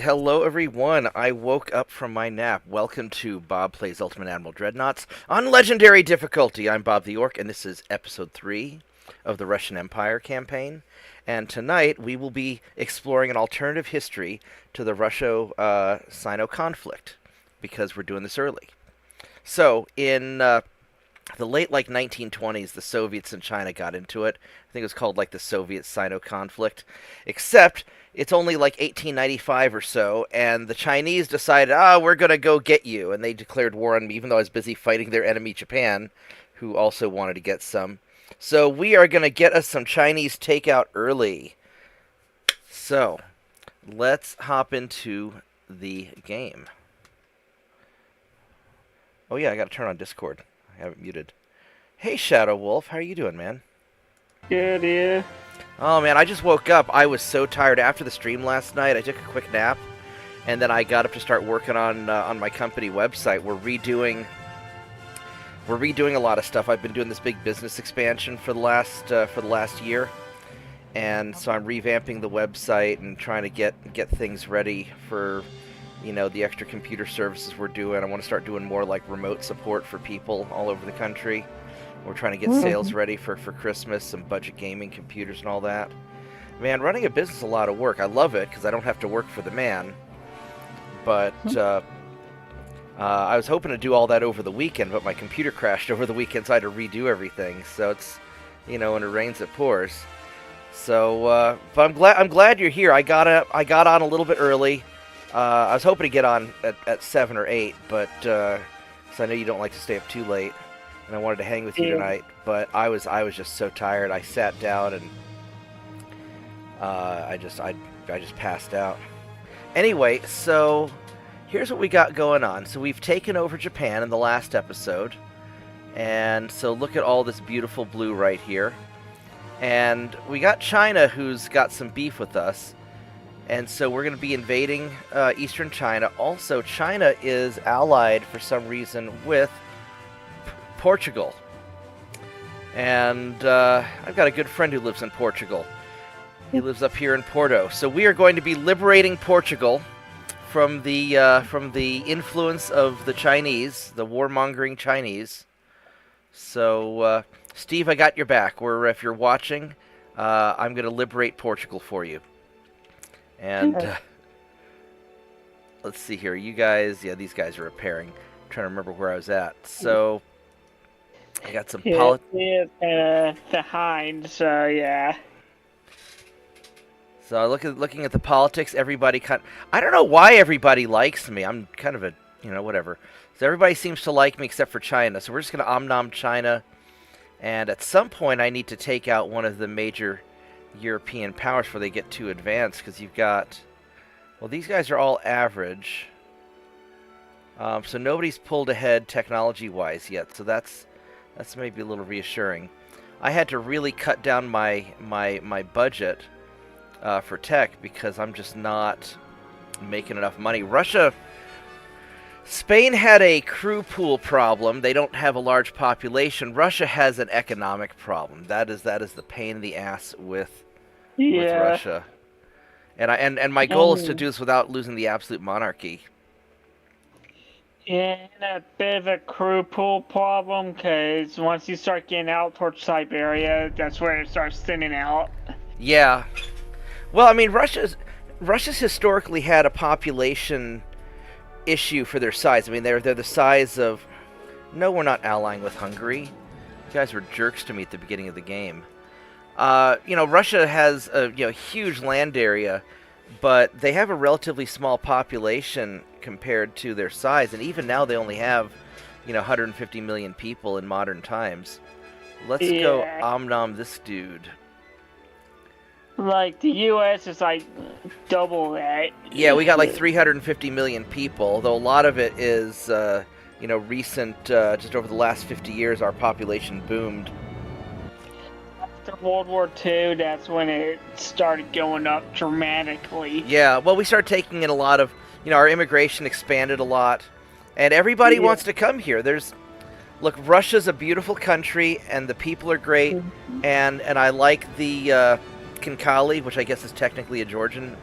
hello everyone. I woke up from my nap. Welcome to Bob Plays Ultimate Admiral Dreadnoughts on Legendary Difficulty. I'm Bobtheorc, and this is episode 3 of the Russian Empire campaign. And tonight we will be exploring an alternative history to the Russo-Sino conflict, because we're doing this early. So, in the late 1920s, the Soviets and China got into it. I think it was called the Soviet-Sino conflict, except it's only 1895 or so, and the Chinese decided, we're going to go get you, and they declared war on me, even though I was busy fighting their enemy Japan, who also wanted to get some. So we are going to get us some Chinese takeout early. So let's hop into the game. Oh yeah, I got to turn on Discord. I have it muted. Hey Shadow Wolf, how are you doing, man? Good, yeah. Oh man, I just woke up. I was so tired after the stream last night. I took a quick nap, and then I got up to start working on my company website. We're redoing a lot of stuff. I've been doing this big business expansion for the last year, and so I'm revamping the website and trying to get things ready for, the extra computer services we're doing. I want to start doing more remote support for people all over the country. We're trying to get sales ready for Christmas, some budget gaming computers and all that. Man, running a business is a lot of work. I love it because I don't have to work for the man. But I was hoping to do all that over the weekend, but my computer crashed over the weekend, so I had to redo everything. So it's, when it rains, it pours. So, but I'm glad you're here. I got on a little bit early. I was hoping to get on at 7 or 8, but because I know you don't like to stay up too late. And I wanted to hang with you tonight, but I was just so tired. I sat down and I just passed out. Anyway, so here's what we got going on. So we've taken over Japan in the last episode, and so look at all this beautiful blue right here. And we got China, who's got some beef with us, and so we're going to be invading eastern China. Also, China is allied for some reason with Portugal, and I've got a good friend who lives in Portugal. He lives up here in Porto. So we are going to be liberating Portugal from the influence of the Chinese, the warmongering Chinese. So Steve, I got your back. If you're watching, I'm going to liberate Portugal for you. And let's see here. You guys, yeah, these guys are repairing. I'm trying to remember where I was at. So I got some behind, so yeah. So looking at the politics, everybody I don't know why everybody likes me. I'm kind of a, whatever. So everybody seems to like me except for China. So we're just going to omnom China. And at some point I need to take out one of the major European powers before they get too advanced, because you've got, well, these guys are all average. So nobody's pulled ahead technology-wise yet. So that's maybe a little reassuring. I had to really cut down my budget for tech because I'm just not making enough money. Spain had a crew pool problem. They don't have a large population. Russia has an economic problem. That is the pain in the ass with Russia. And my goal is to do this without losing the absolute monarchy. And a bit of a crew pool problem, because once you start getting out towards Siberia, that's where it starts thinning out. Yeah. Well, I mean, Russia's historically had a population issue for their size. I mean, they're the size of... No, we're not allying with Hungary. You guys were jerks to me at the beginning of the game. Russia has a huge land area, but they have a relatively small population compared to their size, and even now they only have 150 million people in modern times. Let's go omnom this dude. The U.S. is double that. Yeah, we got 350 million people, though a lot of it is recent. Just over the last 50 years our population boomed. After World War II, that's when it started going up dramatically. Yeah, well, we started taking in a lot of, our immigration expanded a lot, and everybody wants to come here. Look, Russia's a beautiful country, and the people are great, and I like the Khinkali, which I guess is technically a Georgian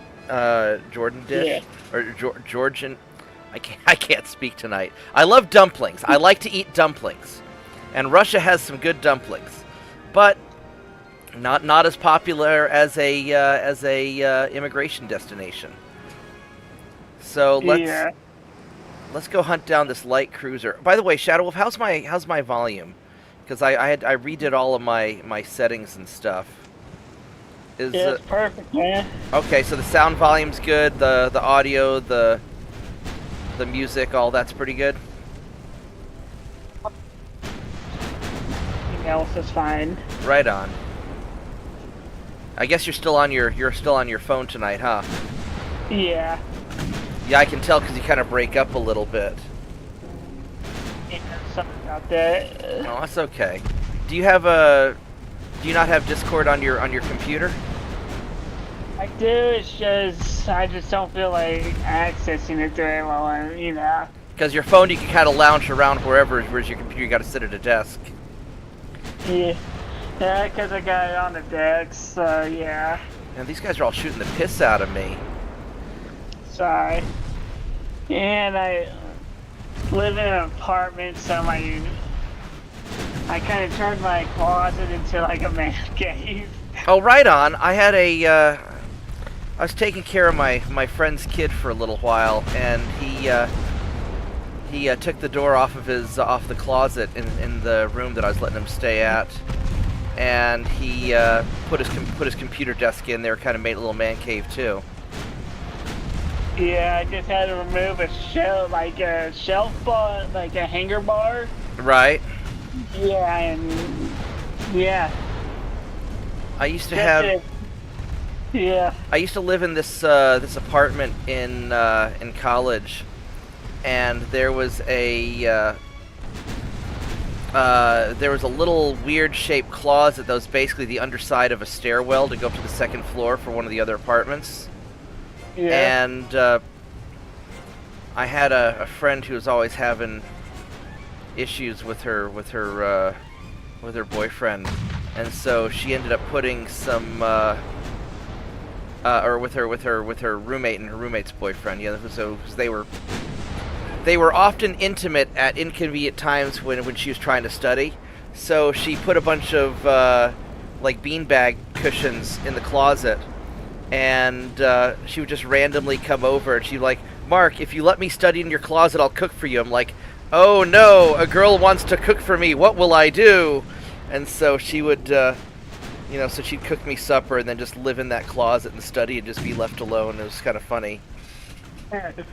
Jordan dish Yeah. or Georgian. I can't speak tonight. I love dumplings. I like to eat dumplings, and Russia has some good dumplings, but not as popular as a immigration destination. So let's go hunt down this light cruiser. By the way, Shadow Wolf, how's my volume? Because I redid all of my settings and stuff. It's perfect, man. Okay, so the sound volume's good. The audio, the music, all that's pretty good. Everything else is fine. Right on. I guess you're still on your phone tonight, huh? Yeah. Yeah, I can tell because you kind of break up a little bit. Yeah, something about that. Oh, that's okay. Do you not have Discord on your computer? I do. It's just I just don't feel like accessing it very well, and you know. Because your phone, you can kind of lounge around wherever, whereas your computer, you got to sit at a desk. Yeah. Yeah, because I got it on the deck, so yeah. And these guys are all shooting the piss out of me. Sorry. And I live in an apartment, so I kind of turned my closet into like a man cave. Oh, right on. I was taking care of my friend's kid for a little while, and he took the door off of the closet in the room that I was letting him stay at, and he put his computer desk in there, kind of made a little man cave too. Yeah, I just had to remove a shelf bar, like a hanger bar. Right. Yeah, and yeah. I used to have. Yeah. I used to live in this apartment in college, and there was a little weird shaped closet that was basically the underside of a stairwell to go up to the second floor for one of the other apartments. Yeah. And I had a friend who was always having issues with her boyfriend, and so she ended up putting some or with her roommate and her roommate's boyfriend. Yeah, so they were often intimate at inconvenient times when she was trying to study. So she put a bunch of like beanbag cushions in the closet, and she would just randomly come over, and she'd be like, "Mark, if you let me study in your closet, I'll cook for you." I'm like, "Oh no, a girl wants to cook for me. What will I do?" And so she would, so she'd cook me supper and then just live in that closet and study and just be left alone. It was kind of funny. But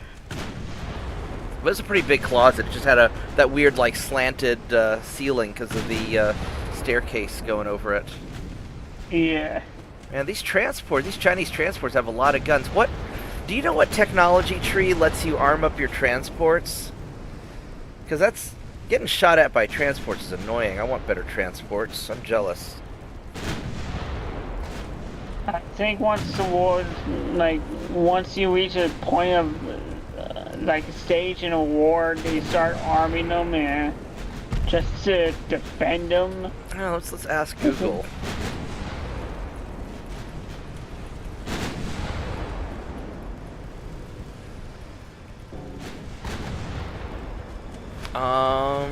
it's a pretty big closet. It just had that weird, like, slanted ceiling because of the staircase going over it. Yeah. Man, these Chinese transports have a lot of guns. Do you know what technology tree lets you arm up your transports? Because that's getting shot at by transports is annoying. I want better transports. I'm jealous. I think once you reach a point of like a stage in a war, they start arming them and just to defend them. Oh, let's ask Google. I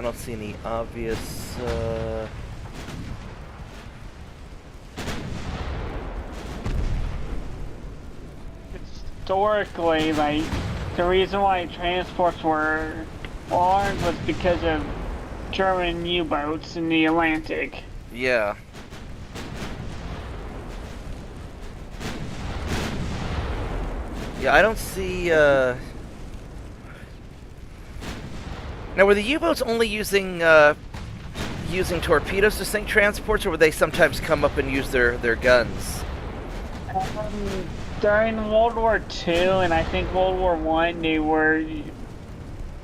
don't see any obvious Historically, like, the reason why transports were armed was because of German U-boats in the Atlantic. Yeah. Yeah, I don't see, Now, were the U-boats only using torpedoes to sink transports, or would they sometimes come up and use their guns? During World War II and I think World War I, they were,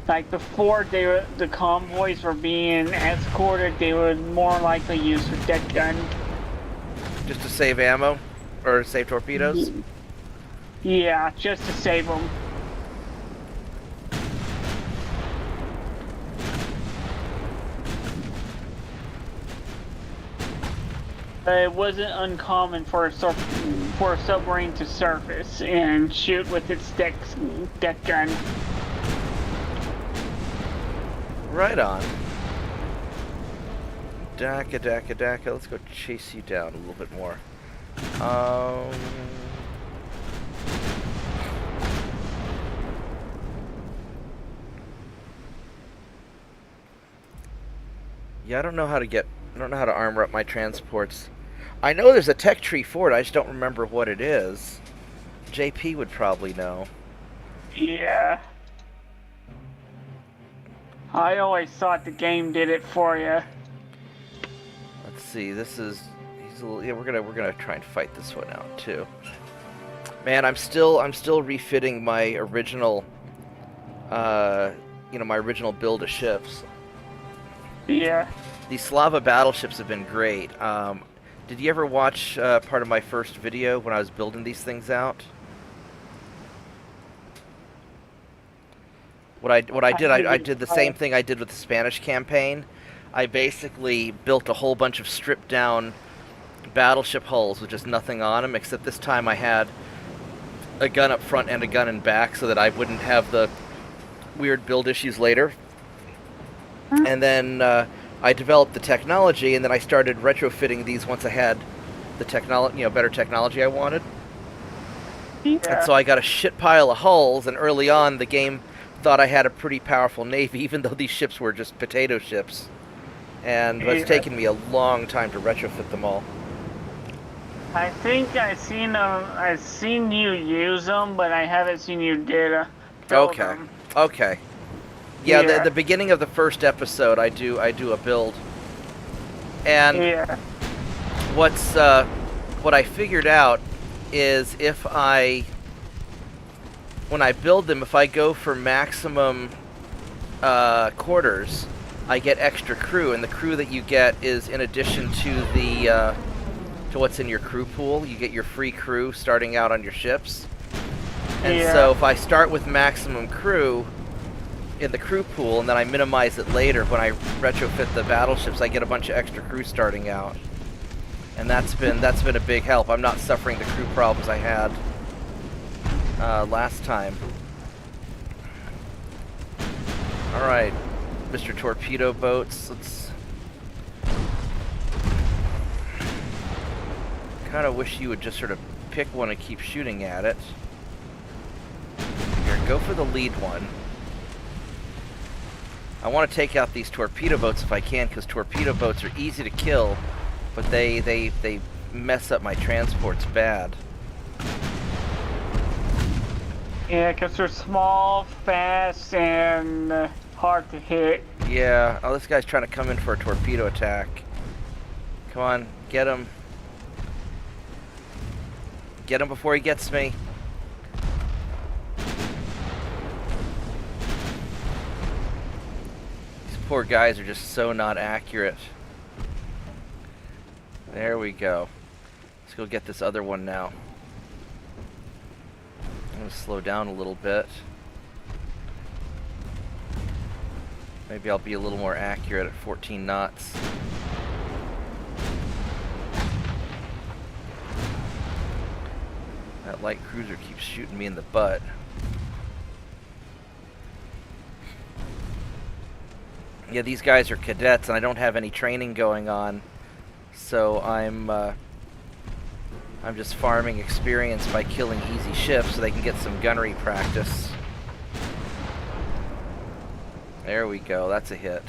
like, before the convoys were being escorted, they were more likely used for deck gun. Just to save ammo? Or save torpedoes? Yeah, just to save them. It wasn't uncommon for a submarine to surface and shoot with its deck gun. Right on. Daka, daka, daka. Let's go chase you down a little bit more. Yeah, I don't know how to armor up my transports. I know there's a tech tree for it, I just don't remember what it is. JP would probably know. Yeah. I always thought the game did it for you. Let's see, he's a little, yeah, we're gonna try and fight this one out too. Man, I'm still refitting my original my original build of ships. Yeah. These Slava battleships have been great. Did you ever watch part of my first video when I was building these things out? What I did, I did the same thing I did with the Spanish campaign. I basically built a whole bunch of stripped down battleship hulls with just nothing on them, except this time I had a gun up front and a gun in back so that I wouldn't have the weird build issues later. And then I developed the technology, and then I started retrofitting these once I had the better technology I wanted. Yeah. And so I got a shit pile of hulls, and early on the game thought I had a pretty powerful navy, even though these ships were just potato ships. And it's taken me a long time to retrofit them all. I think I've seen you use them, but I haven't seen you build them. Okay. Yeah, the beginning of the first episode, I do a build, and what I figured out is when I build them, if I go for maximum quarters, I get extra crew, and the crew that you get is in addition to to what's in your crew pool. You get your free crew starting out on your ships, and so if I start with maximum crew in the crew pool, and then I minimize it later when I retrofit the battleships, I get a bunch of extra crew starting out, and that's been a big help. I'm not suffering the crew problems I had last time. All right, Mr. Torpedo Boats, let's. Kind of wish you would just sort of pick one and keep shooting at it. Here, go for the lead one. I want to take out these torpedo boats if I can, because torpedo boats are easy to kill, but they mess up my transports bad. Yeah, because they're small, fast, and hard to hit. Yeah. Oh, this guy's trying to come in for a torpedo attack. Come on, get him. Get him before he gets me. Poor guys are just so not accurate. There we go. Let's go get this other one now. I'm going to slow down a little bit. Maybe I'll be a little more accurate at 14 knots. That light cruiser keeps shooting me in the butt. Yeah, these guys are cadets, and I don't have any training going on, so I'm just farming experience by killing easy ships so they can get some gunnery practice. There we go, that's a hit.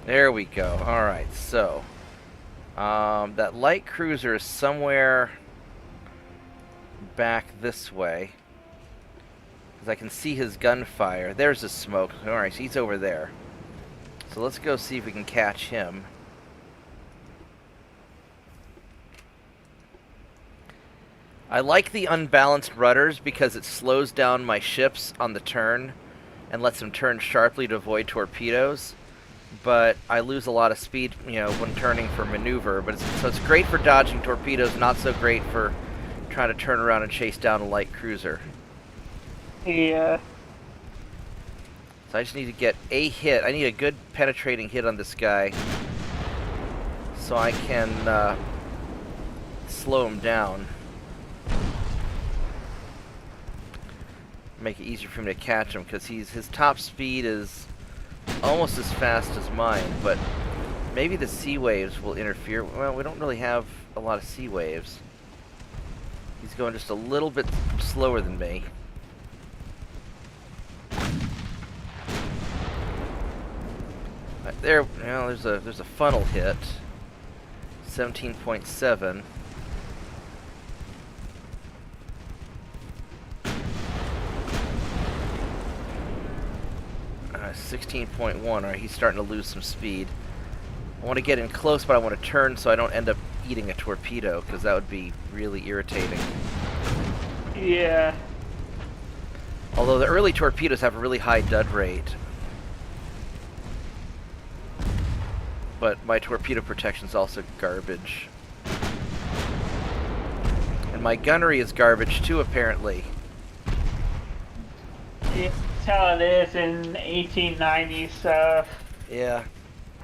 There we go. Alright, so that light cruiser is somewhere back this way. Because I can see his gunfire. There's his smoke. Alright, so he's over there. So let's go see if we can catch him. I like the unbalanced rudders because it slows down my ships on the turn and lets them turn sharply to avoid torpedoes. But I lose a lot of speed, when turning for maneuver. So it's great for dodging torpedoes, not so great for trying to turn around and chase down a light cruiser. Yeah. So I just need to get a hit. I need a good penetrating hit on this guy so I can slow him down. Make it easier for me to catch him, because his top speed is almost as fast as mine, but maybe the sea waves will interfere. Well, we don't really have a lot of sea waves. He's going just a little bit slower than me. Right there, well, there's a funnel hit. 17.7. 16.1. Alright, he's starting to lose some speed. I want to get in close, but I want to turn so I don't end up eating a torpedo, because that would be really irritating. Yeah. Although the early torpedoes have a really high dud rate. But my torpedo protection is also garbage. And my gunnery is garbage too, apparently. Yeah, that's how it is in 1890 stuff. Yeah.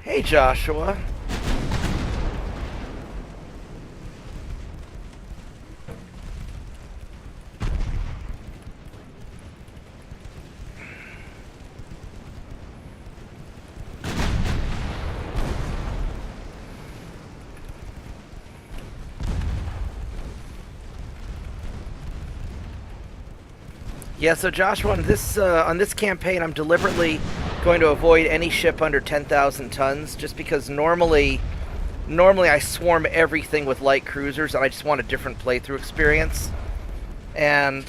Hey, Joshua. Yeah, so Joshua, on this campaign, I'm deliberately going to avoid any ship under 10,000 tons, just because normally I swarm everything with light cruisers, and I just want a different playthrough experience. And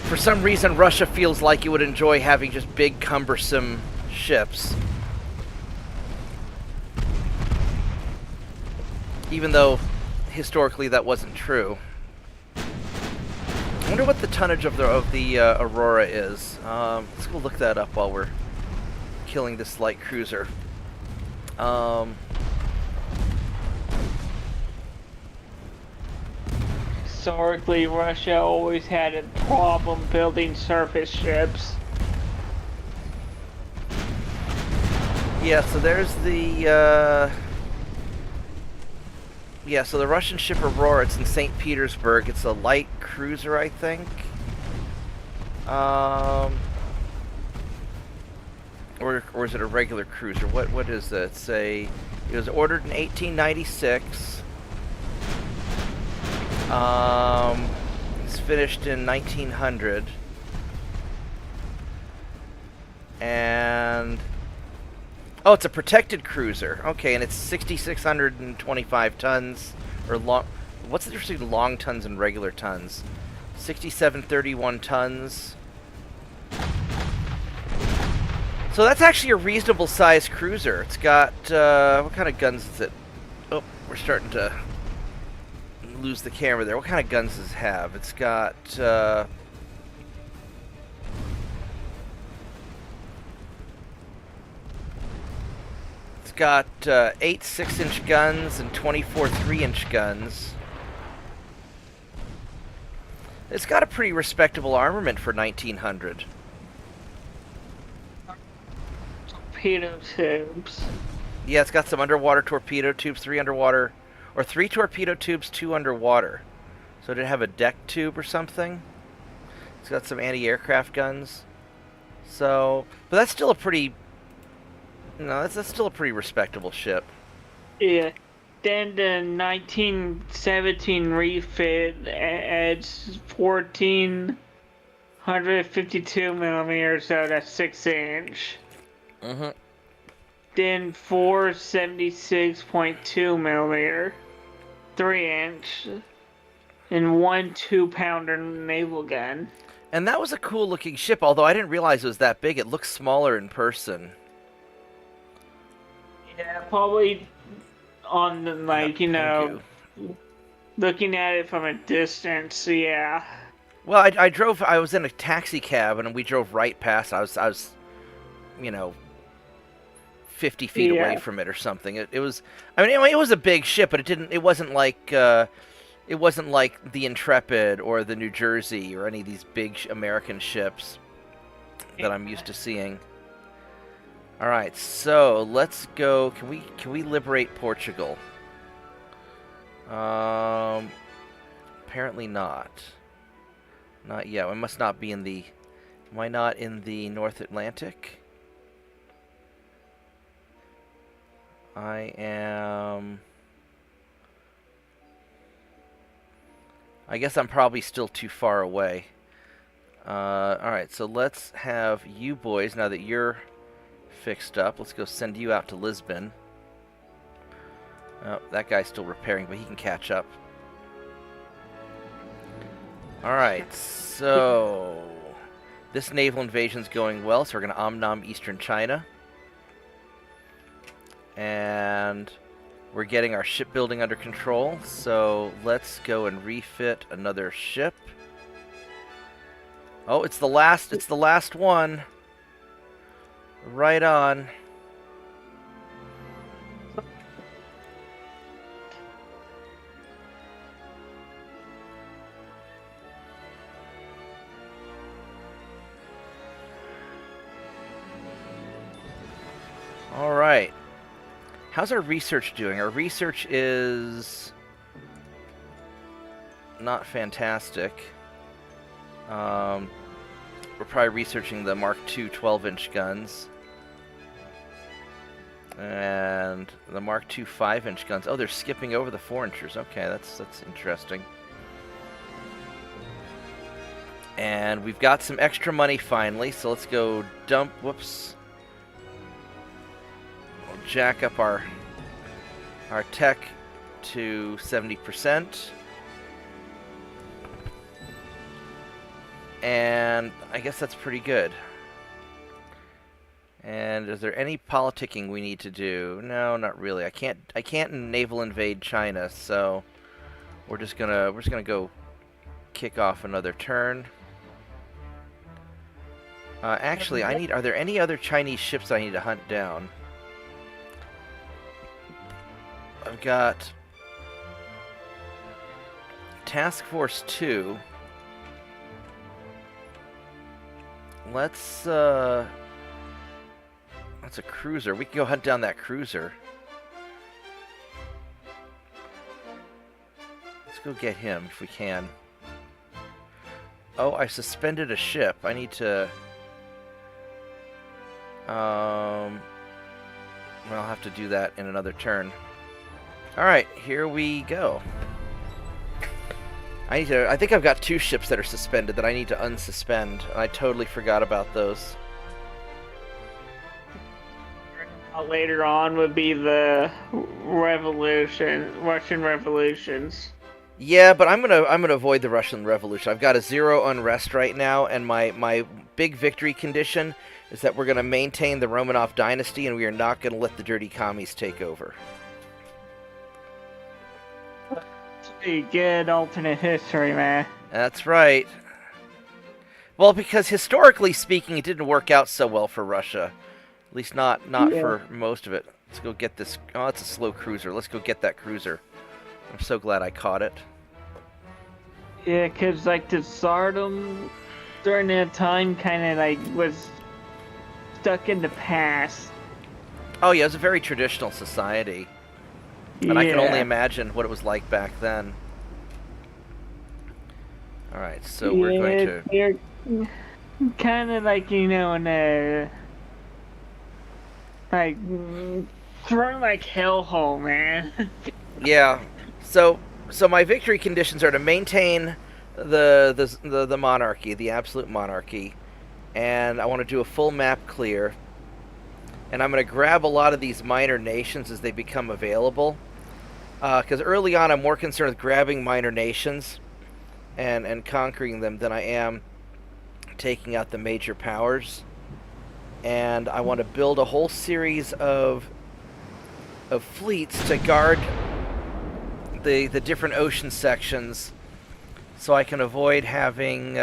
for some reason, Russia feels like it would enjoy having just big, cumbersome ships. Even though, historically, that wasn't true. I wonder what the tonnage of the Aurora is. Let's go look that up while we're killing this light cruiser. Historically, Russia always had a problem building surface ships. Yeah, so there's the yeah, so the Russian ship Aurora, it's in St. Petersburg. It's a light cruiser, I think. Or is it a regular cruiser? What is it? It was ordered in 1896. It's finished in 1900. And oh, it's a protected cruiser. Okay, and it's 6,625 tons, or long. What's the difference between long tons and regular tons? 6,731 tons. So that's actually a reasonable sized cruiser. It's got what kind of guns is it? Oh, we're starting to lose the camera there. What kind of guns does it have? It's got got 8 6-inch guns and 24 3-inch guns. It's got a pretty respectable armament for 1900. Torpedo tubes. Yeah, it's got some underwater torpedo tubes, 3 underwater, or 3 torpedo tubes, 2 underwater. So did it have a deck tube or something? It's got some anti-aircraft guns. So, but that's still a pretty... No, that's still a pretty respectable ship. Yeah. Then the 1917 refit adds 1,452 millimeters, so that's 6-inch. Mm-hmm. Then 476.2 millimeter, 3-inch, and 1 2-pounder naval gun. And that was a cool looking ship, although I didn't realize it was that big. It looks smaller in person. Yeah, probably on the, like, you know, looking at it from a distance, yeah. Well, I was in a taxi cab and we drove right past. I was, you know, 50 feet away from it or something. It was, I mean, it was a big ship, but it wasn't like the Intrepid or the New Jersey or any of these big American ships. that I'm used to seeing. All right, so let's go. Can we liberate Portugal? Apparently not. Not yet. I must not be in the. Am I not in the North Atlantic? I am. I guess I'm probably still too far away. Alright, so let's have you boys, now that you're fixed up, let's go send you out to Lisbon. Oh, that guy's still repairing, but he can catch up. Alright, so this naval invasion's going well, so we're going to omnom Eastern China. And we're getting our shipbuilding under control, so let's go and refit another ship. Oh, it's the last one. Right on. All right. How's our research doing? Our research is not fantastic. We're probably researching the Mark II 12-inch guns. And the Mark II 5-inch guns. Oh, they're skipping over the 4-inchers. Okay, that's interesting. And we've got some extra money finally, so let's go dump... Whoops. We'll jack up our tech to 70%. And I guess that's pretty good. And is there any politicking we need to do? No, not really. I can't naval invade China, so we're just gonna go kick off another turn. Actually, are there any other Chinese ships I need to hunt down? I've got Task Force 2. That's a cruiser. We can go hunt down that cruiser. Let's go get him if we can. Oh, I suspended a ship. I need to... I'll have to do that in another turn. Alright, here we go. I think I've got 2 ships that are suspended that I need to unsuspend. I totally forgot about those. Later on would be the Russian revolutions. Yeah, but I'm gonna avoid the Russian Revolution. I've got a 0 unrest right now, and my big victory condition is that we're gonna maintain the Romanov dynasty, and we are not gonna let the dirty commies take over. Pretty good alternate history, man. That's right. Well, because historically speaking, it didn't work out so well for Russia. At least not for most of it. Let's go get this. Oh, it's a slow cruiser. Let's go get that cruiser. I'm so glad I caught it. Yeah, because, like, the Tsardom during that time kind of, like, was stuck in the past. Oh, yeah, it was a very traditional society. And I can only imagine what it was like back then. Alright, so we're going to... They're kind of like, you know, in a... Like, thrown like hellhole, man. Yeah. So my victory conditions are to maintain the monarchy, the absolute monarchy. And I want to do a full map clear. And I'm going to grab a lot of these minor nations as they become available. Because early on, I'm more concerned with grabbing minor nations and conquering them than I am taking out the major powers. And I want to build a whole series of fleets to guard the different ocean sections, so I can avoid having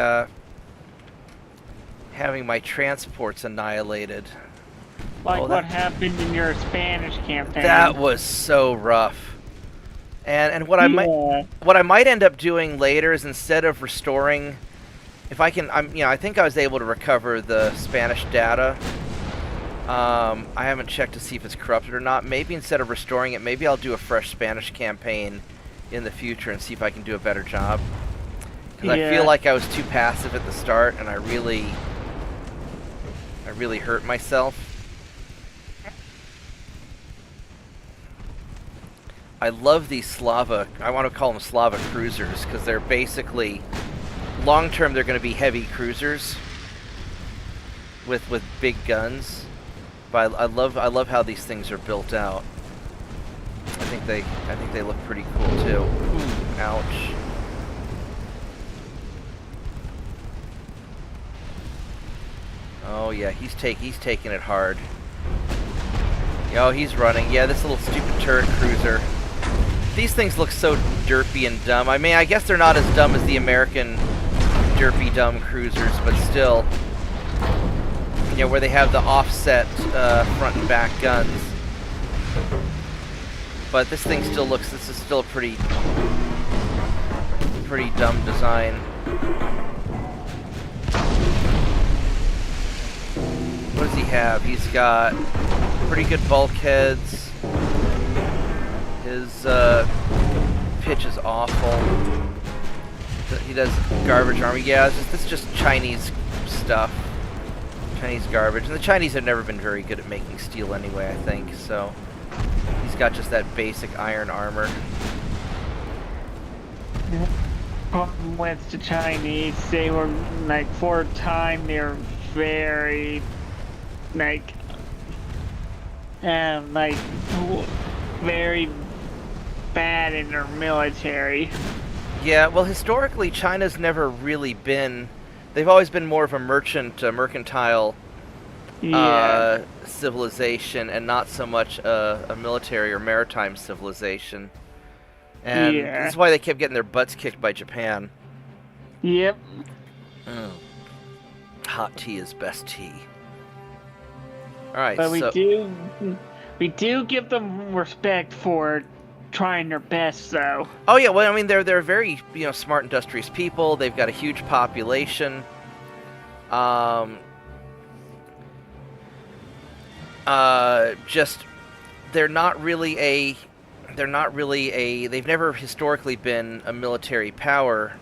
my transports annihilated. Like what happened in your Spanish campaign. That was so rough. And what I might end up doing later is, instead of restoring if I can, I think I was able to recover the Spanish data. I haven't checked to see if it's corrupted or not. Maybe instead of restoring it, maybe I'll do a fresh Spanish campaign in the future and see if I can do a better job. Because I feel like I was too passive at the start, and I really hurt myself. I love these Slava, I want to call them Slava cruisers, because they're basically, long term they're going to be heavy cruisers with big guns. But I love how these things are built out. I think they look pretty cool too. Ooh, ouch. Oh yeah, he's taking it hard. Oh, he's running. Yeah, this little stupid turret cruiser. These things look so derpy and dumb. I mean, I guess they're not as dumb as the American derpy dumb cruisers, but still, you know, where they have the offset front and back guns. But this thing still looks. This is still a pretty dumb design. What does he have? He's got pretty good bulkheads. His pitch is awful. He does garbage army. Yeah, this is just Chinese stuff. Chinese garbage. And the Chinese have never been very good at making steel anyway, I think. So he's got just that basic iron armor. With the Chinese, they were like for a time they're very like very bad in their military. Yeah, well, historically, China's never really been. They've always been more of a mercantile civilization, and not so much a military or maritime civilization. And this is why they kept getting their butts kicked by Japan. Yep. Oh. Hot tea is best tea. All right, but we do give them respect for trying their best, though. Oh yeah, well, I mean, they're very, you know, smart, industrious people. They've got a huge population. Just they're not really a. They've never historically been a military power,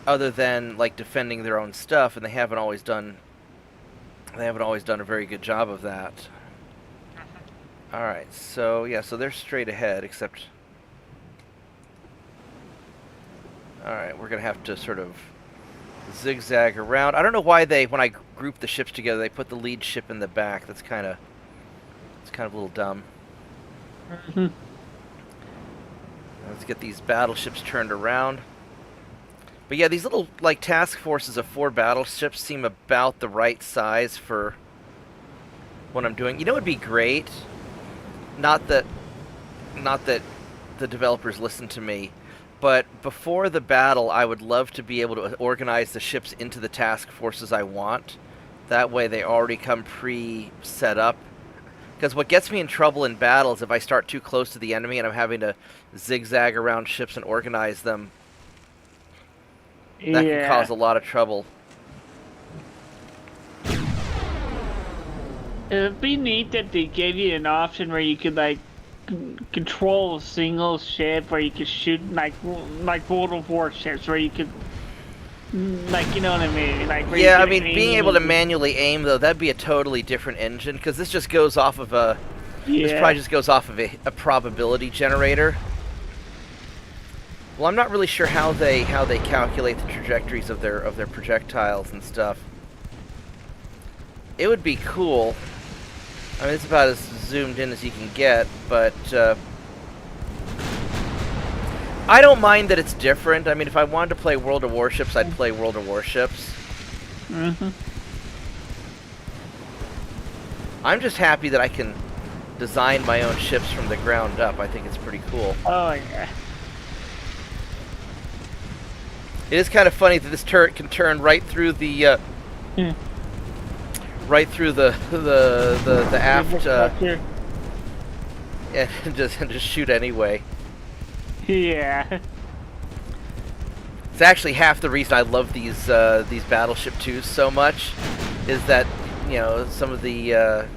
other than like defending their own stuff, and they haven't always done a very good job of that. Alright, so yeah, so they're straight ahead, except... Alright, we're gonna have to sort of zigzag around. I don't know why when I group the ships together, they put the lead ship in the back. It's kind of a little dumb. Let's get these battleships turned around. But yeah, these little, like, task forces of 4 battleships seem about the right size for what I'm doing. You know what would be great? Not that the developers listen to me, but before the battle, I would love to be able to organize the ships into the task forces I want. That way they already come pre-set up. Because what gets me in trouble in battle is if I start too close to the enemy and I'm having to zigzag around ships and organize them. That can cause a lot of trouble. It'd be neat that they gave you an option where you could like control a single ship, where you could shoot like World of War ships, where you could like, you know what I mean? Like, yeah, I mean, being able to manually aim though, that'd be a totally different engine, because this just goes off of a. This probably just goes off of a probability generator. Well, I'm not really sure how they calculate the trajectories of their projectiles and stuff. It would be cool. I mean, it's about as zoomed in as you can get, but I don't mind that it's different. I mean, if I wanted to play World of Warships, I'd play World of Warships. I'm just happy that I can design my own ships from the ground up. I think it's pretty cool. Oh yeah. It is kind of funny that this turret can turn right through the right through the aft and just shoot anyway. Yeah. Except It's actually half the reason I love these Battleship 2s so much, is that, you know, some of the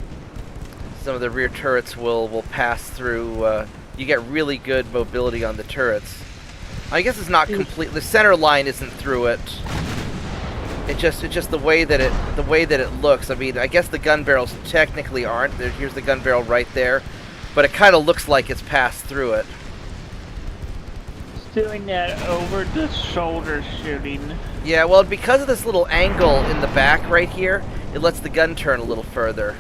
rear turrets will pass through. You get really good mobility on the turrets. I guess it's not complete. The center line isn't through it. It's just the way that it looks. I mean, I guess the gun barrels technically aren't. Here's the gun barrel right there, but it kind of looks like it's passed through it. It's doing that over the shoulder shooting. Yeah, well, because of this little angle in the back right here, it lets the gun turn a little further.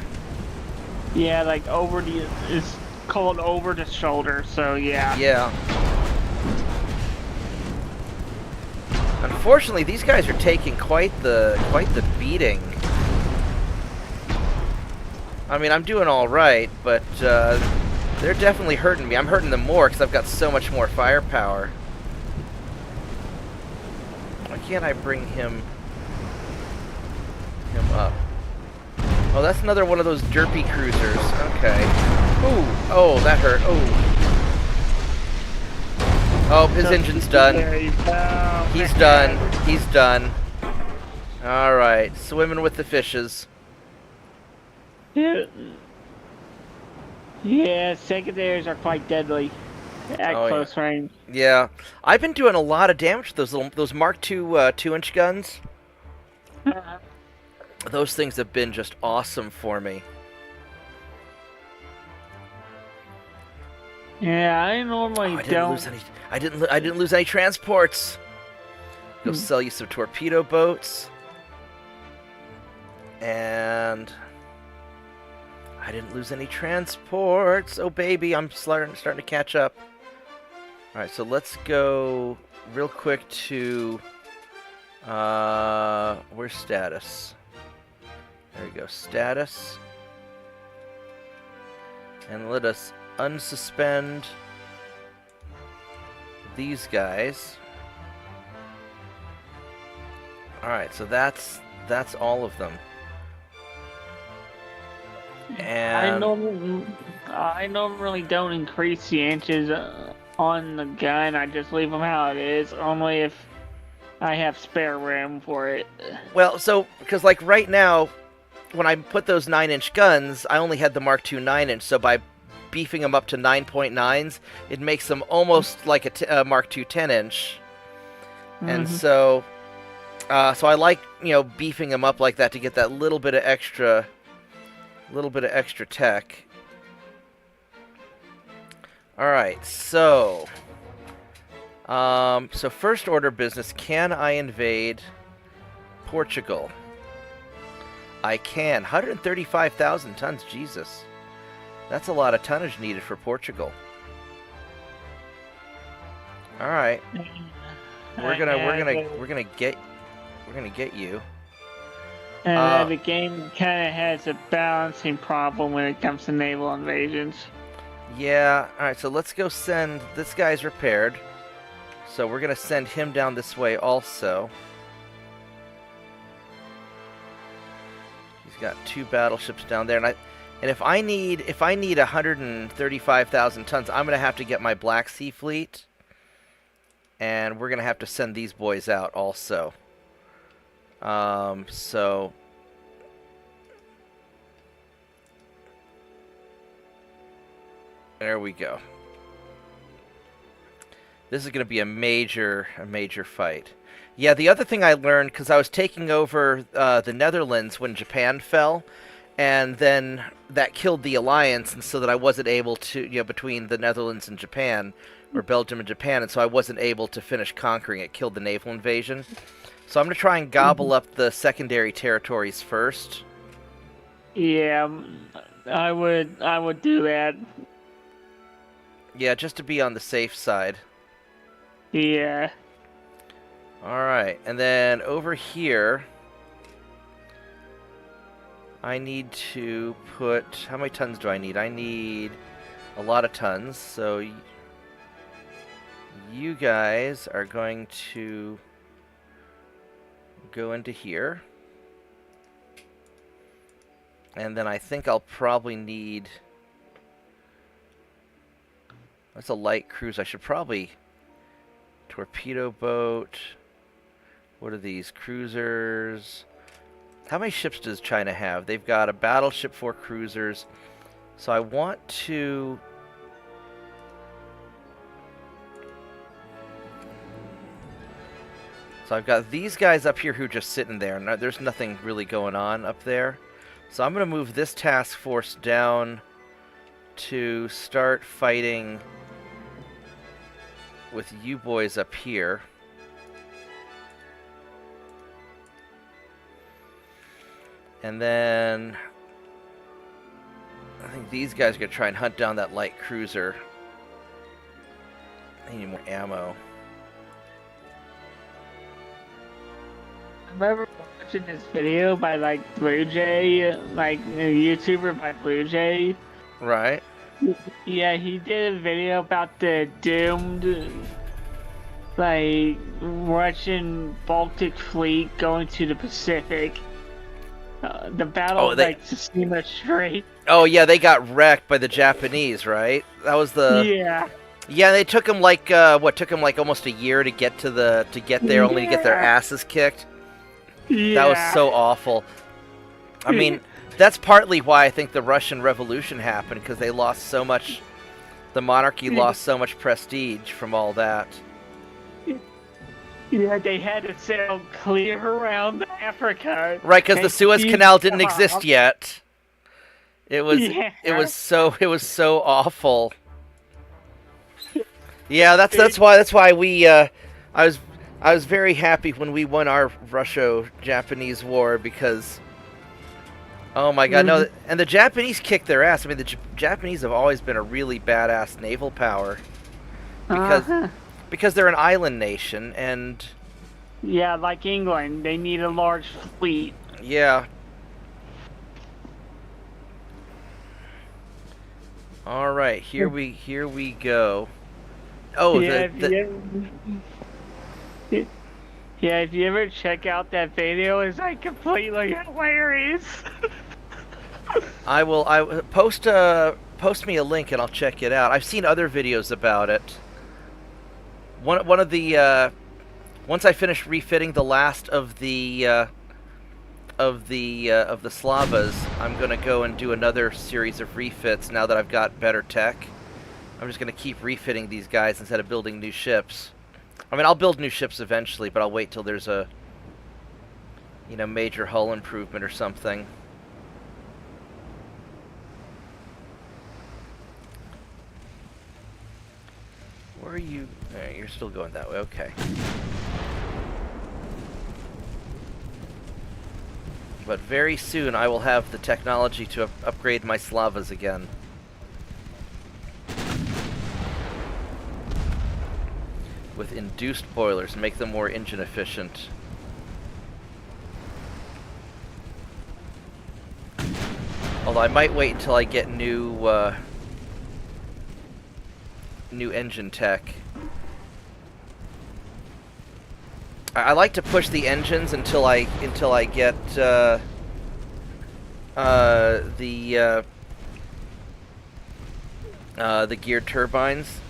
Yeah, like over the, it's called over the shoulder, so yeah. Yeah. Unfortunately, these guys are taking quite the beating. I mean, I'm doing all right, but they're definitely hurting me. I'm hurting them more because I've got so much more firepower. Why can't I bring him up? Oh, that's another one of those derpy cruisers. Okay. Ooh. Oh, that hurt. Oh. Oh, his engine's done. He's done. He's done. Alright, swimming with the fishes. Yeah, secondaries are quite deadly at close range. Yeah, I've been doing a lot of damage to those Mark II 2-inch guns. Those things have been just awesome for me. Yeah, I normally don't. I didn't lose any transports. Go sell you some torpedo boats. And I didn't lose any transports. Oh baby, I'm starting to catch up. All right, so let's go real quick to where's status? There we go, status. And let us unsuspend these guys. Alright, so that's all of them. And I normally don't increase the inches on the gun. I just leave them how it is, only if I have spare room for it. Well, so, because like right now, when I put those 9-inch guns, I only had the Mark II 9-inch, so by beefing them up to 9.9s, it makes them almost like a Mark II 10-inch. And so I like, you know, beefing them up like that to get that little bit of extra tech. All right, so first order business, can I invade Portugal? I can. 135,000 tons, Jesus. That's a lot of tonnage needed for Portugal. All right. We're gonna get you. The game kind of has a balancing problem when it comes to naval invasions. Yeah. All right. So let's go send this guy's repaired. So we're gonna send him down this way also. He's got 2 battleships down there, and if I need 135,000 tons, I'm gonna have to get my Black Sea fleet, and we're gonna have to send these boys out also. So there we go. This is gonna be a major fight. Yeah, the other thing I learned, because I was taking over the Netherlands when Japan fell, and then that killed the alliance, and so that I wasn't able to, you know, between the Netherlands and Japan, or Belgium and Japan, and so I wasn't able to finish conquering it. Killed the naval invasion. So I'm going to try and gobble up the secondary territories first. Yeah, I would do that. Yeah, just to be on the safe side. Yeah. Alright, and then over here, I need to put... How many tons do I need? I need a lot of tons, so you guys are going to go into here. And then I think I'll probably need... That's a light cruise. I should probably... Torpedo boat... What are these? Cruisers. How many ships does China have? They've got a battleship, 4 cruisers. So I want to... So I've got these guys up here who are just sitting there. No, there's nothing really going on up there. So I'm going to move this task force down to start fighting with you boys up here. And then I think these guys are going to try and hunt down that light cruiser. I need more ammo. I remember watching this video by like Blue Jay, like a YouTuber by Blue Jay. Right. Yeah, he did a video about the doomed, like, Russian Baltic fleet going to the Pacific. The battle of like Tsushima Strait. Oh yeah, they got wrecked by the Japanese, right? That was the... Yeah. Yeah, they took them like took them like almost a year to get to there, only to get their asses kicked. Yeah. That was so awful. I mean, that's partly why I think the Russian Revolution happened, because they lost so much. The monarchy lost so much prestige from all that. Yeah, they had to sail clear around Africa. Right, because the Suez Canal didn't exist yet. It was it was so awful. Yeah, that's why we I was very happy when we won our Russo-Japanese war, because oh my god, no, and the Japanese kicked their ass. I mean, the Japanese have always been a really badass naval power because they're an island nation, and yeah, like England, they need a large fleet. Yeah. All right, here we go. Oh, yeah, if you ever check out that video, it's like completely hilarious. I post me a link and I'll check it out. I've seen other videos about it. One of the once I finish refitting the last of the Slavas, I'm gonna go and do another series of refits now that I've got better tech. I'm just gonna keep refitting these guys instead of building new ships. I mean, I'll build new ships eventually, but I'll wait till there's a major hull improvement or something. Where are you? You're still going that way. Okay. But very soon I will have the technology to upgrade my Slavas again. With induced boilers, make them more engine efficient. Although I might wait until I get new engine tech. I like to push the engines until I get the geared turbines.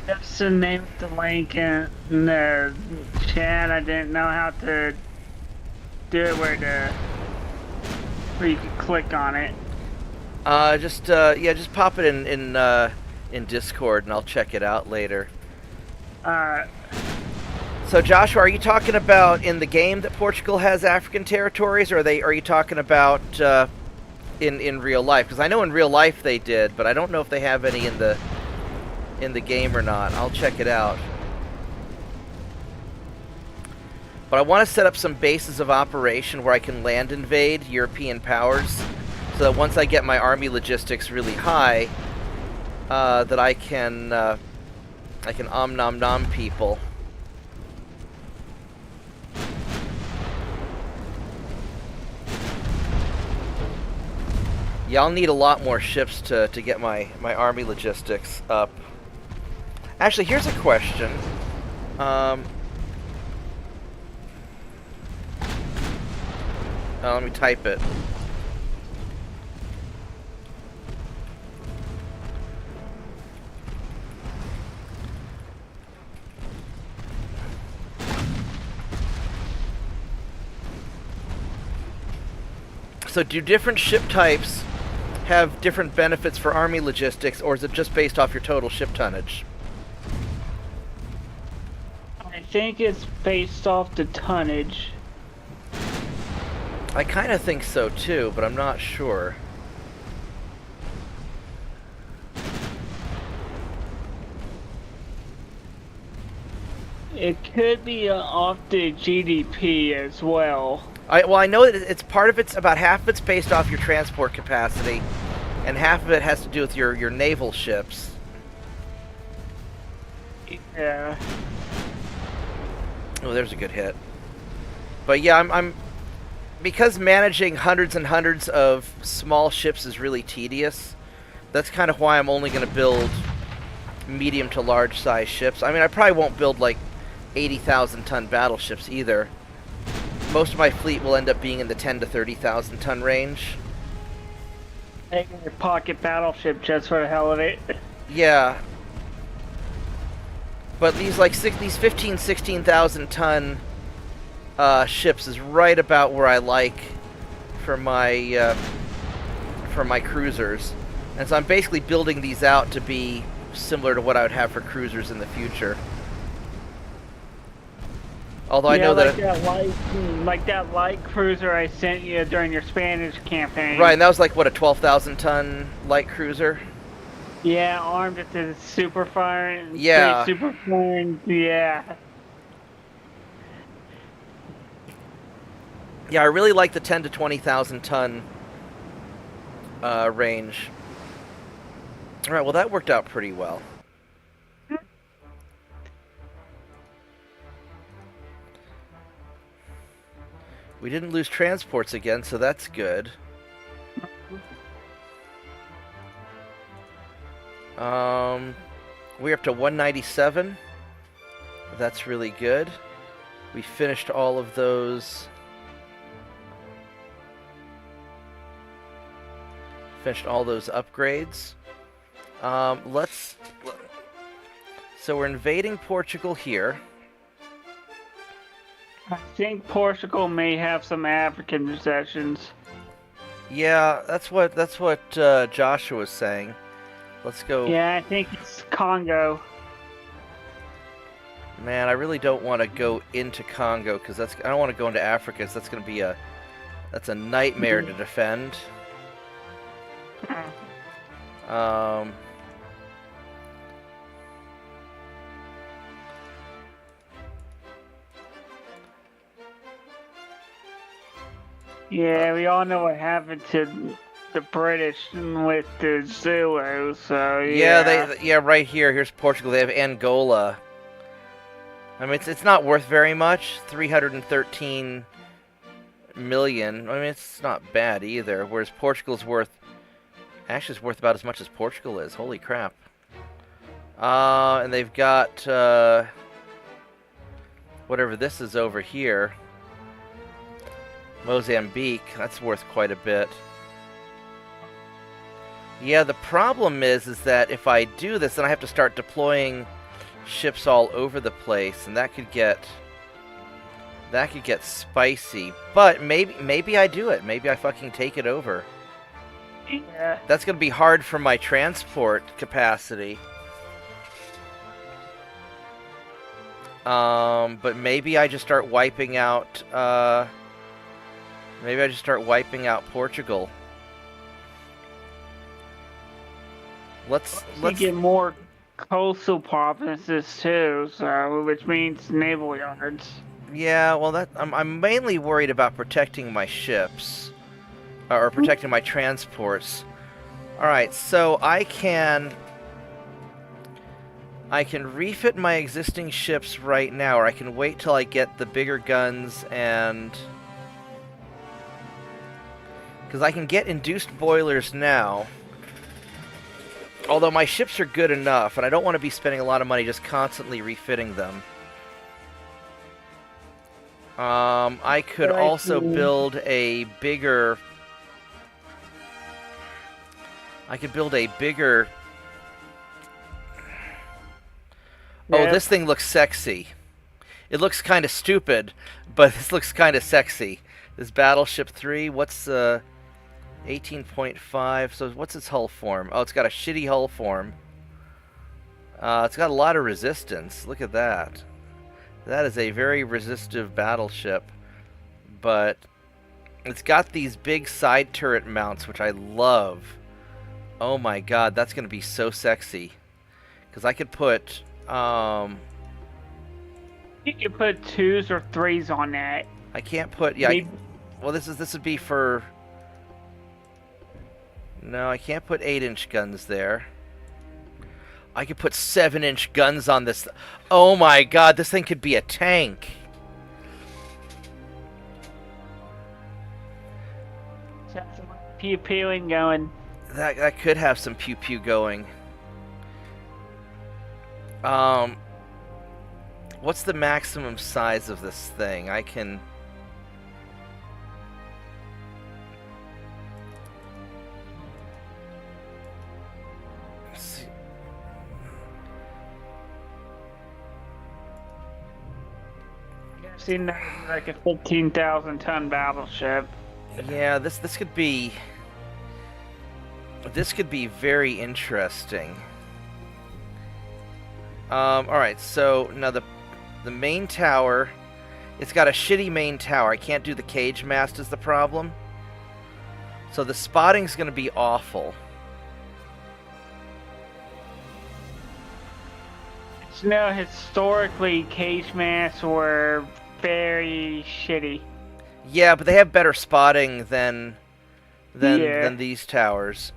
That's the name of the link in the chat. I didn't know how to do it where you could click on it. Just pop it in Discord and I'll check it out later. So Joshua, are you talking about in the game that Portugal has African territories, or are you talking about in real life? Because I know in real life they did, but I don't know if they have any in the game or not. I'll check it out. But I want to set up some bases of operation where I can land invade European powers, so that once I get my army logistics really high, that I can om nom nom people. Yeah, I'll need a lot more ships to get my army logistics up. Actually, here's a question. Let me type it. So do different ship types have different benefits for Army logistics, or is it just based off your total ship tonnage? I think it's based off the tonnage. I kind of think so too, but I'm not sure. It could be off the GDP as well. Well, I know that it's part of it's about half of it's based off your transport capacity, and half of it has to do with your naval ships. Yeah. Oh, there's a good hit. But yeah, I'm because managing hundreds and hundreds of small ships is really tedious. That's kind of why I'm only going to build medium to large size ships. I mean, I probably won't build like 80,000 ton battleships either. Most of my fleet will end up being in the 10 to 30,000 ton range. Taking your pocket battleship just for the hell of it. Yeah. But these these 15, 16,000 ton ships is right about where I like for my cruisers. And so I'm basically building these out to be similar to what I would have for cruisers in the future. Although I know like that that light cruiser I sent you during your Spanish campaign. right, and that was like what, a 12,000 ton light cruiser? Yeah, armed with the super fire. Yeah. Super fire. Yeah. Yeah, I really like the 10 to 20,000 ton range. All right, well that worked out pretty well. We didn't lose transports again, so that's good. We're up to 197. That's really good. We finished all of those. Finished all those upgrades. So we're invading Portugal here. I think Portugal may have some African possessions. Yeah, that's what Joshua was saying. Let's go. Yeah, I think it's Congo. Man, I really don't want to go into Congo because I don't want to go into Africa because that's going to be a nightmare to defend. Yeah, we all know what happened to the British with the Zulus, so yeah. Yeah, right here. Here's Portugal. They have Angola. I mean, it's not worth very much. 313 million. I mean, it's not bad either. Whereas Portugal's actually, it's worth about as much as Portugal is. Holy crap. And they've got whatever this is over here. Mozambique. That's worth quite a bit. Yeah, the problem is that if I do this, then I have to start deploying ships all over the place, and that could get spicy. But maybe I do it. Maybe I fucking take it over. Yeah. That's gonna be hard for my transport capacity. But maybe I just start wiping out. Maybe I just start wiping out Portugal. Let's get more coastal provinces too, so which means naval yards. Yeah, well, I'm mainly worried about protecting my ships, or protecting my transports. All right, so I can refit my existing ships right now, or I can wait till I get the bigger guns and. Because I can get induced boilers now. Although my ships are good enough, and I don't want to be spending a lot of money just constantly refitting them. I could also build a bigger... I could build a bigger... Oh, this thing looks sexy. It looks kind of stupid, but this looks kind of sexy. This Battleship 3, what's 18.5. So what's its hull form? Oh, it's got a shitty hull form. It's got a lot of resistance. Look at that. That is a very resistive battleship. But it's got these big side turret mounts, which I love. Oh my god, that's going to be so sexy. Because I could put... You can put 2s or 3s on that. I can't put... Yeah, well, this would be for... No, I can't put 8-inch guns there. I could put 7-inch guns on this. Oh my god, this thing could be a tank. Pew pewing going. That could have some pew pew going. What's the maximum size of this thing? I can... I've seen that like a 15,000-ton battleship. Yeah, this could be... This could be very interesting. Alright, so now the main tower, it's got a shitty main tower. I can't do the cage mast is the problem. So the spotting's going to be awful. You know, historically, cage masts were very shitty. Yeah, but they have better spotting than these towers.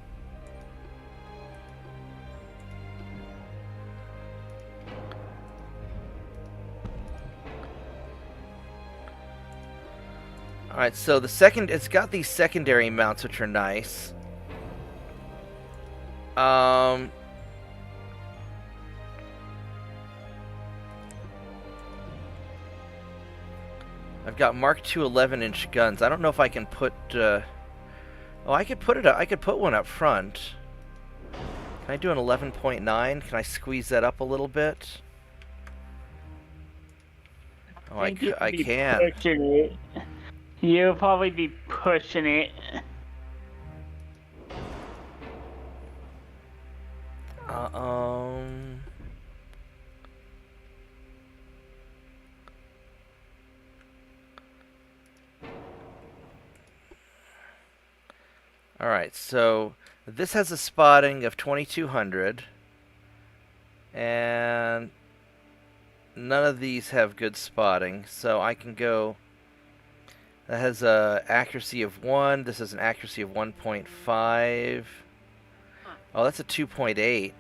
Alright, so it's got these secondary mounts, which are nice. I've got Mark II 11-inch guns. I don't know if I can put... Oh, I could put one up front. Can I do an 11.9? Can I squeeze that up a little bit? Oh, I can. You'll probably be pushing it. Alright, so this has a spotting of 2200. And none of these have good spotting, so I can go... That has a accuracy of 1. This has an accuracy of 1.5. Oh, that's a 2.8.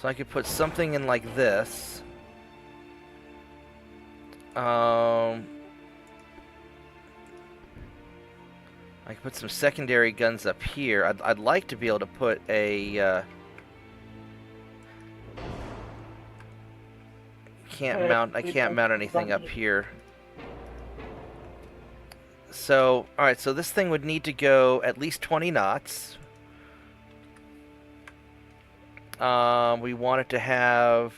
So I could put something in like this. I could put some secondary guns up here. I'd like to be able to put a... I can't mount anything up here. So, alright, so this thing would need to go at least 20 knots. We want it to have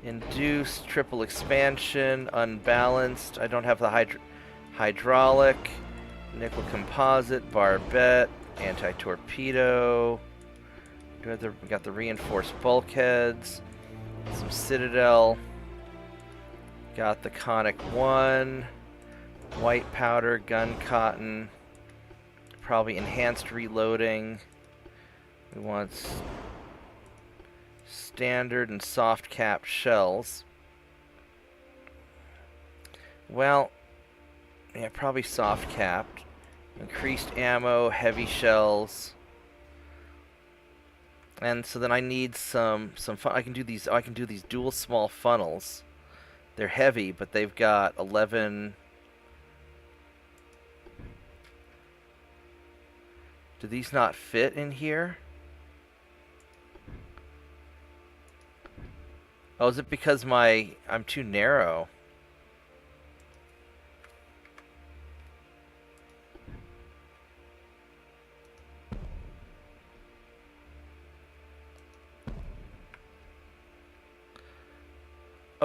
induced, triple expansion, unbalanced. I don't have the hydraulic, nickel composite, barbette, anti-torpedo. We got the reinforced bulkheads, some citadel. Got the conic 1, white powder, gun cotton, probably enhanced reloading. We want standard and soft capped shells. Well, yeah, probably soft capped. Increased ammo, heavy shells. And so then I need some I can do these dual small funnels. They're heavy, but they've got 11. Do these not fit in here? Oh, is it because I'm too narrow?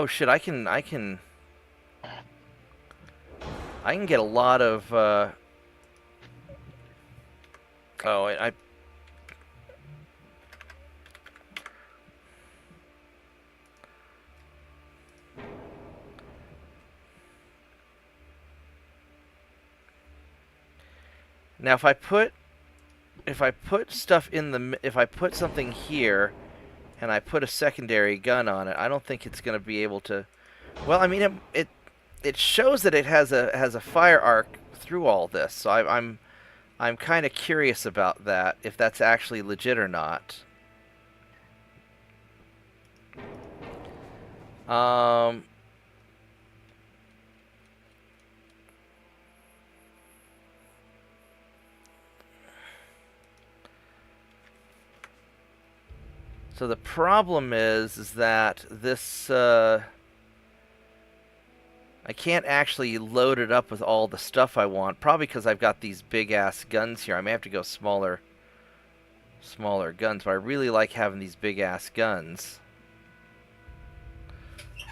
Oh shit! I can get a lot of. Oh, I. Now, if I put stuff in the, if I put something here, and I put a secondary gun on it, I don't think it's going to be able to. Well, I mean, it shows that it has a fire arc through all this, so I'm kind of curious about that, if that's actually legit or not. So the problem is that this, I can't actually load it up with all the stuff I want, probably because I've got these big-ass guns here. I may have to go smaller guns, but I really like having these big-ass guns.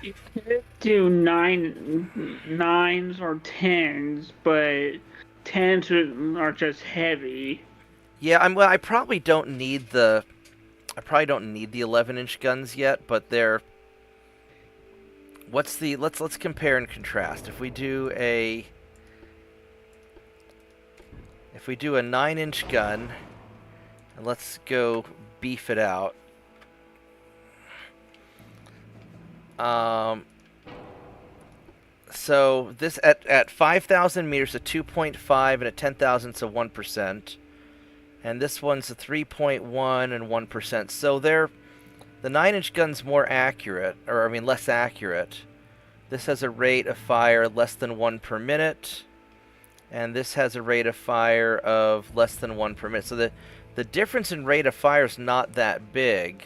You could do nines or tens, but tens are just heavy. Yeah, well, I probably don't need the 11-inch guns yet, but they're. What's the? Let's compare and contrast. If we do a 9-inch gun, and let's go beef it out. So this at 5,000 meters, a 2.5, and at 10,000, it's a 1%. And this one's a 3.1 and 1%. So the 9-inch gun's more accurate, or I mean less accurate. This has a rate of fire less than 1 per minute, and this has a rate of fire of less than 1 per minute. So the difference in rate of fire is not that big.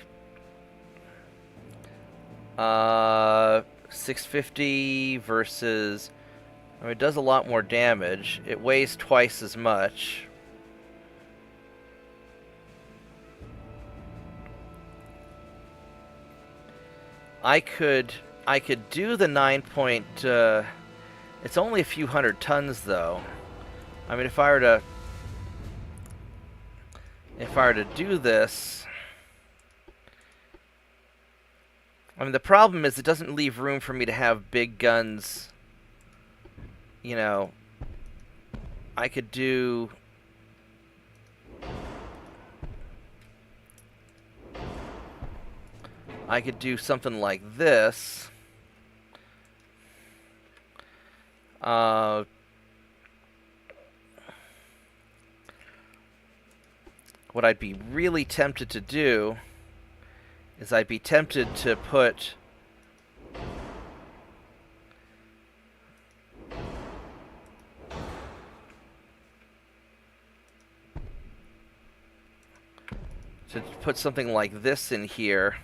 650 versus, I mean, it does a lot more damage. It weighs twice as much. I could do the 9 point. It's only a few hundred tons, though. I mean, if I were to do this, I mean, the problem is it doesn't leave room for me to have big guns. You know, I could do. I could do something like this. What I'd be really tempted to do is I'd be tempted to put something like this in here.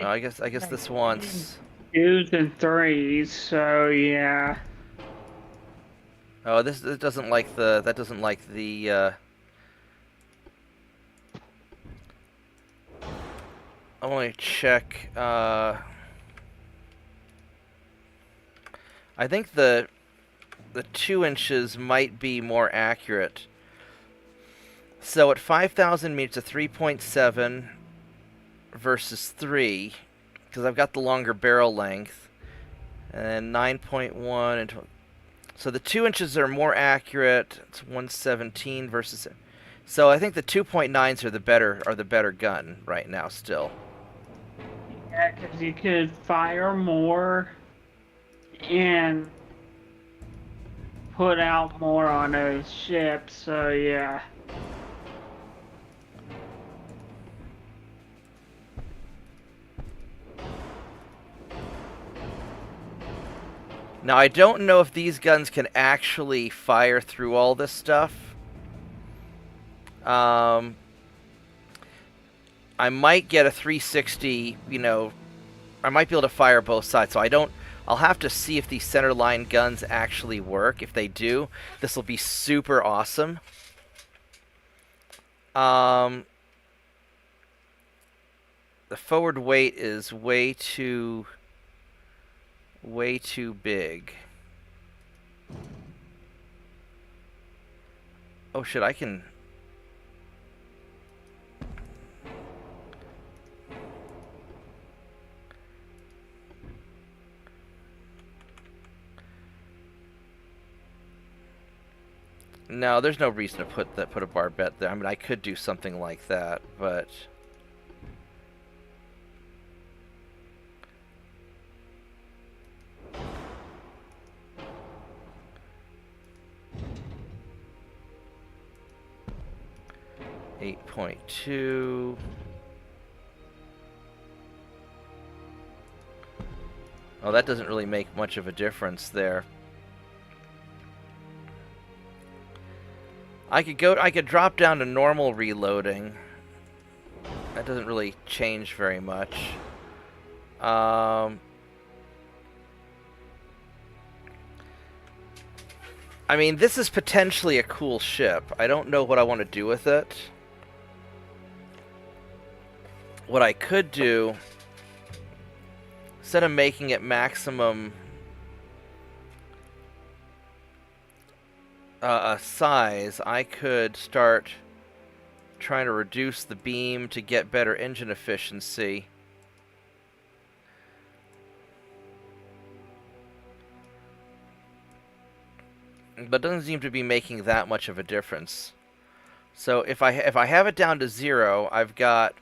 I guess this wants 2s and 3s, so yeah. Oh, this doesn't like the I want to check. I think the 2 inches might be more accurate. So at 5,000 meters, a 3.7 versus 3, because I've got the longer barrel length, and 9.1 and so the 2 inches are more accurate. It's 117 versus. So I think the 2.9s are the better gun right now still. Yeah, because you could fire more and put out more on those ships. So yeah. Now, I don't know if these guns can actually fire through all this stuff. I might get a 360, you know, I might be able to fire both sides. So I'll have to see if these centerline guns actually work. If they do, this will be super awesome. The forward weight is way too big. Oh shit, I can... No, there's no reason to put a barbette there. I mean, I could do something like that, but... .2. Oh, that doesn't really make much of a difference there. I could drop down to normal reloading. That doesn't really change very much. I mean, this is potentially a cool ship. I don't know what I want to do with it. What I could do, instead of making it maximum size, I could start trying to reduce the beam to get better engine efficiency. But it doesn't seem to be making that much of a difference. So if I have it down to 0, I've got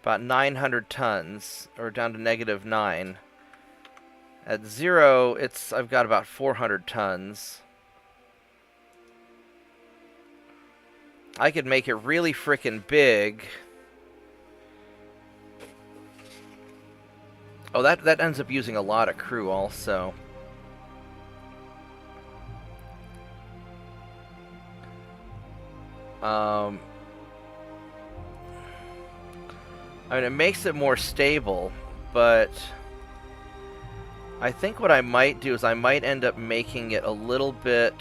about 900 tons, or down to -9. At 0, I've got about 400 tons. I could make it really frickin' big. Oh, that ends up using a lot of crew also. I mean, it makes it more stable, but I think what I might do is I might end up making it a little bit...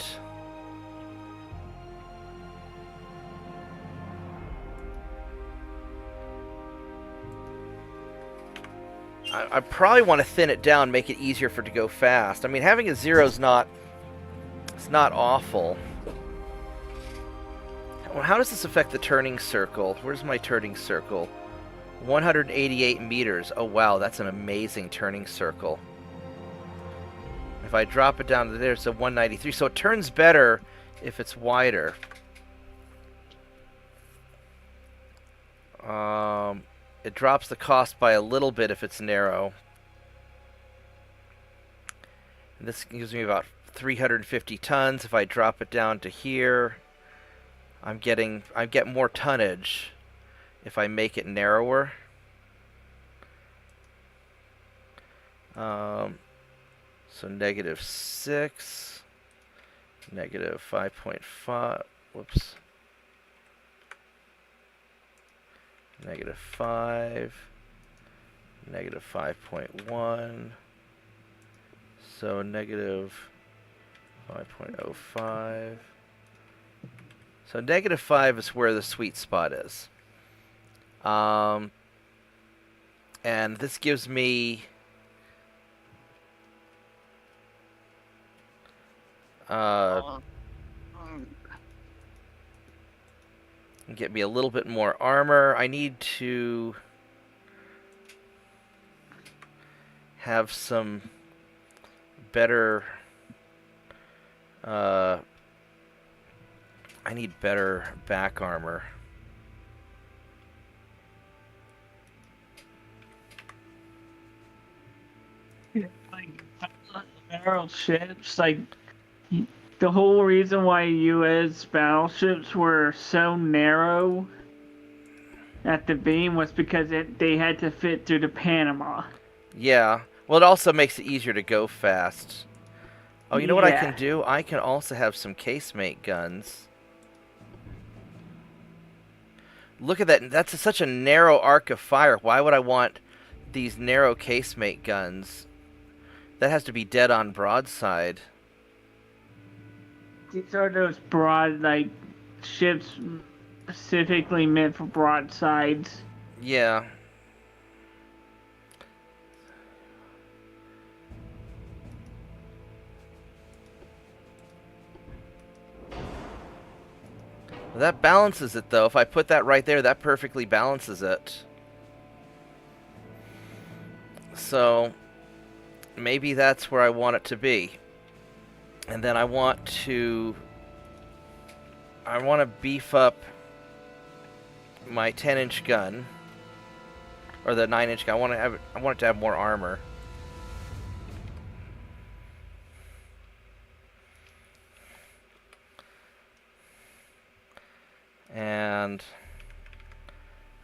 I probably want to thin it down, make it easier for it to go fast. I mean, having a 0 is not... It's not awful. Well, how does this affect the turning circle? Where's my turning circle? 188 meters. Oh, wow, that's an amazing turning circle. If I drop it down to there, it's a 193. So it turns better if it's wider. It drops the cost by a little bit if it's narrow. And this gives me about 350 tons. If I drop it down to here, I get more tonnage if I make it narrower. So -6, -5.5, whoops. -5, -5.1, so -5.05. So -5 is where the sweet spot is. And this gives me get me a little bit more armor. I need to have some better I need better back armor. Like barrel ships, like the whole reason why U.S. battleships were so narrow at the beam was because they had to fit through the Panama. Yeah. Well, it also makes it easier to go fast. Oh, you know what I can do? I can also have some casemate guns. Look at that. That's such a narrow arc of fire. Why would I want these narrow casemate guns? That has to be dead on broadside. These are those broad, like, ships specifically meant for broadsides. Yeah. That balances it, though. If I put that right there, that perfectly balances it. So, maybe that's where I want it to be. And then I want to beef up my 10-inch gun. Or the 9-inch gun. I want it to have more armor. And...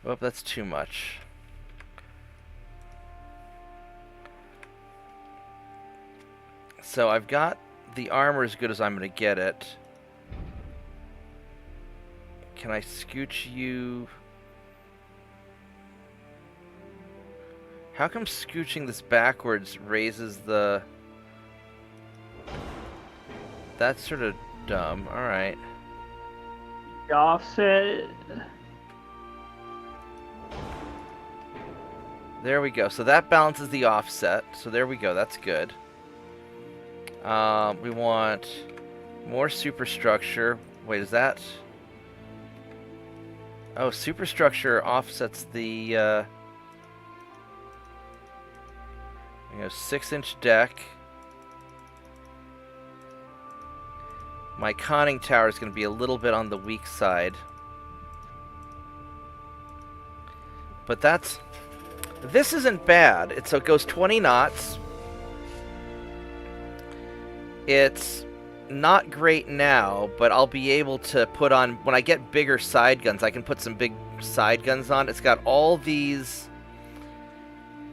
oh, that's too much. So I've got the armor as good as I'm going to get it. Can I scooch you... how come scooching this backwards raises the... that's sort of dumb. Alright. Offset. There we go. So that balances the offset. So there we go. That's good. We want more superstructure. Wait, is that... oh, superstructure offsets the 6-inch deck. My conning tower is going to be a little bit on the weak side. But that's... this isn't bad. So it goes 20 knots. It's not great now, but I'll be able to put on... when I get bigger side guns, I can put some big side guns on. It's got all these...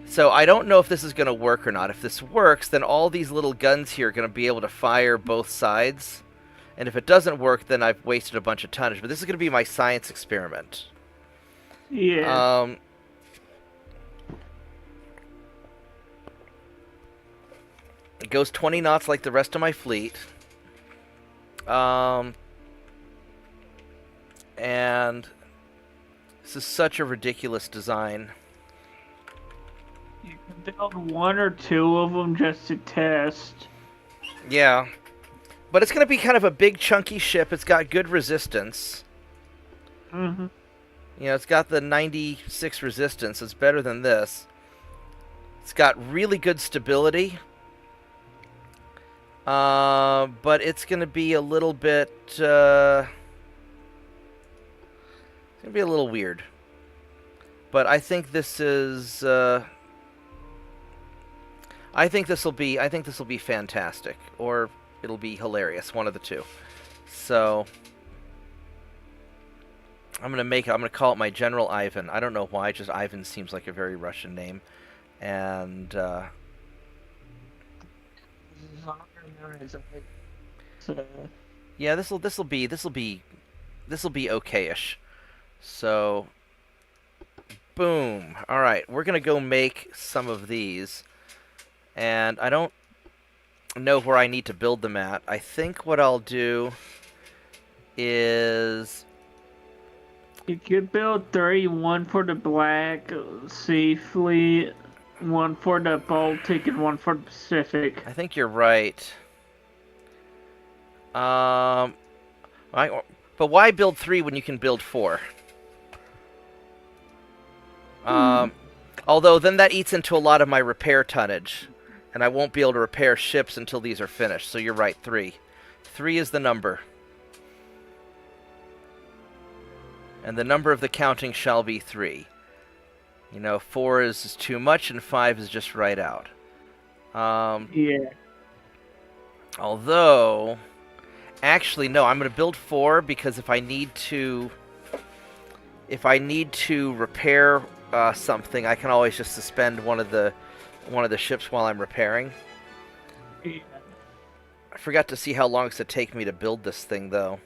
so I don't know if this is going to work or not. If this works, then all these little guns here are going to be able to fire both sides. And if it doesn't work, then I've wasted a bunch of tonnage. But this is going to be my science experiment. Yeah. It goes 20 knots like the rest of my fleet. And this is such a ridiculous design. You can build one or two of them just to test. Yeah. But it's going to be kind of a big, chunky ship. It's got good resistance. Mm-hmm. You know, it's got the 96 resistance. It's better than this. It's got really good stability. But it's going to be a little bit... it's going to be a little weird. But I think this is... I think this will be fantastic. Or... it'll be hilarious, one of the two. So I'm gonna call it my General Ivan. I don't know why, just Ivan seems like a very Russian name. And yeah, this'll be okay-ish. So boom. Alright, we're gonna go make some of these. And I don't know where I need to build them at. I think what I'll do is... you could build 3, one for the Black Sea Fleet, one for the Baltic, and one for the Pacific. I think you're right. But why build 3 when you can build 4? Although then that eats into a lot of my repair tonnage. And I won't be able to repair ships until these are finished. So you're right, 3. 3 is the number. And the number of the counting shall be 3. You know, 4 is too much and 5 is just right out. Yeah. Although... actually, no, I'm going to build 4 because if I need to repair something, I can always just suspend one of the ships while I'm repairing. Yeah. I forgot to see how long it's going to take me to build this thing, though.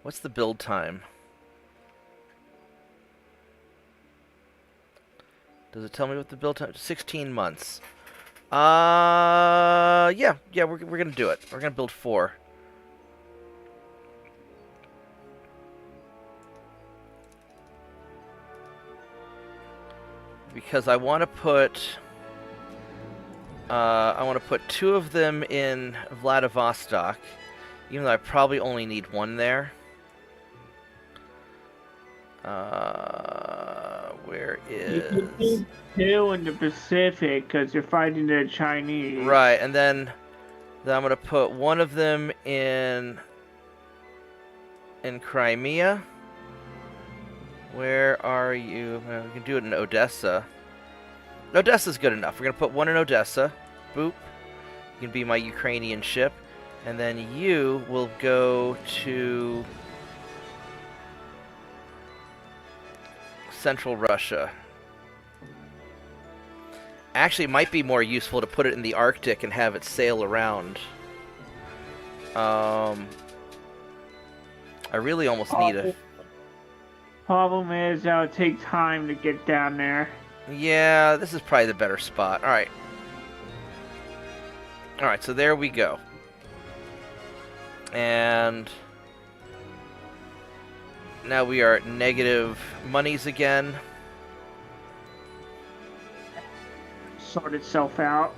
What's the build time? Does it tell me what the build time? 16 months. Yeah, we're going to do it. We're going to build 4. Because I want to put 2 of them in Vladivostok. Even though I probably only need one there. Where You could is... do 2 in the Pacific because you're fighting the Chinese. Right, and then I'm going to put one of them in Crimea. Where are you? Well, we can do it in Odessa. Odessa's good enough. We're going to put one in Odessa. Boop. You can be my Ukrainian ship. And then you will go to Central Russia. Actually, it might be more useful to put it in the Arctic and have it sail around. I really almost need a... Problem is, it'll take time to get down there. Yeah, this is probably the better spot. Alright. Alright, so there we go. And now we are at negative monies again. Sort itself out.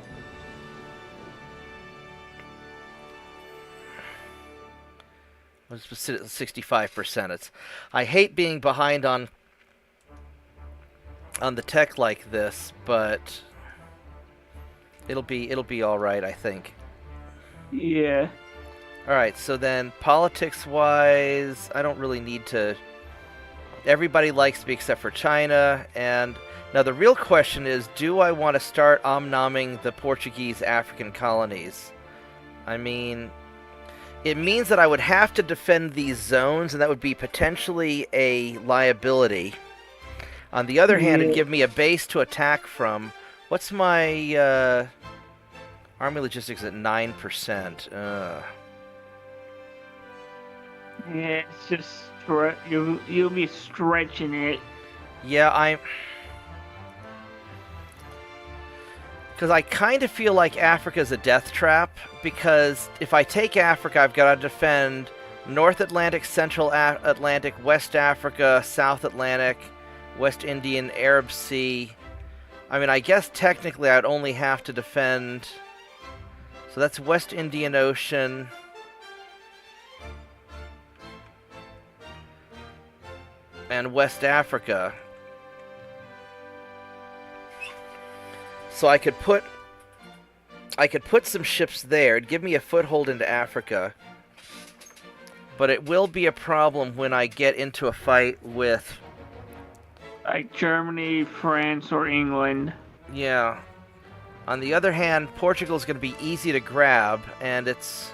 Let's sit at 65%. I hate being behind on the tech like this, but it'll be all right, I think. Yeah. All right, so then politics-wise, I don't really need to... Everybody likes me except for China, and now the real question is, do I want to start omnoming the Portuguese African colonies? I mean, it means that I would have to defend these zones, and that would be potentially a liability. On the other hand, it'd give me a base to attack from. What's my army logistics at 9%? Yeah, it's just you'll be stretching it. Yeah, because I kind of feel like Africa's a death trap, because if I take Africa, I've got to defend North Atlantic, Central Atlantic, West Africa, South Atlantic, West Indian, Arab Sea. I mean, I guess technically I'd only have to defend... So that's West Indian Ocean... and West Africa. So I could put some ships there. It'd give me a foothold into Africa. But it will be a problem when I get into a fight with... like Germany, France, or England. Yeah. On the other hand, Portugal's going to be easy to grab, and it's,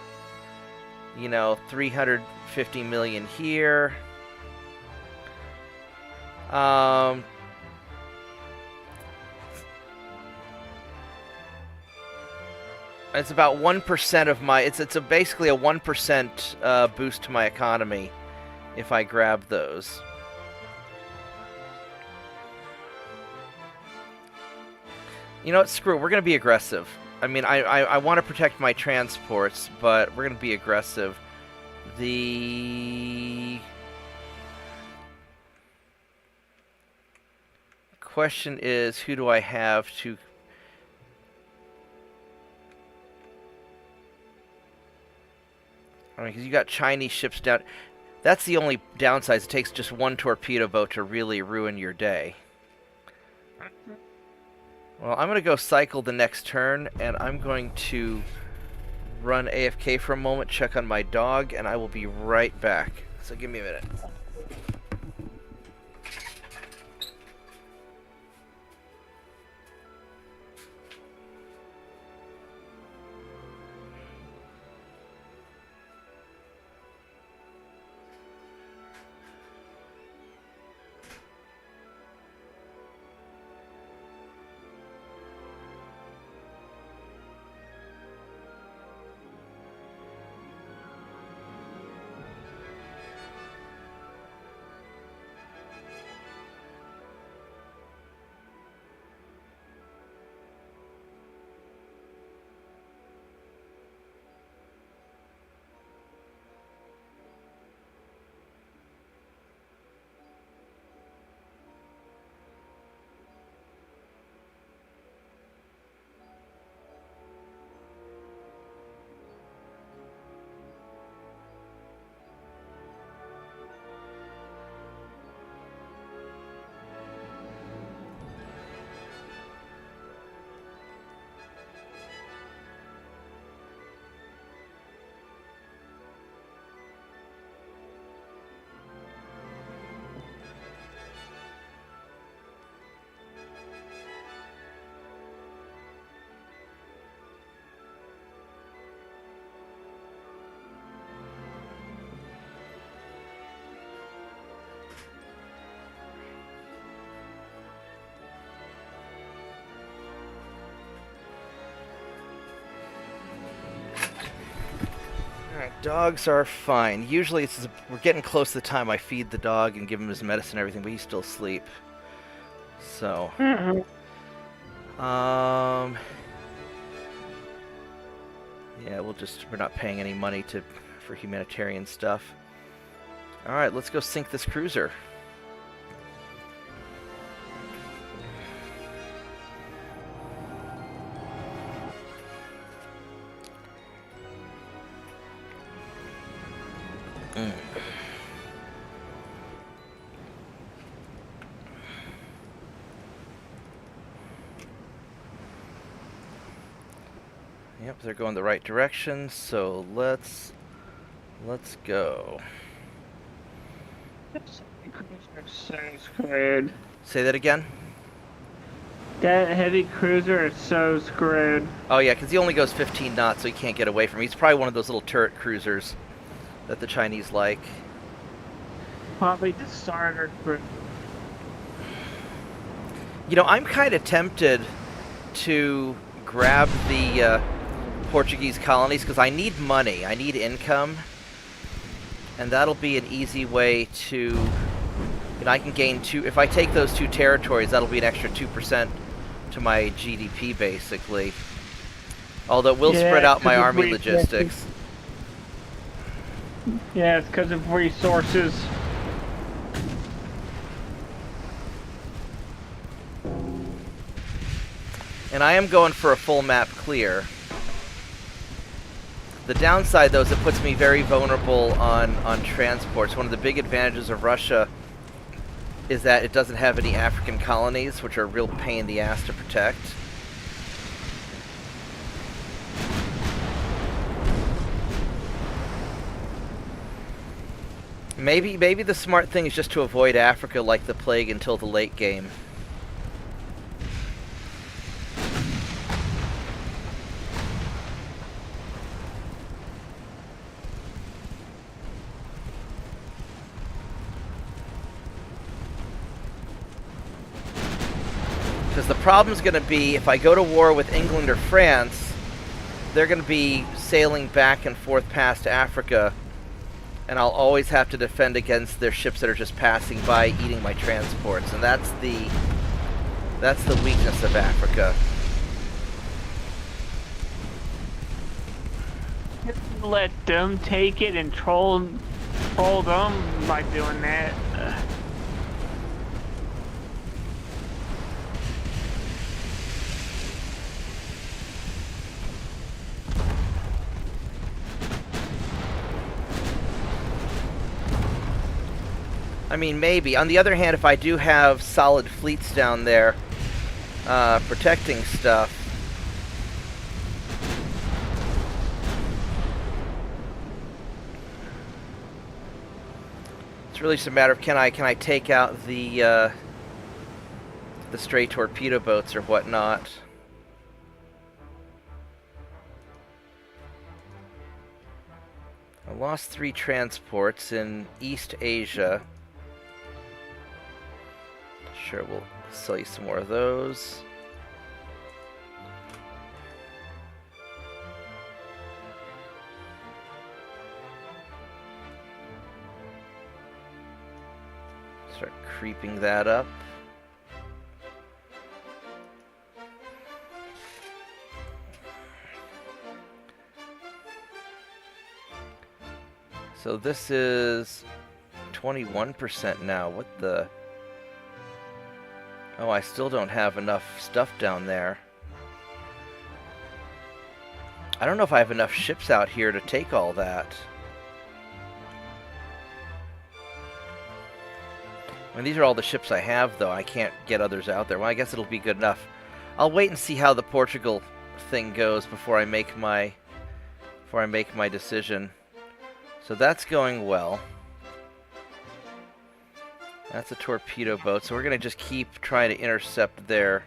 350 million here. It's about 1% of my... It's basically a 1% boost to my economy if I grab those. You know what? Screw it. We're going to be aggressive. I mean, I want to protect my transports, but we're going to be aggressive. The question is, who do I have to... I mean, because you got Chinese ships down... That's the only downside. It takes just one torpedo boat to really ruin your day. Well, I'm going to go cycle the next turn, and I'm going to run AFK for a moment, check on my dog, and I will be right back. So give me a minute. Dogs are fine. Usually we're getting close to the time I feed the dog and give him his medicine and everything, but he's still asleep. So, Mhm. yeah, we're not paying any money for humanitarian stuff. All right, let's go sink this cruiser. Yep, they're going the right direction, so let's go. So screwed. Say that again? That heavy cruiser is so screwed. Oh yeah, because he only goes 15 knots, so he can't get away from me. He's probably one of those little turret cruisers that the Chinese like. Probably the starter cruiser. You know, I'm kind of tempted to grab the Portuguese colonies because I need money, I need income, and that'll be an easy way to, you know, I can gain if I take those 2 territories, that'll be an extra 2% to my GDP basically. Although it will spread out my army logistics. Yeah, it's because of resources. And I am going for a full map clear. The downside, though, is it puts me very vulnerable on transports. One of the big advantages of Russia is that it doesn't have any African colonies, which are a real pain in the ass to protect. Maybe the smart thing is just to avoid Africa like the plague until the late game. Because the problem's going to be, if I go to war with England or France, they're going to be sailing back and forth past Africa, and I'll always have to defend against their ships that are just passing by, eating my transports, and that's the weakness of Africa. Let them take it and troll them by doing that. I mean, maybe. On the other hand, if I do have solid fleets down there protecting stuff, it's really just a matter of can I take out the stray torpedo boats or whatnot. I lost 3 transports in East Asia. Sure, we'll sell you some more of those. Start creeping that up. So this is 21% now. What the... Oh, I still don't have enough stuff down there. I don't know if I have enough ships out here to take all that. I mean, these are all the ships I have, though. I can't get others out there. Well, I guess it'll be good enough. I'll wait and see how the Portugal thing goes before I make my decision. So that's going well. That's a torpedo boat, so we're going to just keep trying to intercept their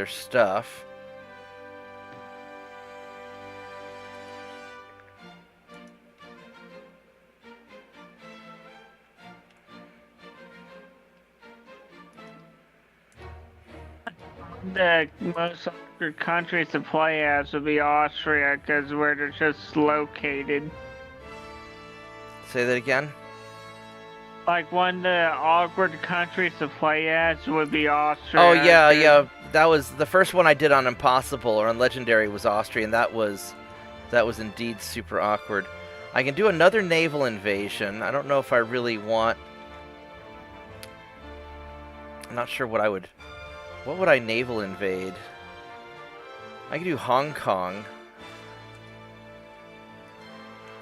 stuff. The most awkward countries to play as would be Austria, because where they're just located. Say that again? Like, one of the awkward countries to play as would be Austria. Oh, yeah, yeah. That was the first one I did on Impossible, or on Legendary, was Austria, and that was indeed super awkward. I can do another naval invasion. I don't know if I really want... I'm not sure what I would... What would I naval invade? I could do Hong Kong.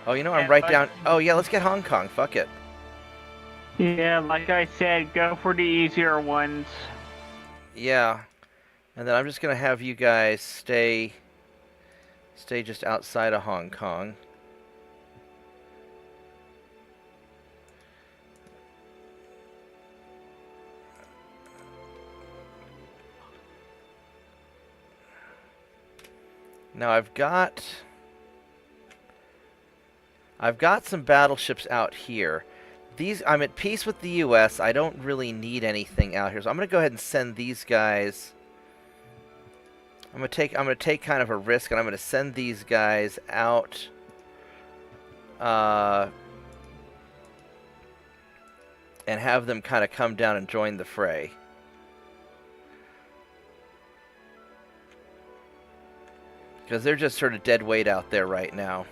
Oh, you know, I'm right down... Oh, yeah, let's get Hong Kong. Fuck it. Yeah, like I said, go for the easier ones. Yeah. And then I'm just going to have you guys stay just outside of Hong Kong. Now I've got some battleships out here. I'm at peace with the US. I don't really need anything out here. So I'm going to go ahead and send these guys. I'm going to take kind of a risk, and I'm going to send these guys out and have them kind of come down and join the fray. Because they're just sort of dead weight out there right now.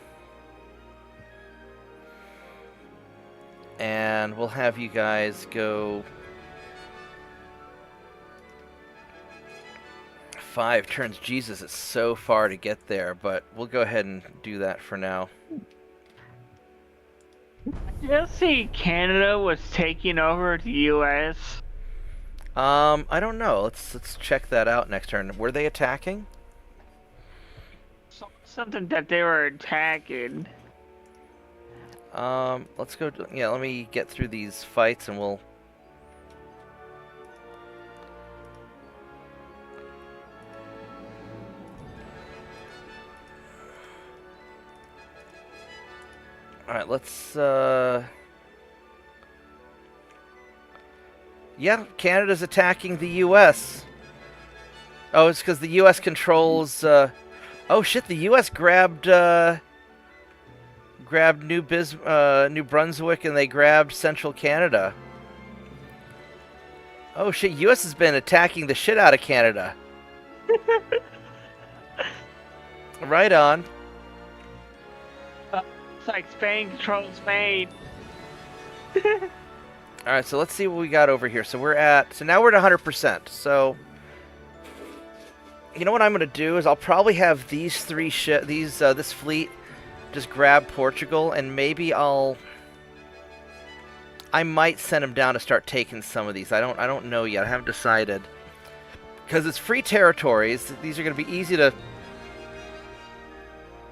And we'll have you guys go 5 turns. Jesus, it's so far to get there, but we'll go ahead and do that for now. Did you see Canada was taking over the U.S.? I don't know. Let's check that out next turn. Were they attacking? Something that they were attacking. Let's go. Yeah, let me get through these fights, and we'll. All right, let's. Yeah, Canada's attacking the U.S. Oh, it's because the U.S. controls. Oh shit! The U.S. grabbed New Brunswick, and they grabbed Central Canada. Oh shit! U.S. has been attacking the shit out of Canada. Right on. It's like Spain controls Spain. All right, so let's see what we got over here. So now we're at 100%. So. You know what I'm going to do is I'll probably have these this fleet just grab Portugal, and maybe I might send them down to start taking some of these. I don't know yet. I haven't decided. Because it's free territories. These are going to be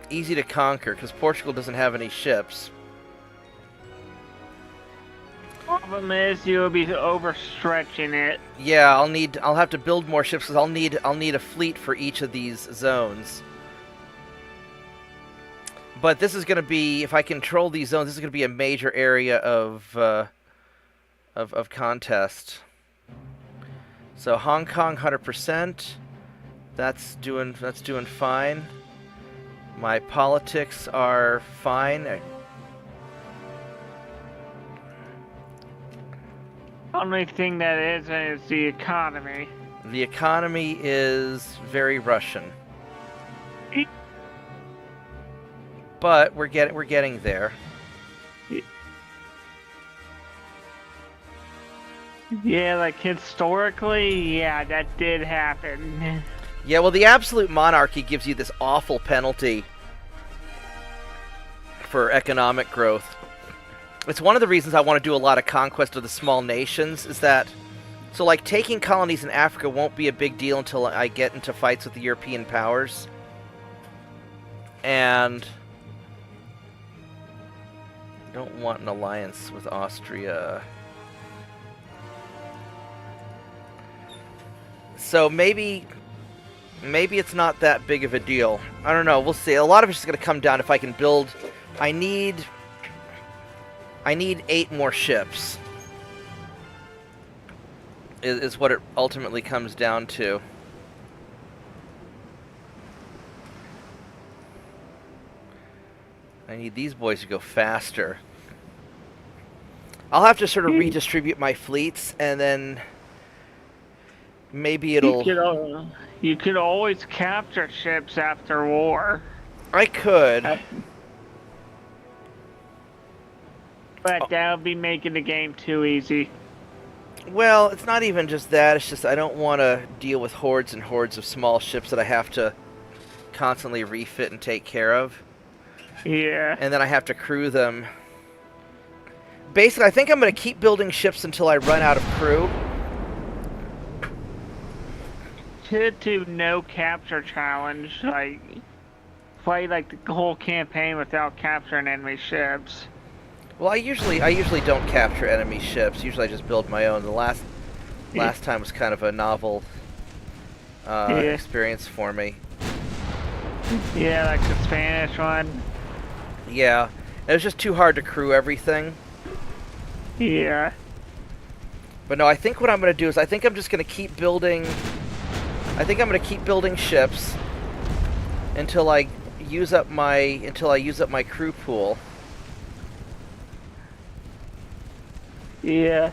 easy to conquer because Portugal doesn't have any ships. Problem is, you'll be overstretching it. Yeah, I'll have to build more ships because I'll need a fleet for each of these zones. But this is going to be, if I control these zones, this is going to be a major area of contest. So Hong Kong 100%. That's doing fine. My politics are fine. Only thing that is the economy. The economy is very Russian. But we're getting there. Yeah, like historically, yeah, that did happen. Yeah, well, the absolute monarchy gives you this awful penalty for economic growth. It's one of the reasons I want to do a lot of conquest of the small nations, is that... So, like, taking colonies in Africa won't be a big deal until I get into fights with the European powers. And... I don't want an alliance with Austria. So, maybe it's not that big of a deal. I don't know, we'll see. A lot of it's just going to come down if I can build... I need 8 more ships, is what it ultimately comes down to. I need these boys to go faster. I'll have to sort of redistribute my fleets, and then maybe it'll... You could always capture ships after war. I could. But that would be making the game too easy. Well, it's not even just that. It's just I don't want to deal with hordes and hordes of small ships that I have to constantly refit and take care of. Yeah. And then I have to crew them. Basically, I think I'm going to keep building ships until I run out of crew. Should do no capture challenge, like play like the whole campaign without capturing enemy ships. Well, I usually don't capture enemy ships. Usually I just build my own. The last time was kind of a novel experience for me. Yeah, like the Spanish one. Yeah, it was just too hard to crew everything. Yeah. But no, I think what I'm going to do is I think I'm just going to keep building... I think I'm going to keep building ships until I use up my crew pool. Yeah.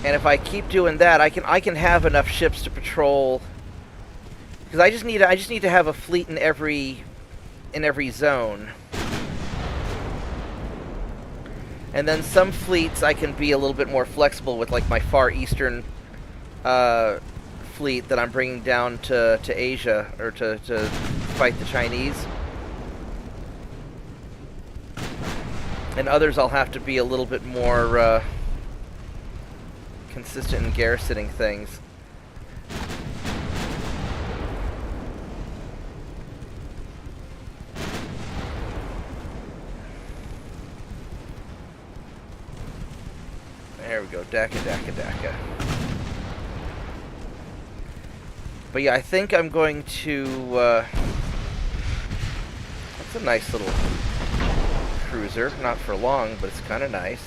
And if I keep doing that, I can have enough ships to patrol. Because I just need to have a fleet in every zone. And then some fleets I can be a little bit more flexible with, like my Far Eastern fleet that I'm bringing down to Asia, or to fight the Chinese. And others I'll have to be a little bit more consistent in garrisoning things. There we go, Daka. But yeah, I think I'm going to... that's a nice little cruiser. Not for long, but it's kind of nice.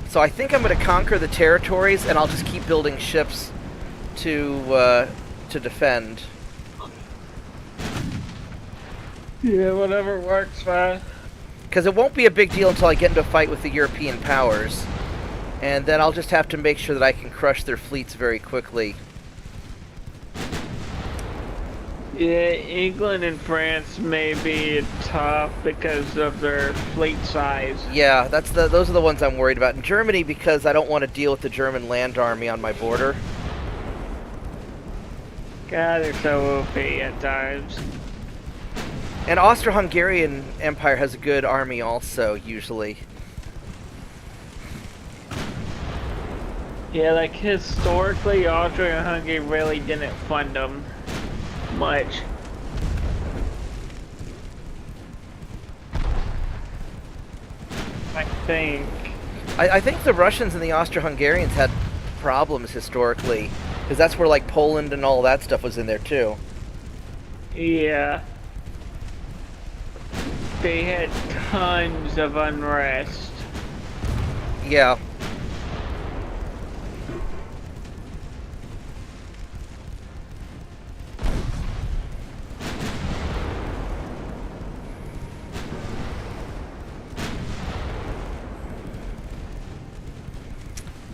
So I think I'm going to conquer the territories, and I'll just keep building ships to defend. Yeah, whatever works, fine. Because it won't be a big deal until I get into a fight with the European powers. And then I'll just have to make sure that I can crush their fleets very quickly. Yeah, England and France may be tough because of their fleet size. Yeah, those are the ones I'm worried about. And Germany, because I don't want to deal with the German land army on my border. God, they're so OP at times. And Austro-Hungarian Empire has a good army also, usually. Yeah, like historically, Austria-Hungary really didn't fund them much. I think. I think the Russians and the Austro-Hungarians had problems historically, because that's where like Poland and all that stuff was in there too. Yeah. They had tons of unrest. Yeah.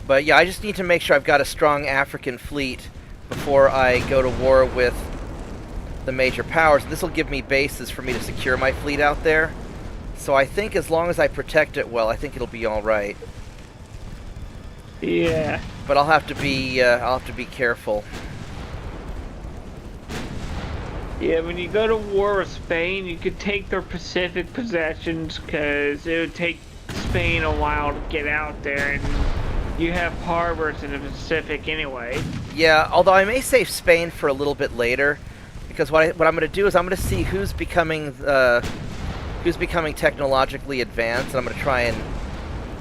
But yeah, I just need to make sure I've got a strong African fleet before I go to war with the major powers. This will give me bases for me to secure my fleet out there. So I think as long as I protect it well, I think it'll be all right. Yeah. But I'll have to be careful. Yeah, when you go to war with Spain, you could take their Pacific possessions because it would take Spain a while to get out there, and you have harbors in the Pacific anyway. Yeah, although I may save Spain for a little bit later, because what I'm going to do is I'm going to see who's becoming technologically advanced, and I'm going to try and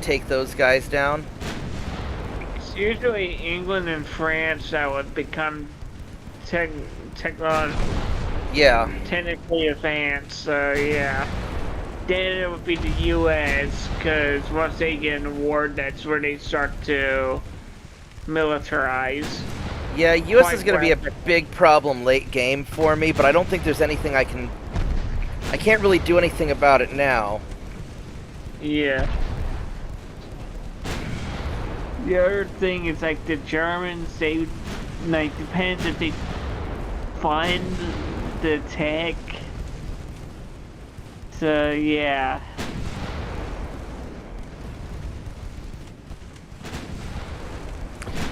take those guys down. It's usually England and France that would become technically Yeah. advanced, so yeah. then it would be the U.S. because once they get an award, that's where they start to militarize. Yeah, U.S. Quite is going to be a big problem late game for me, but I don't think there's anything I can't really do anything about it now. Yeah. The other thing is like the Germans, they like depends if they find the tech. So yeah.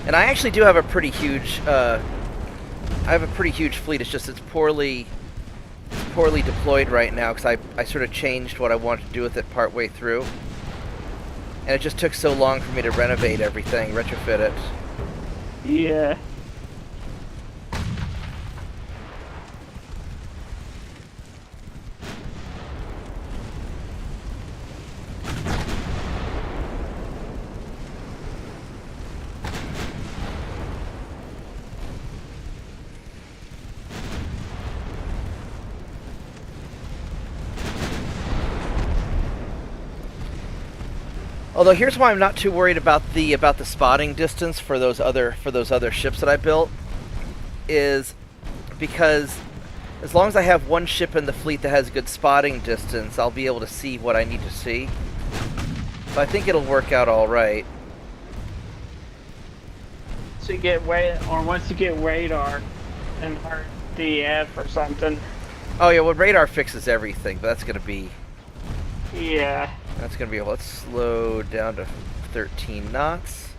And I actually do have a pretty huge fleet. It's just it's poorly deployed right now because I sort of changed what I wanted to do with it partway through. And it just took so long for me to renovate everything, retrofit it. Yeah. Although here's why I'm not too worried about the spotting distance for those other ships that I built, is because as long as I have one ship in the fleet that has good spotting distance, I'll be able to see what I need to see. So I think it'll work out all right. So you get once you get radar and RDF or something. Oh yeah, well radar fixes everything, but that's gonna be. Yeah. That's going to be, let's slow down to 13 knots.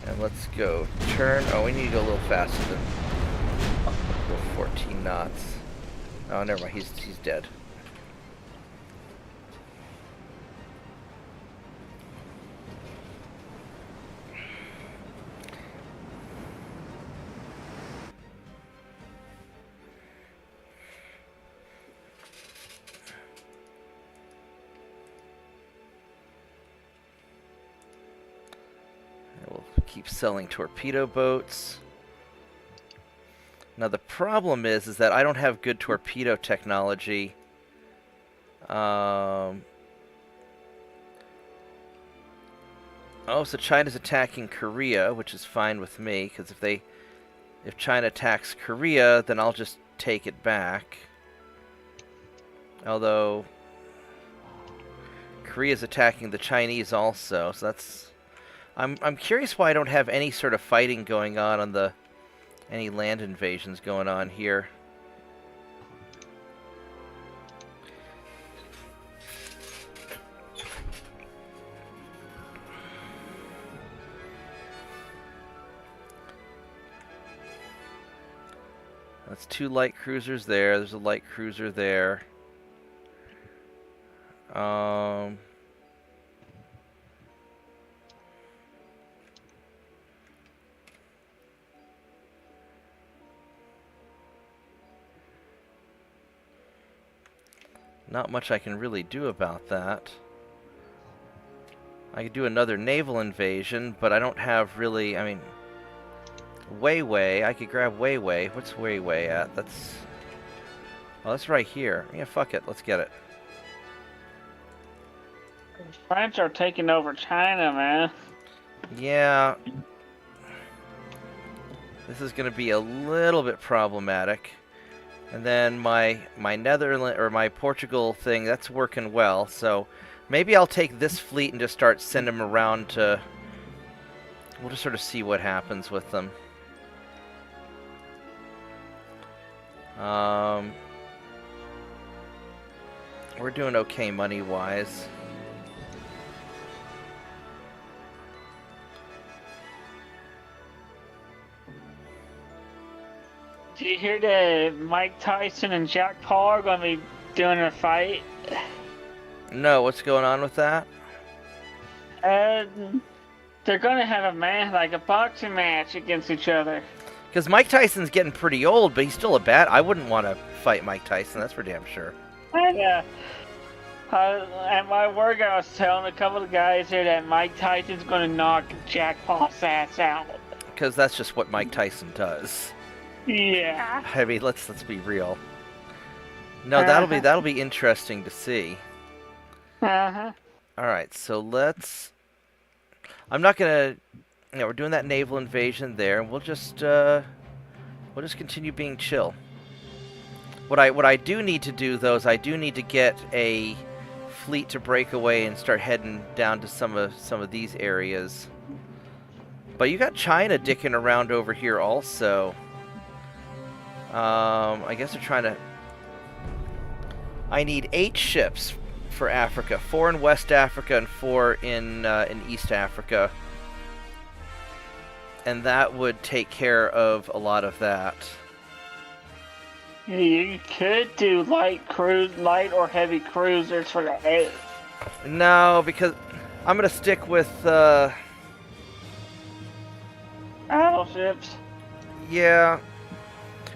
And let's go turn. Oh, we need to go a little faster than go 14 knots. Oh, never mind. He's dead. Keep selling torpedo boats. Now the problem is that I don't have good torpedo technology. Oh, so China's attacking Korea, which is fine with me, because if China attacks Korea, then I'll just take it back. Although Korea's attacking the Chinese also, so that's. I'm curious why I don't have any sort of fighting going on any land invasions going on here. That's 2 light cruisers there. There's a light cruiser there. Not much I can really do about that. I could do another naval invasion, but I don't have really, I mean, Weiwei, I could grab Weiwei. What's Weiwei at? That's, oh, that's right here. Yeah, fuck it, let's get it. The French are taking over China, man. Yeah. This is going to be a little bit problematic. And then my Netherlands or my Portugal thing, that's working well. So maybe I'll take this fleet and just start sending them around to. We'll just sort of see what happens with them. We're doing okay money-wise. Did you hear that Mike Tyson and Jack Paul are going to be doing a fight? No, what's going on with that? They're going to have a boxing match against each other. Because Mike Tyson's getting pretty old, but he's still a bat. I wouldn't want to fight Mike Tyson, that's for damn sure. Yeah. At my work, I was telling a couple of guys here that Mike Tyson's going to knock Jack Paul's ass out. Because that's just what Mike Tyson does. Yeah. I mean, let's be real. No, that'll be interesting to see. Uh-huh. Alright, so let's... I'm not gonna... we're doing that naval invasion there, and we'll just continue being chill. What I do need to do, though, is I do need to get a fleet to break away and start heading down to some of these areas. But you got China dicking around over here also. I guess they're trying to... I need 8 ships for Africa. 4 in West Africa and 4 in East Africa. And that would take care of a lot of that. You could do light or heavy cruisers for the 8. No, because I'm gonna stick with Battleships. yeah.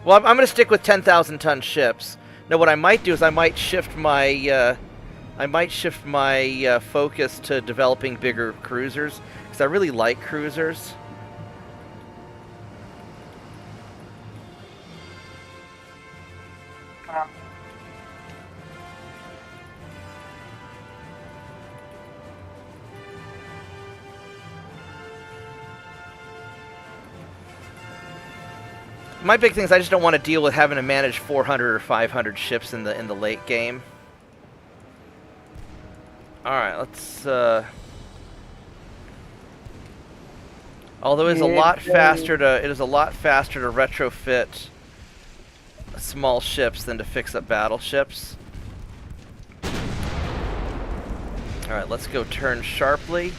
Well, I'm gonna stick with 10,000-ton ships. Now, what I might do is I might shift my focus to developing bigger cruisers, because I really like cruisers. My big thing is I just don't want to deal with having to manage 400 or 500 ships in the late game. All right, let's. Although it is a lot faster to retrofit small ships than to fix up battleships. All right, let's go turn sharply,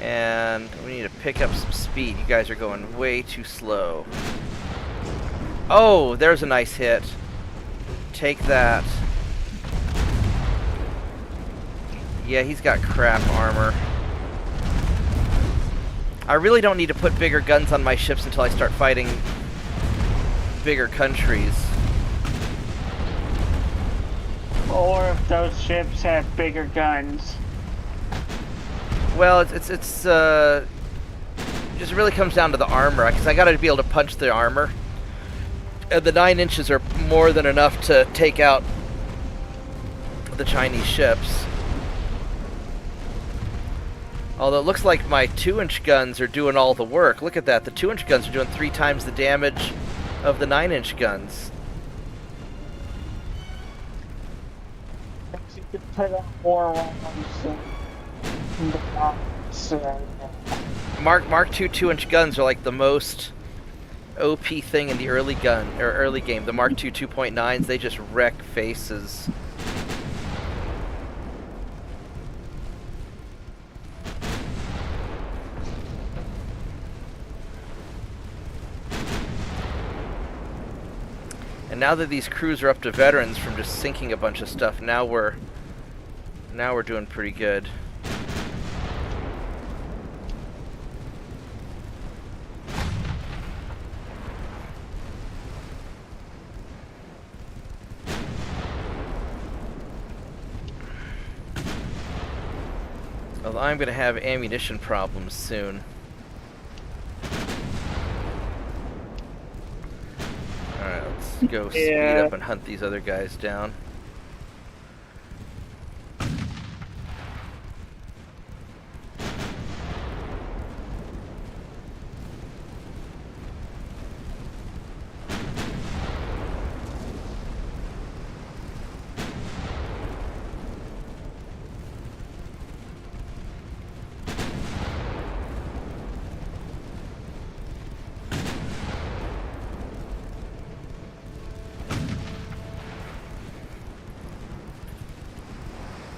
and we need to pick up some speed. You guys are going way too slow. Oh, there's a nice hit. Take that. Yeah, he's got crap armor. I really don't need to put bigger guns on my ships until I start fighting bigger countries. Or if those ships have bigger guns. Well, it just really comes down to the armor, because I gotta be able to punch the armor. And the 9 inches are more than enough to take out the Chinese ships. Although it looks like my 2-inch guns are doing all the work. Look at that. The 2-inch guns are doing 3 times the damage of the 9-inch guns. You could put up more rounds in the box. Mark II 2-inch guns are like the most OP thing in the early game. The Mark II 2.9s, they just wreck faces. And now that these crews are up to veterans from just sinking a bunch of stuff, now we're doing pretty good. Well, I'm going to have ammunition problems soon. Alright, let's go speed up and hunt these other guys down.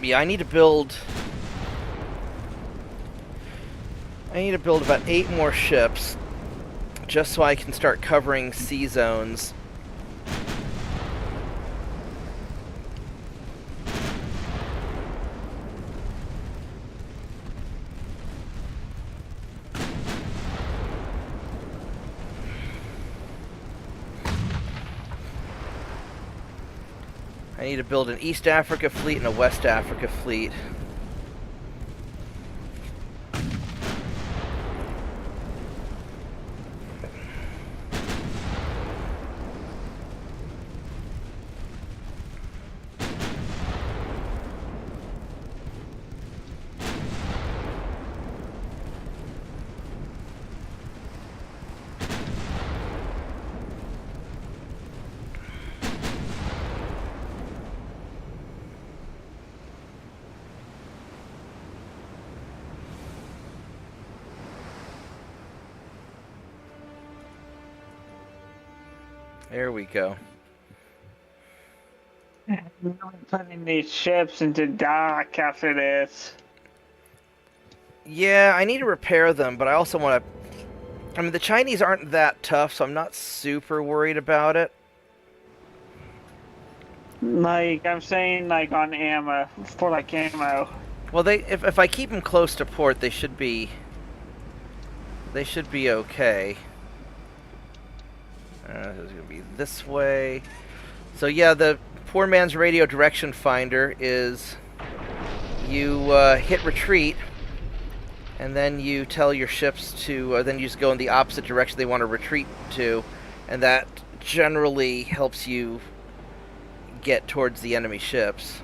Yeah, I need to build about 8 more ships just so I can start covering sea zones. I need to build an East Africa fleet and a West Africa fleet. There we go. I'm putting these ships into dock after this. Yeah, I need to repair them, but I also want to... I mean, the Chinese aren't that tough, so I'm not super worried about it. Like, I'm saying, like, on ammo, for, like, ammo. Well, if I keep them close to port, they should be... They should be okay. This is going to be this way. So, yeah, the poor man's radio direction finder is... You hit retreat, and then you tell your ships to... then you just go in the opposite direction they want to retreat to, and that generally helps you get towards the enemy ships.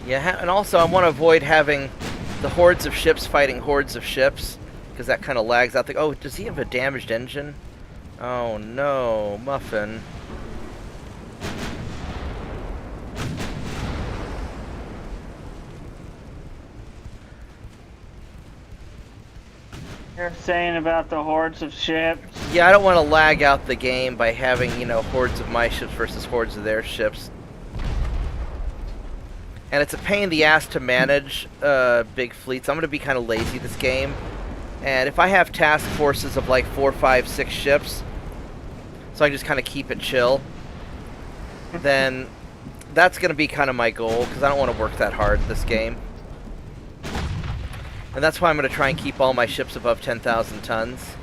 Yeah, and also I want to avoid having the hordes of ships fighting hordes of ships, because that kind of lags out. Oh, does he have a damaged engine? Oh no, Muffin. You're saying about the hordes of ships? Yeah, I don't want to lag out the game by having, you know, hordes of my ships versus hordes of their ships. And it's a pain in the ass to manage big fleets. I'm going to be kind of lazy this game. And if I have task forces of like 4, 5, 6 ships, so I can just kind of keep it chill, then that's going to be kind of my goal, because I don't want to work that hard this game. And that's why I'm going to try and keep all my ships above 10,000 tons.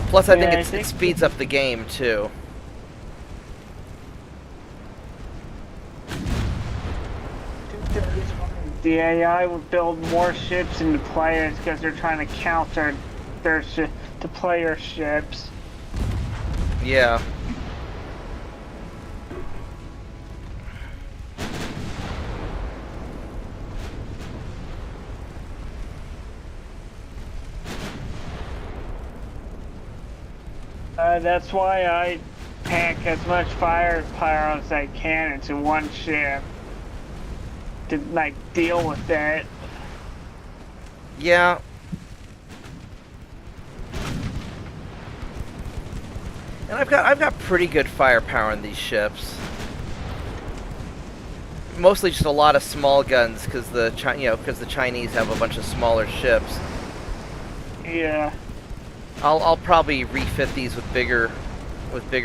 Plus, I think it speeds up the game, too. The AI will build more ships into players because they're trying to counter the player ships. Yeah. That's why I pack as much firepower as I can into one ship to, like, deal with that. Yeah. And I've got pretty good firepower in these ships. Mostly just a lot of small guns, because the Chinese have a bunch of smaller ships. Yeah. I'll probably refit these with bigger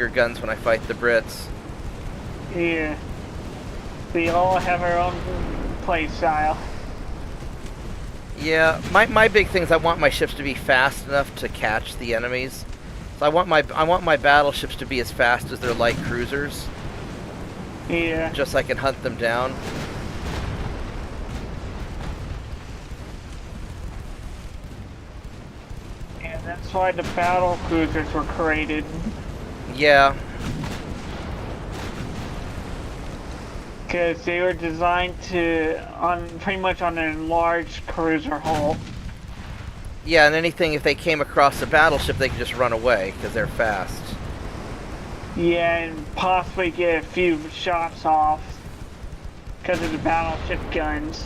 guns when I fight the Brits. Yeah. We all have our own play style. Yeah, my big thing is I want my ships to be fast enough to catch the enemies. So I want my battleships to be as fast as their light cruisers. Yeah. Just so I can hunt them down. That's why the battle cruisers were created. Yeah. Because they were designed to, pretty much on an enlarged cruiser hull. Yeah, and anything, if they came across a battleship, they could just run away, because they're fast. Yeah, and possibly get a few shots off because of the battleship guns.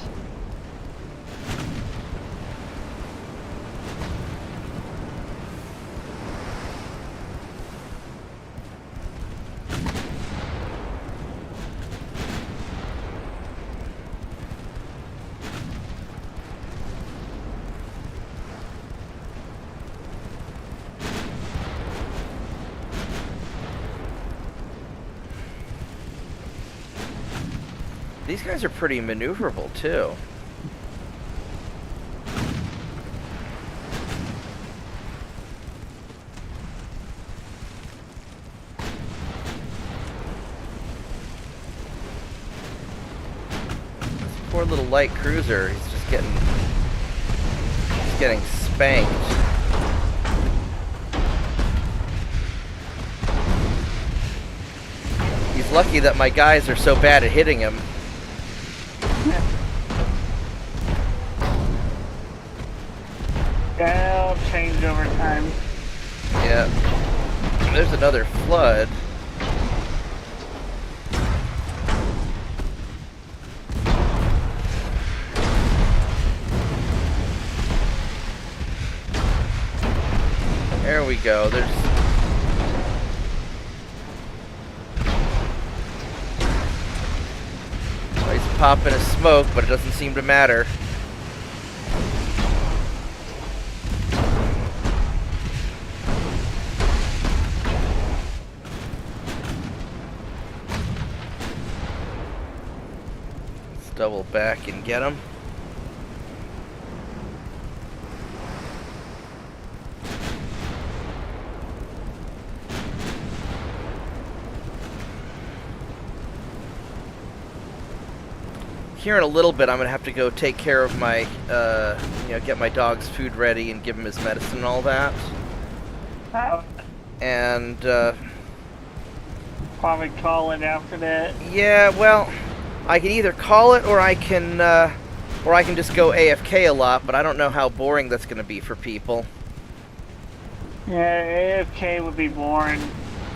These guys are pretty maneuverable, too. poor little light cruiser. He's just getting spanked. He's lucky that my guys are so bad at hitting him. That'll change over time. Yeah. There's another flood. There we go. There's... Well, he's popping his smoke, but it doesn't seem to matter. Let's double back and get him. Here in a little bit, I'm gonna have to go take care of my, get my dog's food ready and give him his medicine and all that. And probably call it after that. Yeah, well, I can either call it or I can just go AFK a lot, but I don't know how boring that's gonna be for people. Yeah, AFK would be boring.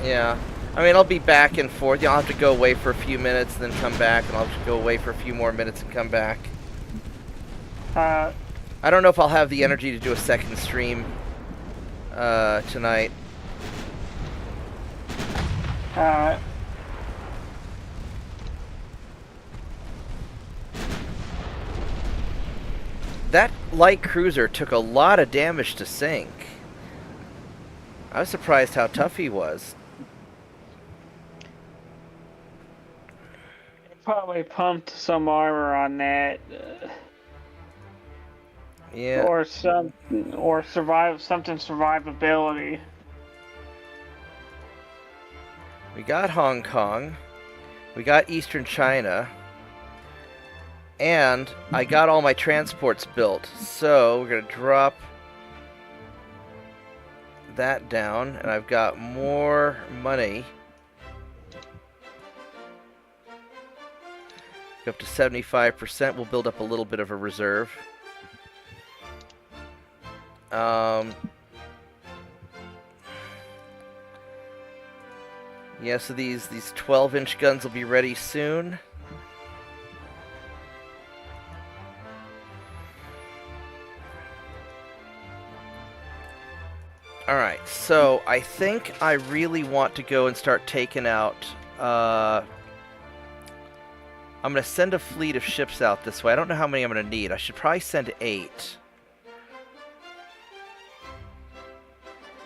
Yeah. I mean, I'll be back and forth. I'll have to go away for a few minutes, and then come back, and I'll just go away for a few more minutes and come back. I don't know if I'll have the energy to do a second stream tonight. That light cruiser took a lot of damage to sink. I was surprised how tough he was. Probably pumped some armor on that. Yeah. Or something survivability. We got Hong Kong. We got Eastern China. And I got all my transports built. So we're gonna drop that down, and I've got more money. Up to 75%. We'll build up a little bit of a reserve. Yeah, so these 12-inch guns will be ready soon. Alright, so I think I really want to go and start taking out... I'm going to send a fleet of ships out this way. I don't know how many I'm going to need. I should probably send 8.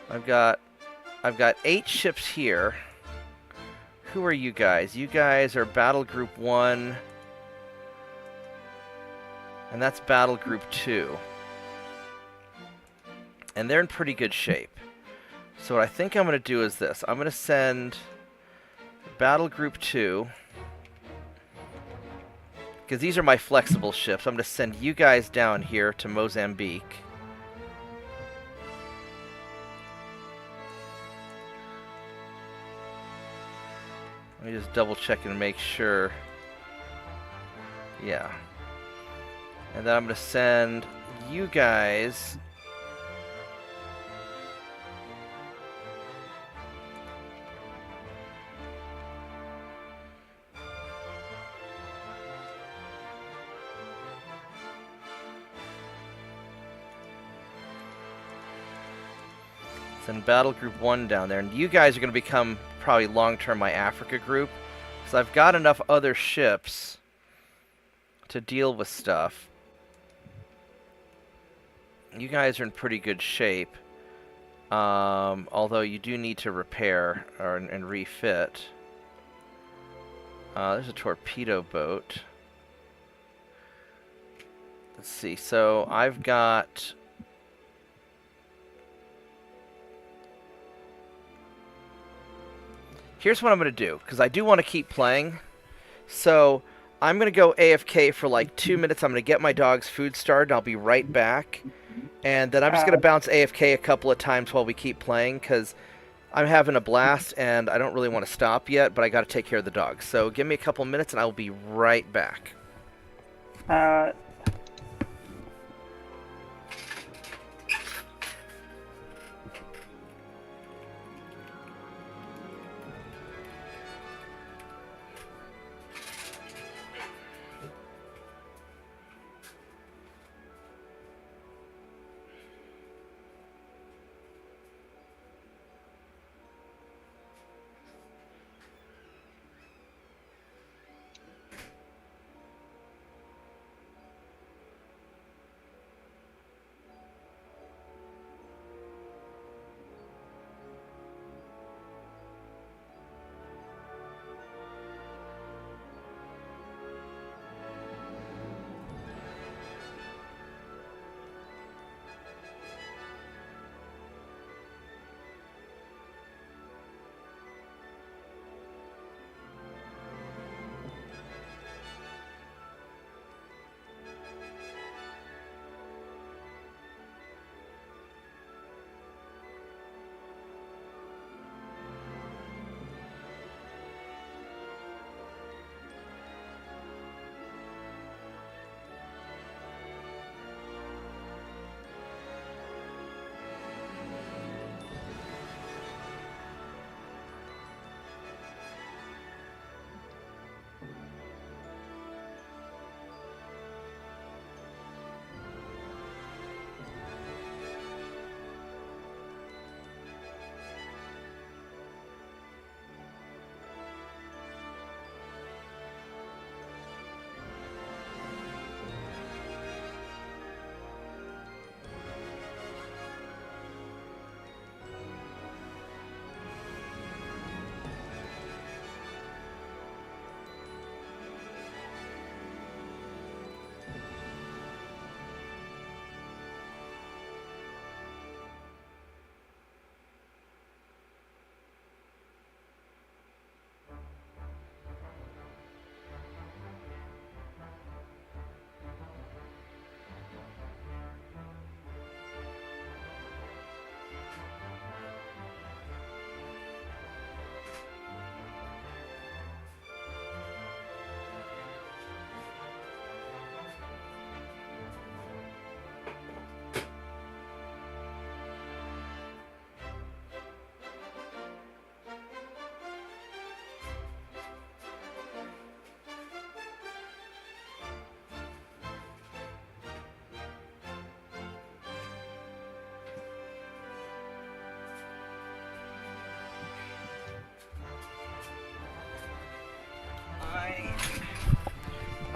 I've got 8 ships here. Who are you guys? You guys are Battle Group 1. And that's Battle Group 2. And they're in pretty good shape. So what I think I'm going to do is this. I'm going to send Battle Group 2... because these are my flexible ships. I'm going to send you guys down here to Mozambique. Let me just double check and make sure. Yeah. And then I'm going to send you guys... Send Battle Group 1 down there. And you guys are going to become probably long-term my Africa group. Because I've got enough other ships to deal with stuff. You guys are in pretty good shape. Although you do need to repair and refit. There's a torpedo boat. Let's see. So I've got... Here's what I'm going to do, because I do want to keep playing. So I'm going to go AFK for like 2 minutes. I'm going to get my dog's food started, and I'll be right back. And then I'm just going to bounce AFK a couple of times while we keep playing, because I'm having a blast, and I don't really want to stop yet, but I got to take care of the dog. So give me a couple of minutes, and I will be right back.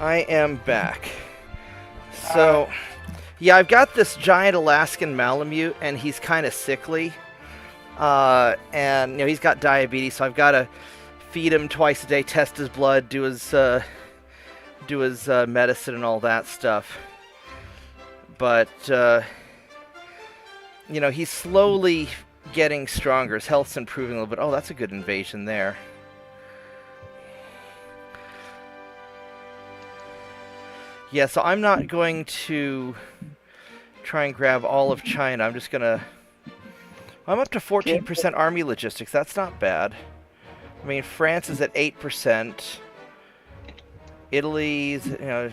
I am back. So, yeah, I've got this giant Alaskan Malamute, and he's kind of sickly. And, you know, he's got diabetes, so I've got to feed him twice a day, test his blood, do his medicine and all that stuff. But, you know, he's slowly getting stronger. His health's improving a little bit. Oh, that's a good invasion there. Yeah, so I'm not going to try and grab all of China. I'm just going to... I'm up to 14% army logistics. That's not bad. I mean, France is at 8%. Italy's, you know...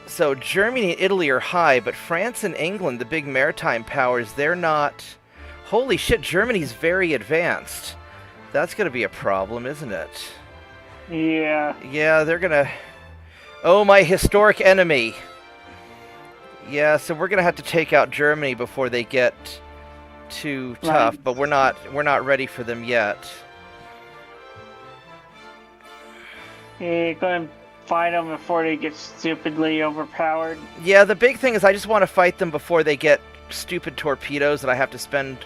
So Germany and Italy are high, but France and England, the big maritime powers, they're not... Holy shit, Germany's very advanced. That's going to be a problem, isn't it? Yeah. Yeah, they're going to... Oh, my historic enemy. Yeah, so we're going to have to take out Germany before they get too tough, but we're not ready for them yet. Yeah, go and fight them before they get stupidly overpowered. Yeah, the big thing is I just want to fight them before they get stupid torpedoes that I have to spend,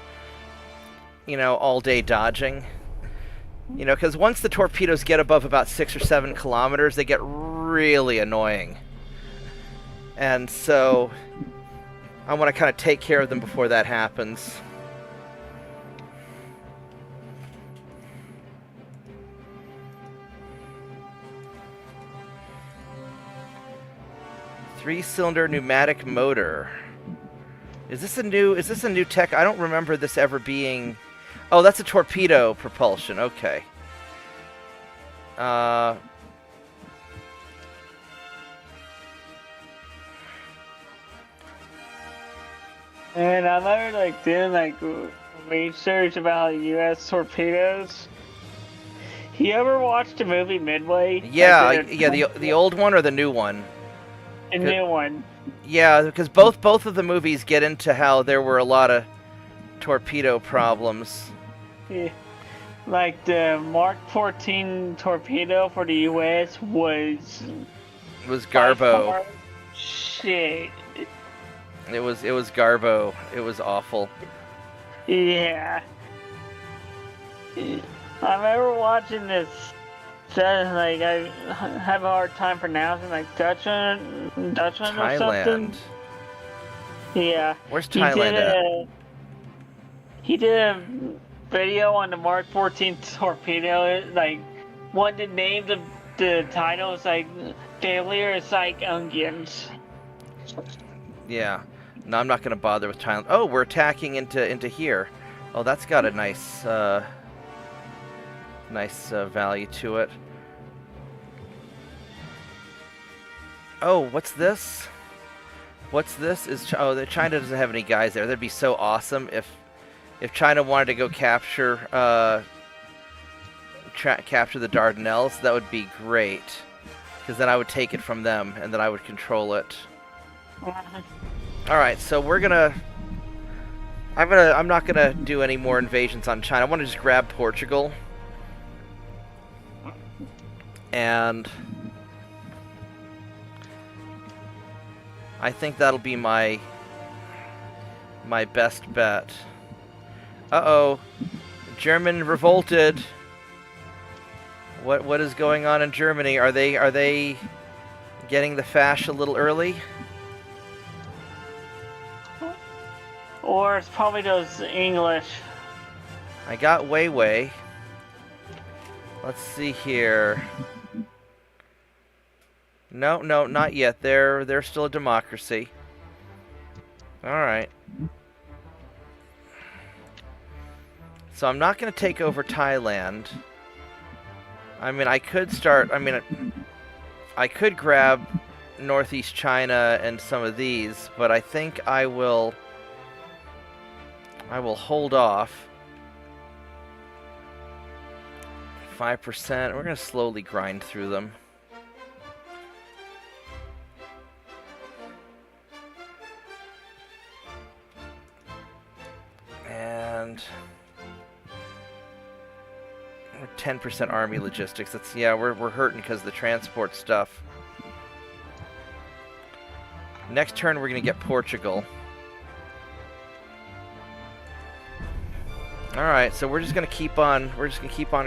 you know, all day dodging. You know, because once the torpedoes get above about 6 or 7 kilometers, they get really annoying. And so I want to kind of take care of them before that happens. 3-cylinder pneumatic motor. Is this a new tech? I don't remember this ever being... Oh, that's a torpedo propulsion. Okay. And I remember like doing like research about U.S. torpedoes. You ever watched the movie Midway? Yeah, Like the old one or the new one? the new one. Yeah, because both of the movies get into how there were a lot of torpedo problems. Yeah. Like the Mark 14 torpedo for the U.S. was Garbo. Shit. It was Garbo. It was awful. Yeah. I remember watching this. Like I have a hard time pronouncing like Dutchman or something. Thailand. Yeah. Where's Thailand at? He did a video on the Mark 14 torpedo. Like one to name the title is like "Failure is like onions." Yeah. No, I'm not going to bother with Thailand. Oh, we're attacking into here. Oh, that's got a nice value to it. Oh, what's this? What's this? Oh, China doesn't have any guys there. That'd be so awesome if China wanted to go capture capture the Dardanelles. That would be great, because then I would take it from them and then I would control it. All right, so I'm not gonna do any more invasions on China. I want to just grab Portugal. And I think that'll be my best bet. Uh-oh. German revolted. What is going on in Germany? Are they getting the fash a little early? Or it's probably those English. I got Weiwei. Let's see here. No, not yet. They're still a democracy. All right. So I'm not going to take over Thailand. I mean, I could grab Northeast China and some of these, but I think I will hold off. 5%. We're going to slowly grind through them. And 10% army logistics. That's, yeah, we're hurting because of the transport stuff. Next turn we're going to get Portugal. All right, so we're just going to keep on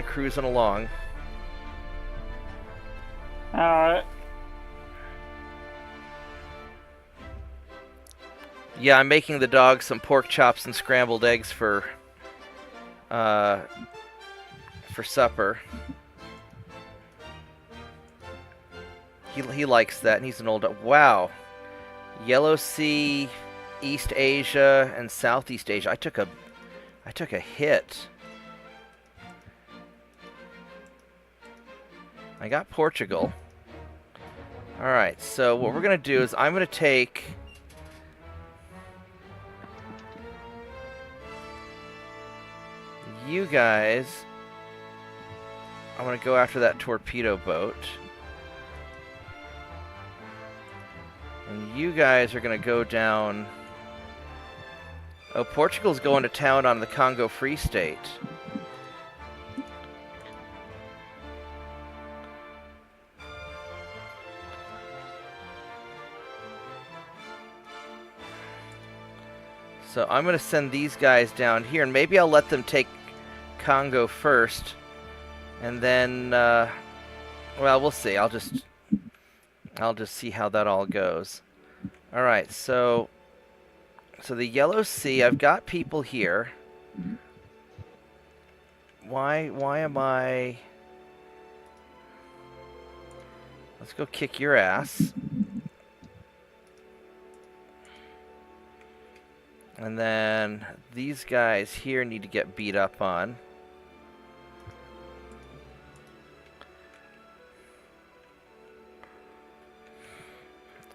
cruising along. All right. Yeah, I'm making the dog some pork chops and scrambled eggs for supper. He likes that, and he's an old dog. Wow. Yellow Sea, East Asia, and Southeast Asia. I took a hit. I got Portugal. Alright, so what we're going to do is I'm going to take... you guys... I'm going to go after that torpedo boat. And you guys are going to go down... Oh, Portugal's going to town on the Congo Free State. So I'm going to send these guys down here, and maybe I'll let them take Congo first. And then, well, we'll see. I'll just see how that all goes. All right, so the Yellow Sea, I've got people here. Why am I... Let's go kick your ass. And then these guys here need to get beat up on.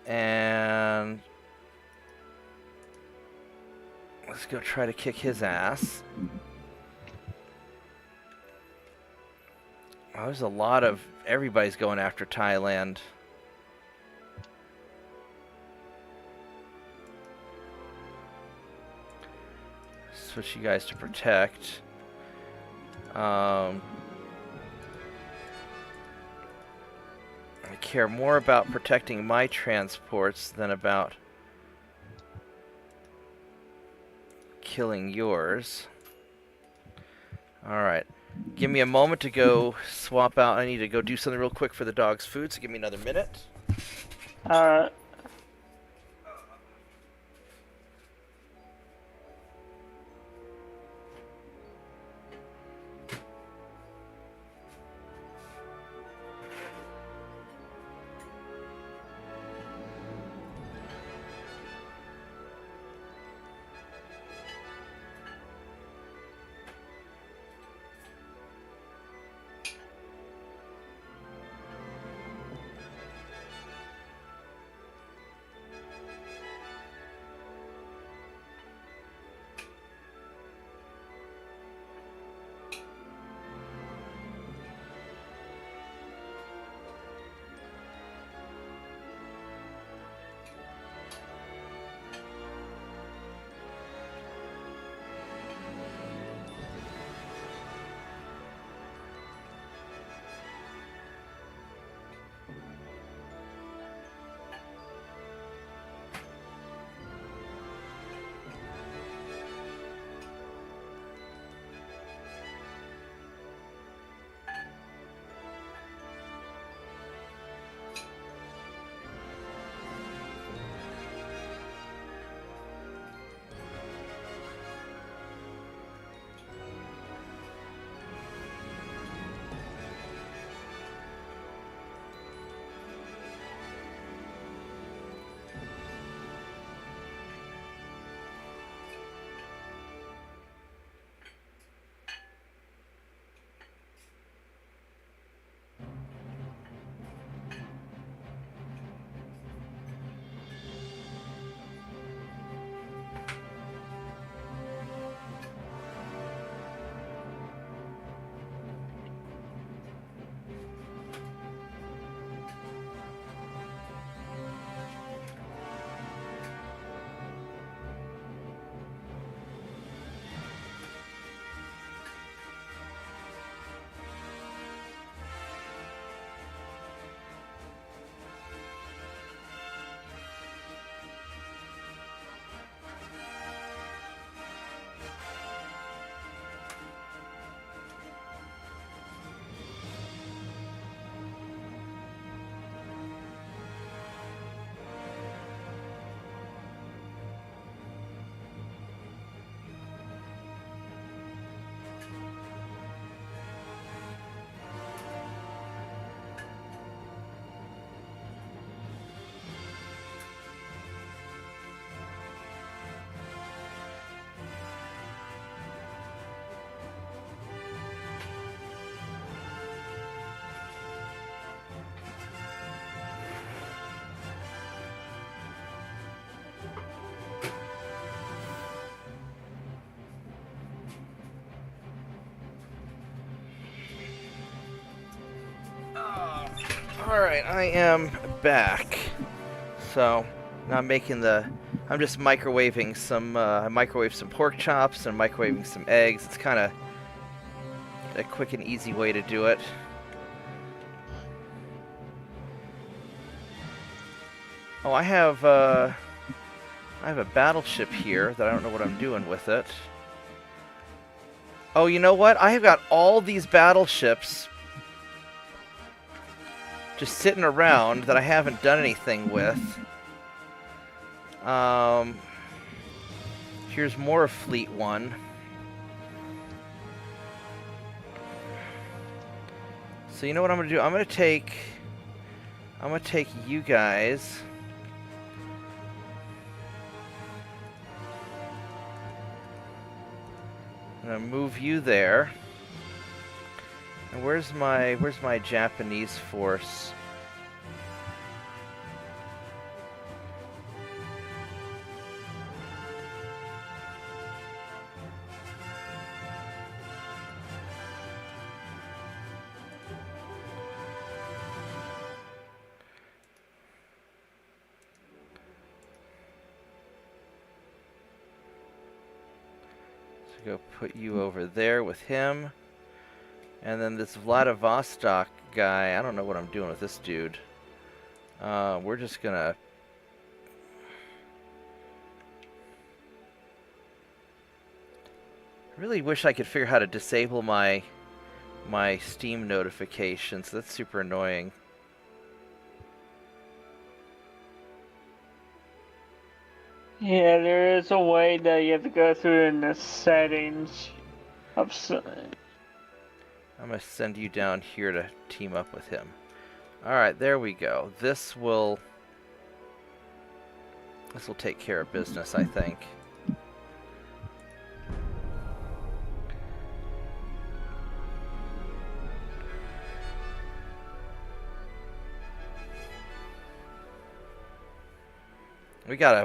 And let's go try to kick his ass. Oh, there's a lot of... Everybody's going after Thailand. Switch you guys to protect. I care more about protecting my transports than about killing yours. Alright. Give me a moment to go swap out. I need to go do something real quick for the dog's food, so give me another minute. Alright, I am back. So, now I'm making I'm just microwaving some, I microwaved some pork chops and microwaving some eggs. It's kind of a quick and easy way to do it. Oh, I have a battleship here that I don't know what I'm doing with it. Oh, you know what? I have got all these battleships just sitting around that I haven't done anything with. Here's more Fleet 1. So you know what I'm gonna do? I'm gonna take you guys. gonna move you there. And where's my Japanese force? Go put you over there with him. And then this Vladivostok guy, I don't know what I'm doing with this dude. We're just gonna... I really wish I could figure out how to disable my Steam notifications. That's super annoying. Yeah, there is a way that you have to go through in the settings of. I'm gonna send you down here to team up with him. Alright, there we go. This will take care of business, I think.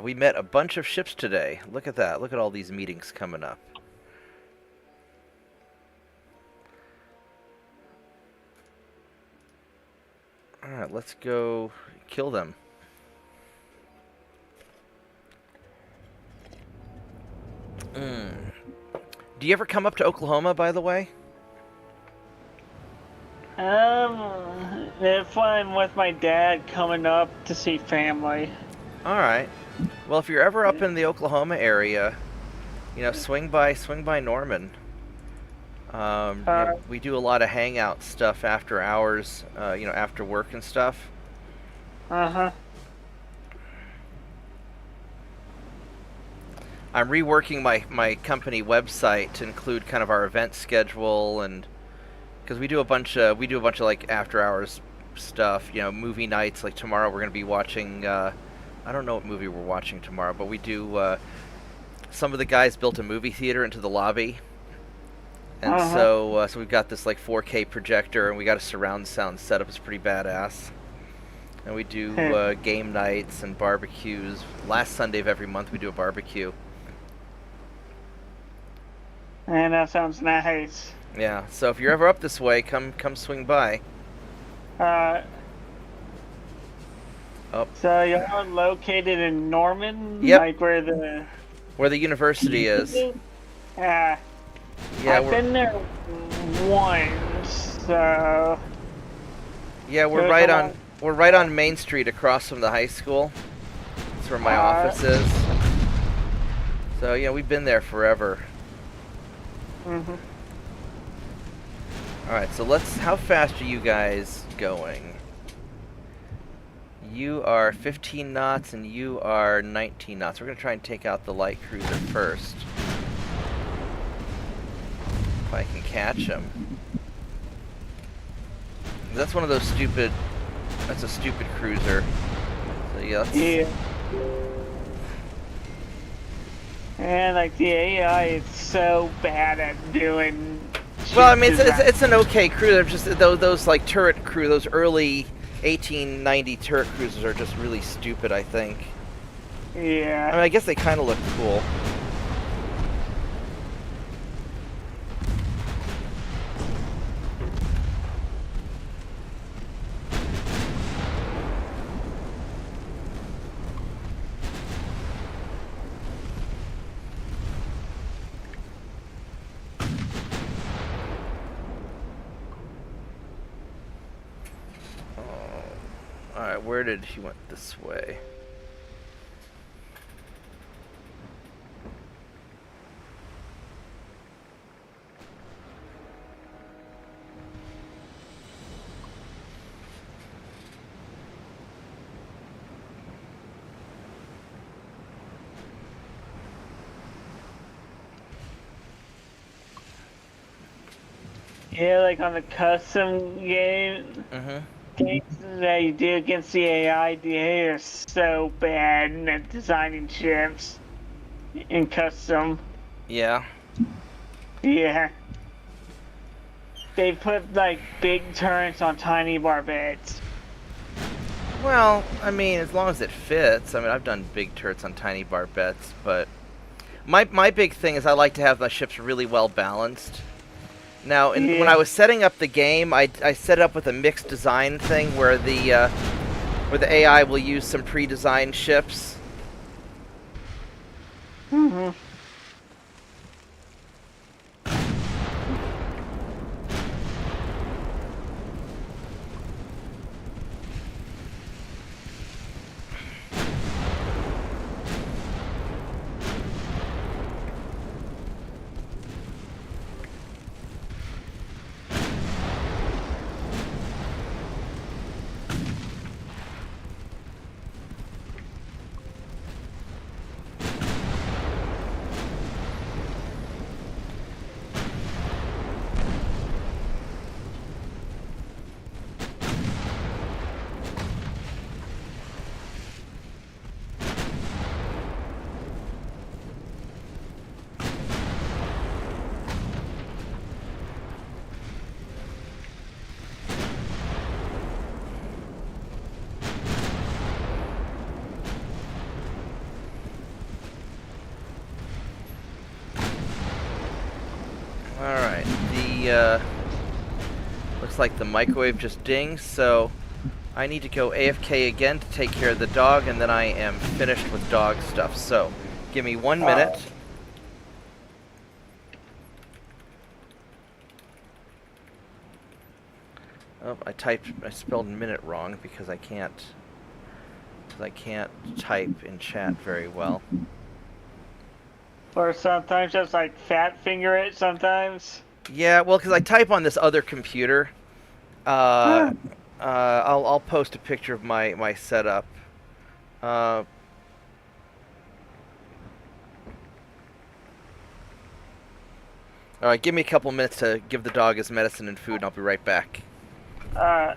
We met a bunch of ships today. Look at that. Look at all these meetings coming up. Alright, let's go kill them. Do you ever come up to Oklahoma, by the way? If I'm with my dad coming up to see family. Alright. Well, if you're ever up in the Oklahoma area, swing by Norman. We do a lot of hangout stuff after hours, after work and stuff. Uh-huh. I'm reworking my company website to include kind of our event schedule, and because we do a bunch of like after hours stuff, movie nights. Like tomorrow we're going to be watching I don't know what movie we're watching tomorrow, but we do some of the guys built a movie theater into the lobby. And so we've got this like 4K projector, and we got a surround sound setup. It's pretty badass. And we do game nights and barbecues. Last Sunday of every month we do a barbecue. And that sounds nice. Yeah. So if you're ever up this way, come swing by. So you're located in Norman? Yep. Like where the university is. Yeah. I've been there once, so. Yeah, we're right on Main Street across from the high school. That's where my office is. So yeah, we've been there forever. Mhm. All right, so how fast are you guys going? You are 15 knots and you are 19 knots. We're gonna try and take out the light cruiser first. If I can catch him. That's one of those stupid. That's a stupid cruiser. So yeah. And like the AI is so bad at doing. Well, I mean, it's an okay cruiser. Just those like turret crew, those early 1890 turret cruisers are just really stupid, I think. Yeah. I mean, I guess they kind of look cool. Alright, where did he went this way? Yeah, like on the custom games that you do against the AI, the AI are so bad at designing ships in custom. Yeah. Yeah. They put like big turrets on tiny barbettes. Well, I mean, as long as it fits. I mean, I've done big turrets on tiny barbettes, but my big thing is I like to have my ships really well balanced. Now, when I Yeah. was setting up the game, I set it up with a mixed design thing where the AI will use some pre-designed ships. Mm-hmm. Alright, looks like the microwave just dinged, so I need to go AFK again to take care of the dog, and then I am finished with dog stuff. So, give me 1 minute. Oh, I spelled minute wrong because I can't type in chat very well. Or sometimes just like fat finger it sometimes. Yeah, well, because I type on this other computer. I'll post a picture of my setup. All right, give me a couple minutes to give the dog his medicine and food, and I'll be right back. Uh,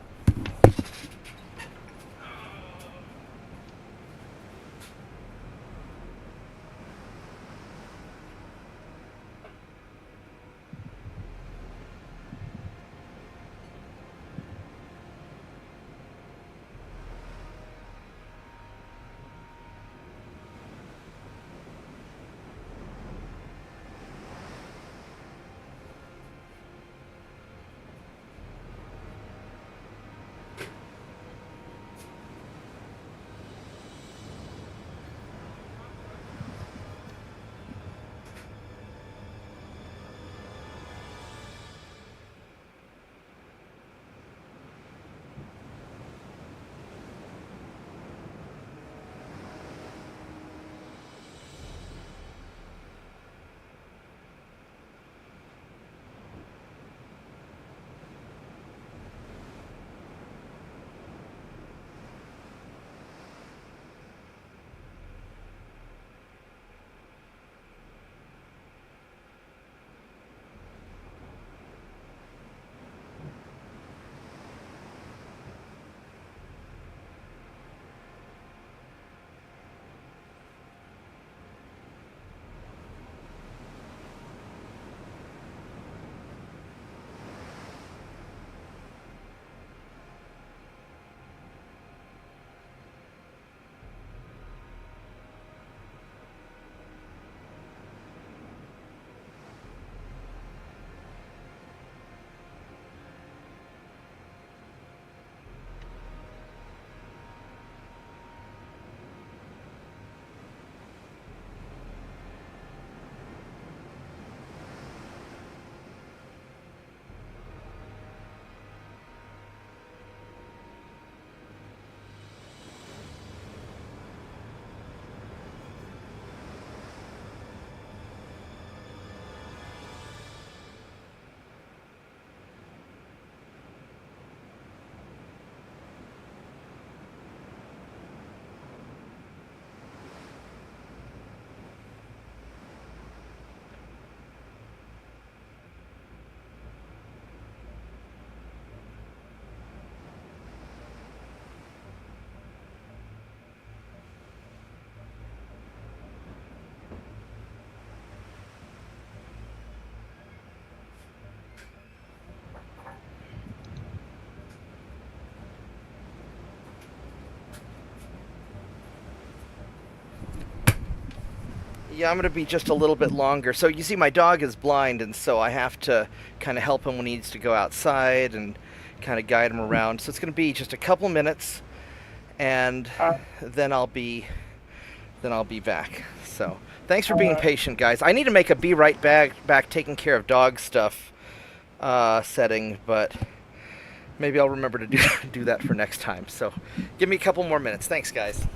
Yeah, I'm going to be just a little bit longer. So you see, my dog is blind, and so I have to kind of help him when he needs to go outside and kind of guide him around. So it's going to be just a couple minutes, and then I'll be back. So thanks for being patient, guys. I need to make a be right back taking care of dog stuff setting, but maybe I'll remember to do that for next time. So give me a couple more minutes. Thanks, guys.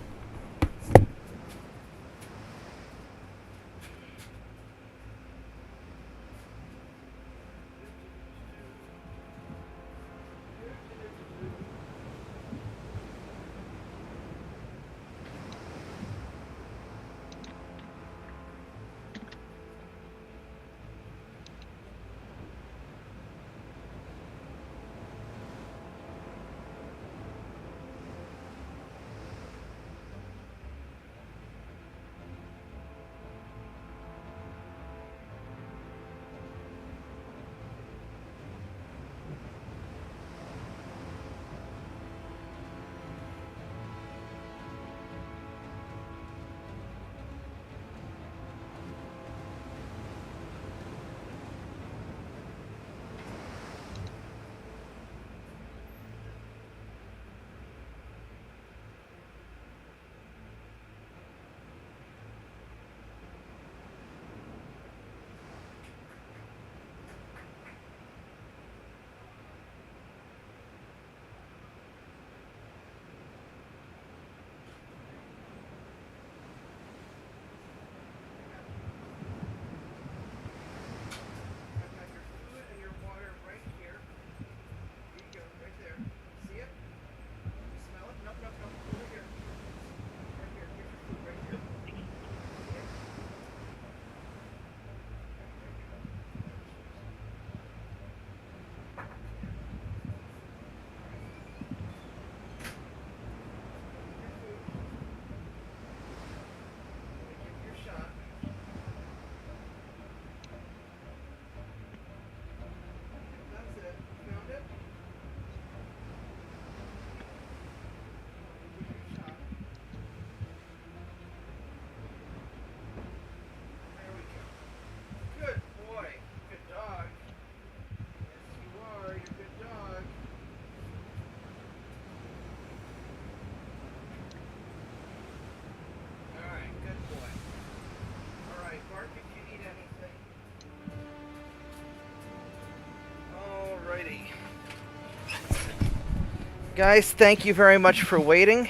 Guys, thank you very much for waiting.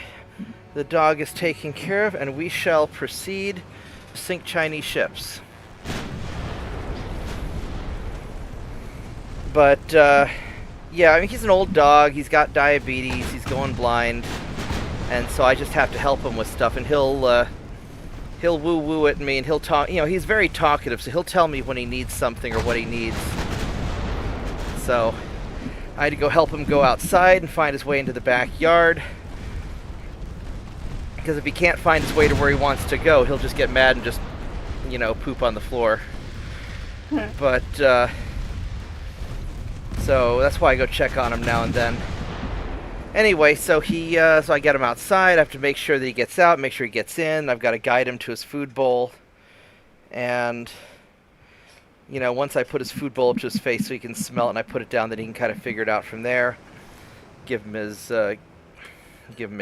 The dog is taken care of, and we shall proceed to sink Chinese ships. But, yeah, I mean, he's an old dog. He's got diabetes. He's going blind. And so I just have to help him with stuff, and he'll woo-woo at me, and he'll talk. You know, he's very talkative, so he'll tell me when he needs something or what he needs. So I had to go help him go outside and find his way into the backyard. Because if he can't find his way to where he wants to go, he'll just get mad and just, you know, poop on the floor. But, so that's why I go check on him now and then. Anyway, so so I get him outside. I have to make sure that he gets out, make sure he gets in. I've got to guide him to his food bowl. And, you know, once I put his food bowl up to his face so he can smell it and I put it down, then he can kind of figure it out from there. Give him his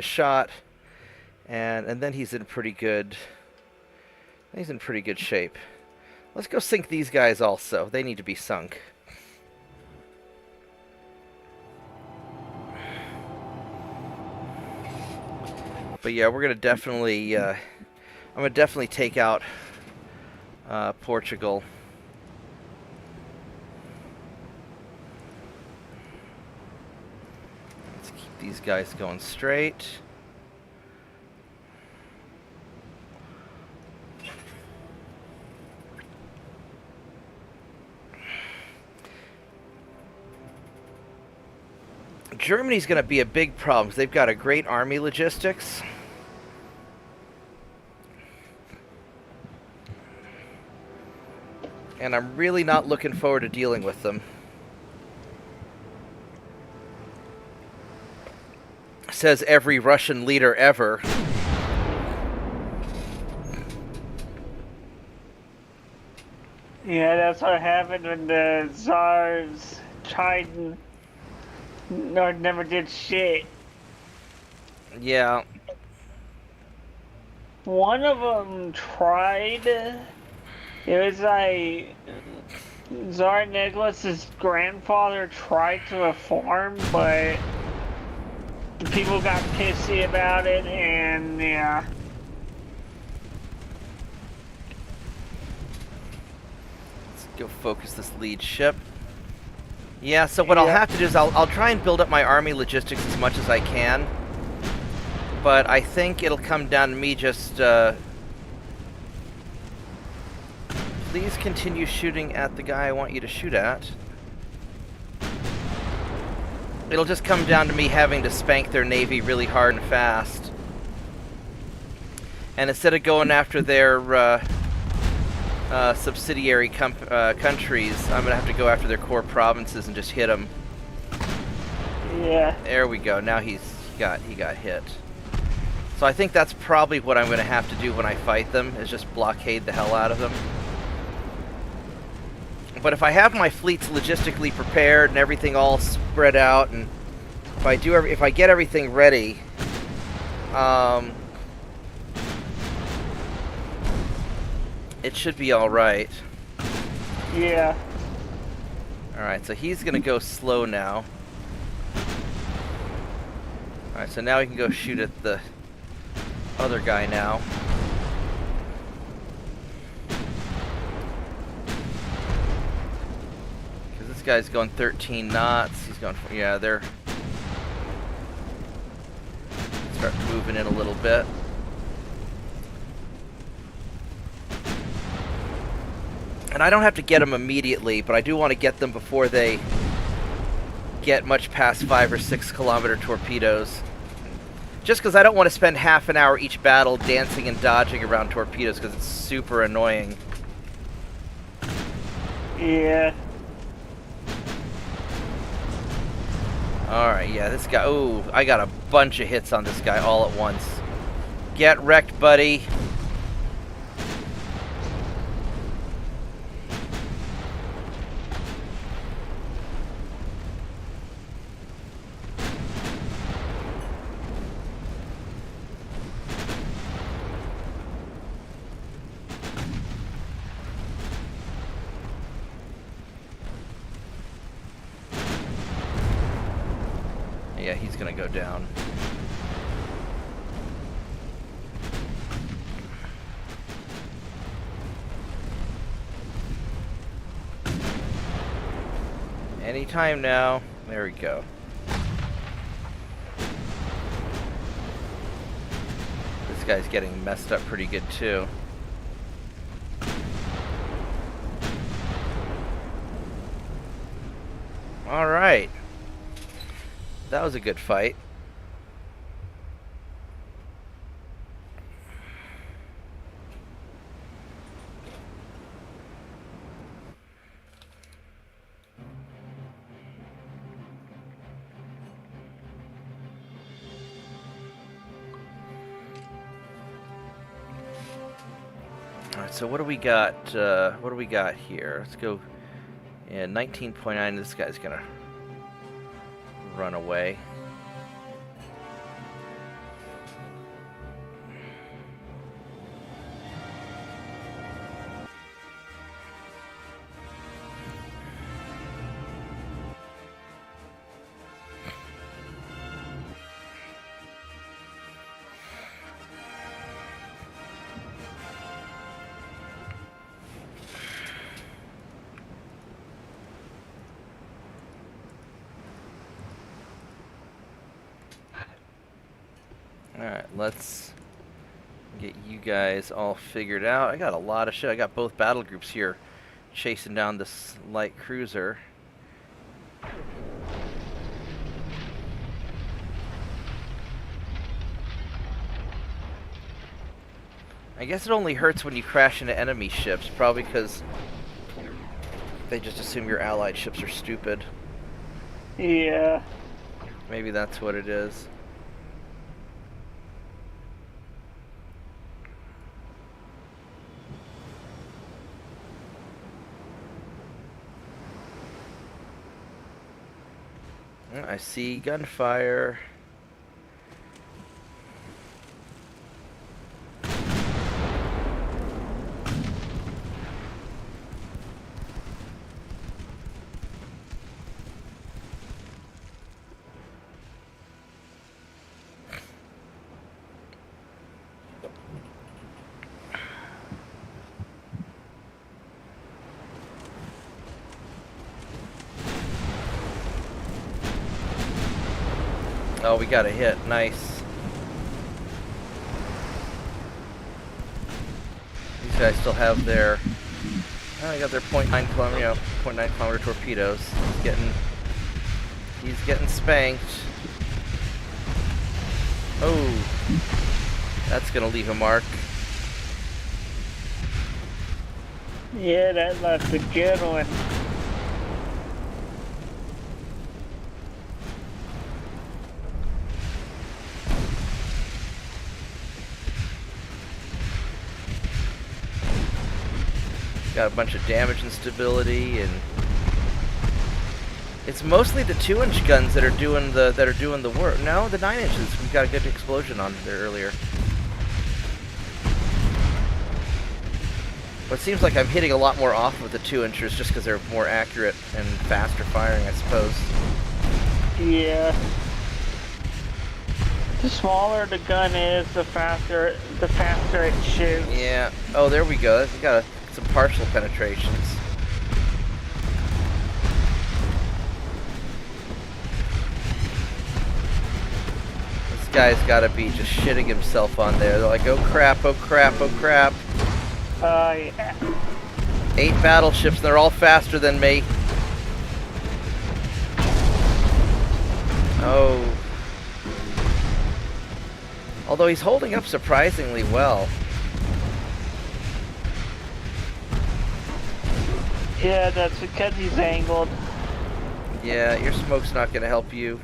shot. And then he's in pretty good shape. Let's go sink these guys also. They need to be sunk. But yeah, we're gonna definitely I'm gonna definitely take out Portugal. Let's keep these guys going straight. Germany's going to be a big problem because they've got a great army logistics. And I'm really not looking forward to dealing with them. Says every Russian leader ever. Yeah, that's what happened when the Tsars tried and never did shit. Yeah. One of them tried. It was like Tsar Nicholas's grandfather tried to reform, but people got pissy about it, and yeah. Let's go focus this lead ship. Yeah, so what I'll have to do is I'll try and build up my army logistics as much as I can. But I think it'll come down to me just, please continue shooting at the guy I want you to shoot at. It'll just come down to me having to spank their navy really hard and fast. And instead of going after their subsidiary countries, I'm going to have to go after their core provinces and just hit them. Yeah. There we go. Now he got hit. So I think that's probably what I'm going to have to do when I fight them, is just blockade the hell out of them. But if I have my fleets logistically prepared and everything all spread out, and if I get everything ready, it should be all right. Yeah. All right, so he's gonna go slow now. All right, so now we can go shoot at the other guy now. This guy's going 13 knots. He's going, yeah, they're start moving in a little bit. And I don't have to get them immediately, but I do want to get them before they get much past 5 or 6 kilometer torpedoes. Just because I don't want to spend half an hour each battle dancing and dodging around torpedoes, because it's super annoying. Yeah. Alright, yeah, this guy... Oh, I got a bunch of hits on this guy all at once. Get wrecked, buddy. Yeah, he's gonna go down. Anytime now. There we go. This guy's getting messed up pretty good too. All right. That was a good fight. All right, so what do we got? What do we got here? Let's go. Yeah, 19.9. This guy's gonna run away. Alright, let's get you guys all figured out. I got a lot of shit. I got both battle groups here chasing down this light cruiser. I guess it only hurts when you crash into enemy ships, probably because they just assume your allied ships are stupid. Yeah. Maybe that's what it is. I see gunfire. Oh, we got a hit. Nice. These guys still have their... Oh, they got their .9 kilometer, .9 kilometer torpedoes. He's getting spanked. Oh, that's gonna leave a mark. Yeah, that left a good one. Got a bunch of damage and stability, and it's mostly the 2-inch guns that are doing the work. No, the 9 inches. We got a good explosion on there earlier. But it seems like I'm hitting a lot more off of the 2-inchers just because they're more accurate and faster firing, I suppose. Yeah. The smaller the gun is, the faster it shoots. Yeah. Oh, there we go. We got some partial penetrations. This guy's got to be just shitting himself on there. They're like, oh crap, oh crap, oh crap. Yeah. 8 battleships, and they're all faster than me. Oh. Although he's holding up surprisingly well. Yeah, that's because he's angled. Yeah, your smoke's not going to help you.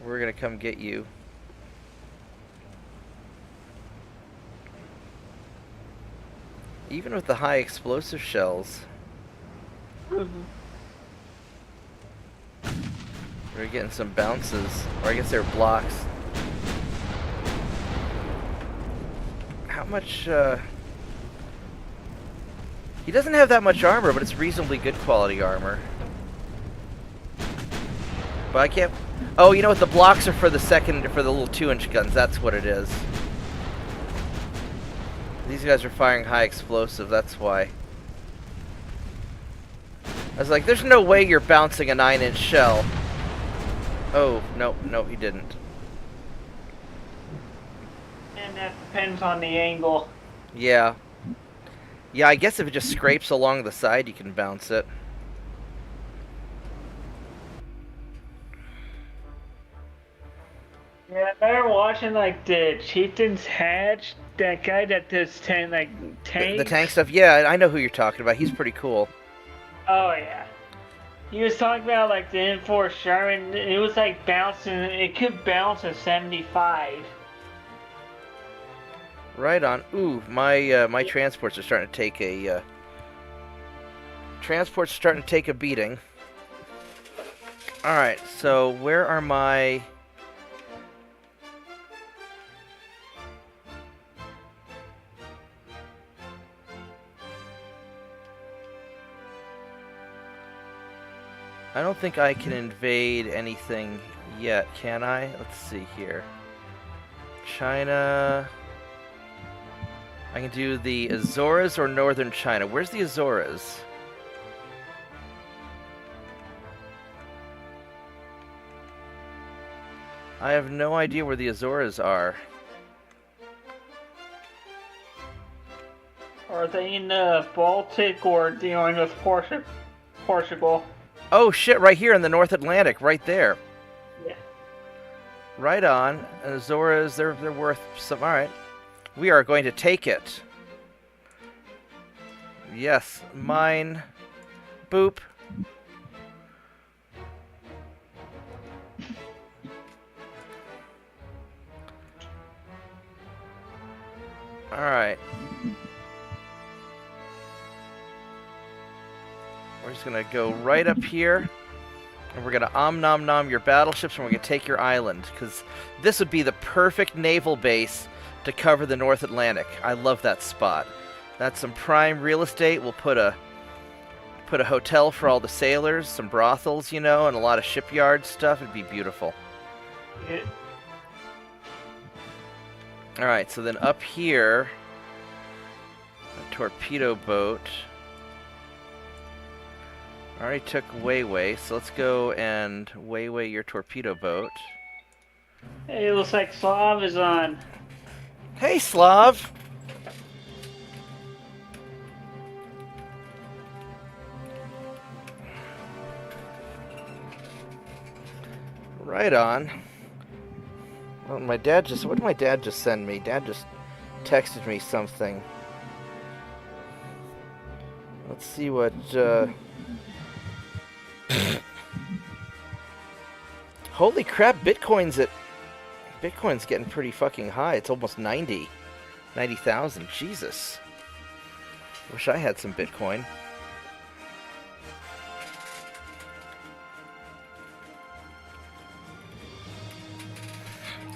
We're going to come get you. Even with the high explosive shells. Mm-hmm. We're getting some bounces. Or I guess they're blocks. How much, He doesn't have that much armor, but it's reasonably good quality armor. But I can't... Oh, you know what? The blocks are for the little 2-inch guns. That's what it is. These guys are firing high explosive, that's why. I was like, there's no way you're bouncing a 9-inch shell. Oh, no, he didn't. And that depends on the angle. Yeah. Yeah, I guess if it just scrapes along the side, you can bounce it. Yeah, I remember watching like the Chieftain's Hatch, that guy that does tanks. The tank stuff, yeah, I know who you're talking about. He's pretty cool. Oh yeah. He was talking about like the M4 Sherman. It was like bouncing. It could bounce a 75. Right on. Ooh, my transports are starting to take a beating. All right, so where are my? I don't think I can invade anything yet, can I? Let's see here. China. I can do the Azores or northern China. Where's the Azores? I have no idea where the Azores are. Are they in the Baltic or dealing with Portugal? Oh shit, right here in the North Atlantic, right there. Yeah. Right on. And Azores, they're worth some. Alright. We are going to take it. Yes, mine. Boop. Alright. We're just gonna go right up here. And we're gonna nom nom your battleships, and we're gonna take your island, because this would be the perfect naval base to cover the North Atlantic. I love that spot. That's some prime real estate. We'll put a hotel for all the sailors, some brothels, you know, and a lot of shipyard stuff. It'd be beautiful. Yeah. All right, so then up here, a torpedo boat. I already took Weiwei, so let's go and Weiwei your torpedo boat. Hey, it looks like Slav is on. Hey, Slav! Right on. Well, what did my dad just send me? Dad just texted me something. Let's see what, Holy crap, Bitcoin's getting pretty fucking high. It's almost 90,000. Jesus. Wish I had some Bitcoin.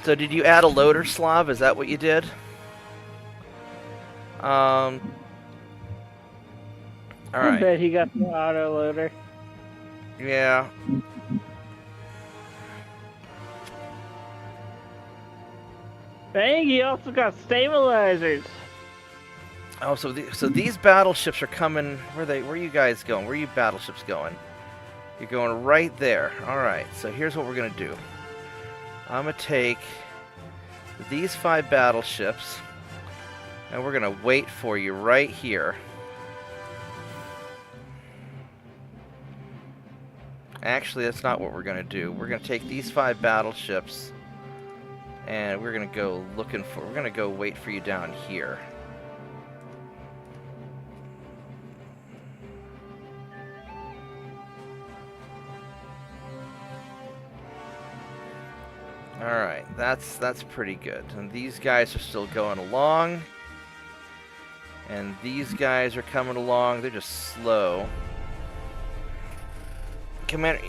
So did you add a loader, Slav? Is that what you did? Alright. I bet he got the auto loader. Yeah. Dang, he also got stabilizers. Oh, so these battleships are coming. Where are you guys going? Where are you battleships going? You're going right there. All right. So here's what we're gonna do. I'm gonna take these 5 battleships, and we're gonna wait for you right here. Actually, that's not what we're gonna do. We're gonna take these 5 battleships, and we're gonna go we're gonna go wait for you down here. Alright, that's pretty good. And these guys are still going along. And these guys are coming along. They're just slow. Commander.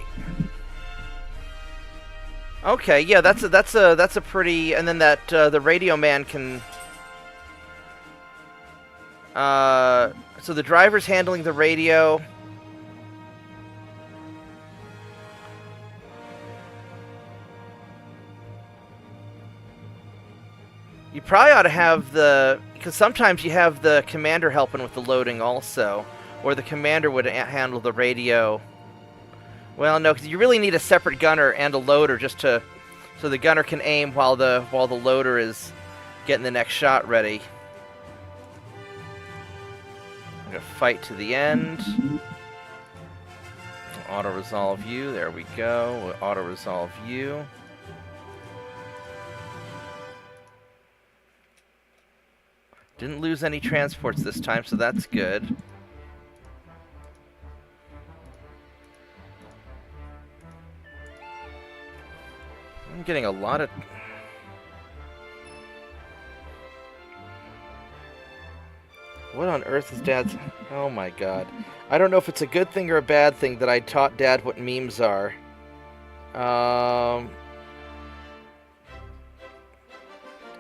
Okay, yeah, that's a pretty. And then that the radio man can. So the driver's handling the radio. You probably ought to have because sometimes you have the commander helping with the loading also, or the commander would handle the radio. Well, no, because you really need a separate gunner and a loader so the gunner can aim while the loader is getting the next shot ready. I'm gonna fight to the end. Auto resolve you. There we go. We'll auto resolve you. Didn't lose any transports this time, so that's good. I'm getting a lot of... What on earth is Dad's... Oh my god. I don't know if it's a good thing or a bad thing that I taught Dad what memes are.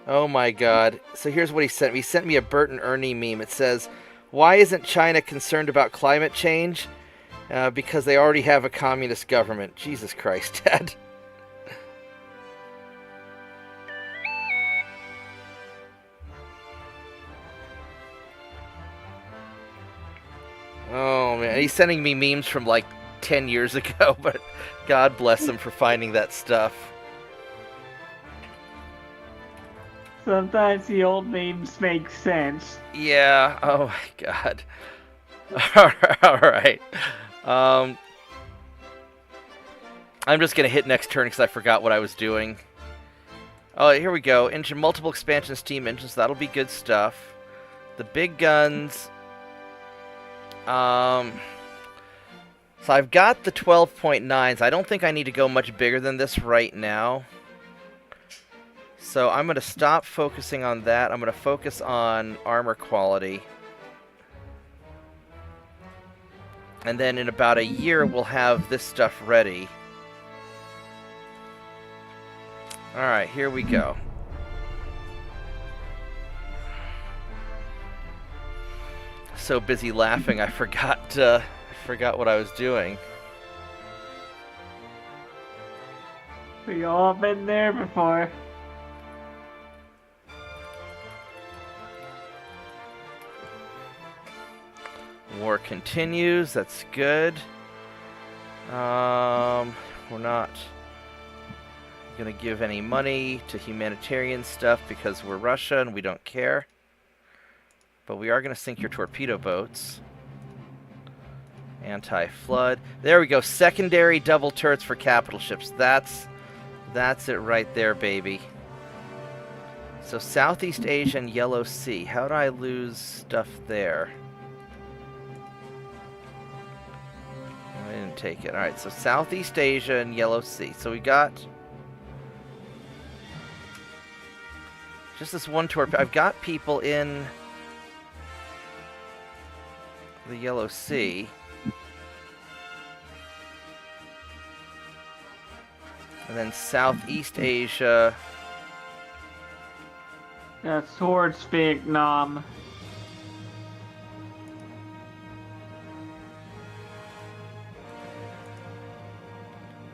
Oh my god. So here's what he sent me. He sent me a Bert and Ernie meme. It says, "Why isn't China concerned about climate change? Because they already have a communist government." Jesus Christ, Dad. Oh man, he's sending me memes from like 10 years ago, but God bless him for finding that stuff. Sometimes the old memes make sense. Yeah. Oh my god. Alright. I'm just gonna hit next turn because I forgot what I was doing. Oh, here we go. Engine, multiple expansion steam engines. That'll be good stuff. The big guns. So I've got the 12.9s. I don't think I need to go much bigger than this right now. So I'm going to stop focusing on that. I'm going to focus on armor quality. And then in about a year, we'll have this stuff ready. Alright, here we go. So busy laughing, I forgot what I was doing. We all been there before. War continues, that's good. We're not gonna give any money to humanitarian stuff because we're Russia and we don't care. But we are gonna sink your torpedo boats. Anti-flood. There we go, secondary double turrets for capital ships. That's it right there, baby. So Southeast Asia and Yellow Sea. How do I lose stuff there? I didn't take it. Alright, so Southeast Asia and Yellow Sea. So we got just this one torpedo. I've got people in the Yellow Sea. And then Southeast Asia. That's hordes Vietnam.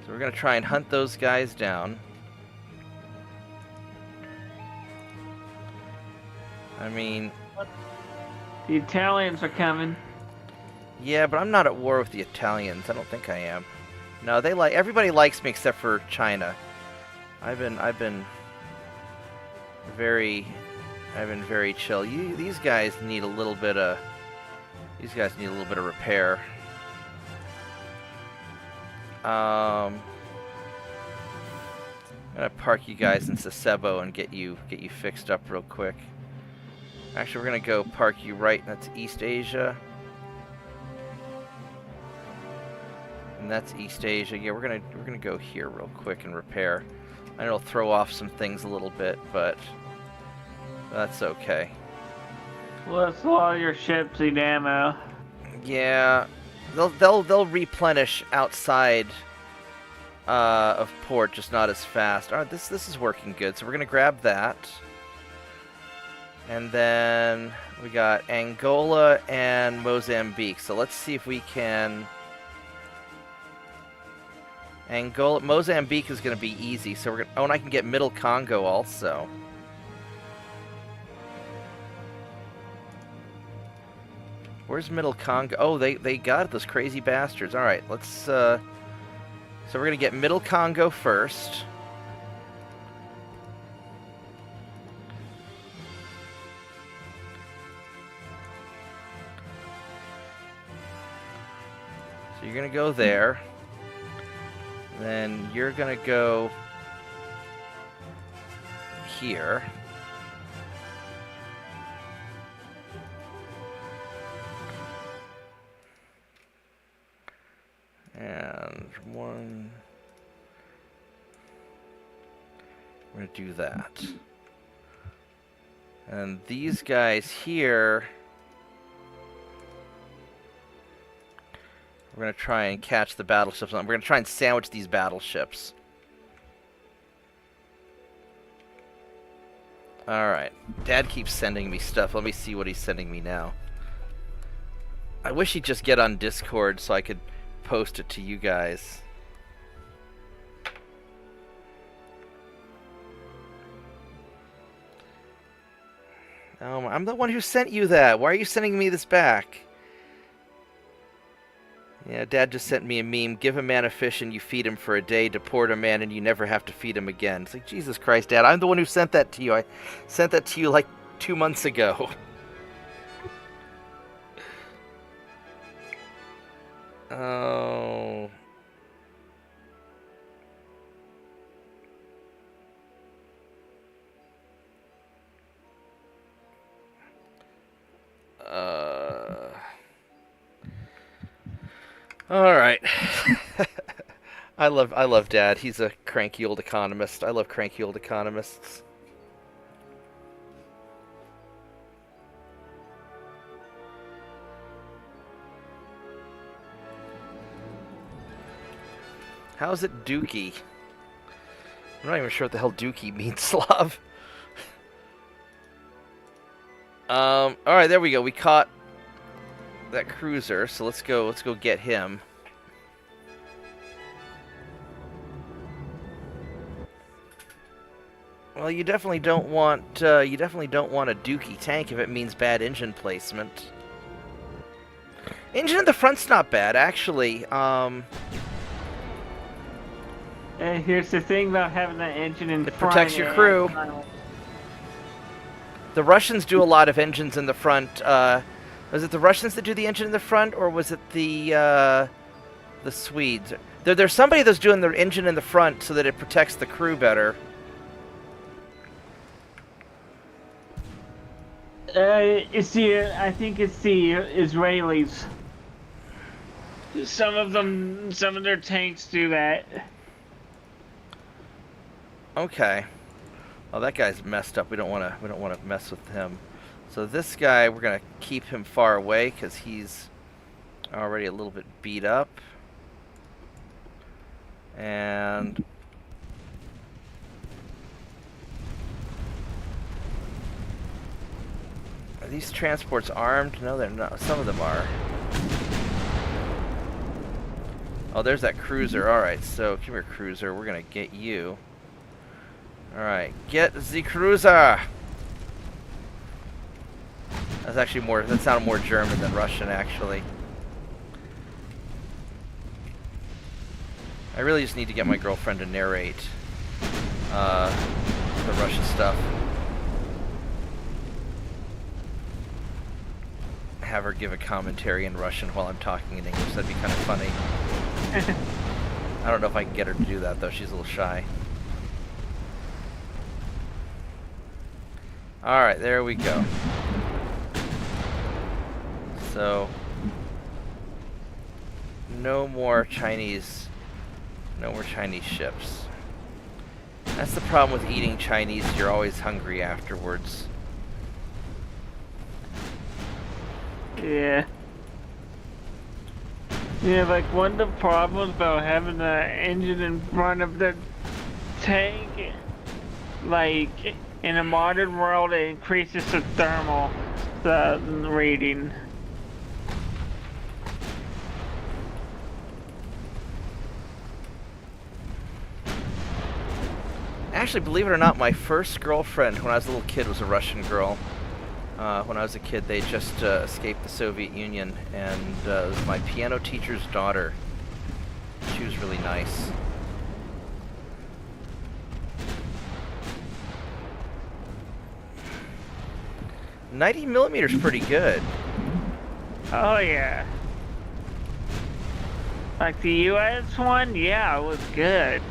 So we're going to try and hunt those guys down. I mean, The Italians are coming. yeah, but I'm not at war with the Italians. I don't think I am. No, everybody likes me except for China. I've been very chill. These guys need a little bit of repair. I'm gonna park you guys in Sasebo and get you fixed up real quick. Actually, we're gonna go park you right. That's East Asia. And that's East Asia. Yeah, we're gonna go here real quick and repair. I know it'll throw off some things a little bit, but that's okay. Plus all your ships need ammo. Yeah, they'll replenish outside of port, just not as fast. All right, this is working good. So we're gonna grab that, and then we got Angola and Mozambique. So let's see if we can. Mozambique is going to be easy, so we're going to... Oh, and I can get Middle Congo also. Where's Middle Congo? Oh, they got it, those crazy bastards. Alright, let's... So we're going to get Middle Congo first. So you're going to go there. Then you're gonna go here. And one. We're gonna do that. And these guys here, we're going to try and catch the battleships. We're going to try and sandwich these battleships. Alright. Dad keeps sending me stuff. Let me see what he's sending me now. I wish he'd just get on Discord so I could post it to you guys. I'm the one who sent you that. Why are you sending me this back? Yeah, Dad just sent me a meme. Give a man a fish and you feed him for a day. Deport a man and you never have to feed him again. It's like, Jesus Christ, Dad. I'm the one who sent that to you. I sent that to you like 2 months ago. Oh. All right. I love Dad. He's a cranky old economist. I love cranky old economists. How's it Dookie? I'm not even sure what the hell Dookie means, Slav. Alright, there we go. We caught that cruiser, so let's go get him. Well, you definitely don't want a Dookie tank if it means bad engine placement. Engine in the front's not bad, actually. And here's the thing about having that engine in It front. protects your crew. The Russians do a lot of engines in the front. Was it the Russians that do the engine in the front, or was it the Swedes? There's somebody that's doing the engine in the front so that it protects the crew better. I think it's the Israelis. Some of their tanks do that. Okay. Oh, that guy's messed up. We don't want to mess with him. So this guy, we're gonna keep him far away because he's already a little bit beat up. And are these transports armed? No, they're not. Some of them are. Oh, there's that cruiser. Alright, so come here, cruiser. We're gonna get you. Alright, get the cruiser! That's actually more, that sounded more German than Russian, actually. I really just need to get my girlfriend to narrate the Russian stuff. Have her give a commentary in Russian while I'm talking in English. That'd be kind of funny. I don't know if I can get her to do that, though. She's a little shy. Alright, there we go. So, no more Chinese ships. That's the problem with eating Chinese. You're always hungry afterwards. Yeah. Yeah, like one of the problems about having the engine in front of the tank, like in a modern world, it increases the thermal rating. Actually, believe it or not, my first girlfriend when I was a little kid was a Russian girl. When I was a kid, they just escaped the Soviet Union, and it was my piano teacher's daughter. She was really nice. .90mm is pretty good. Oh yeah. Like the US one, yeah, it was good.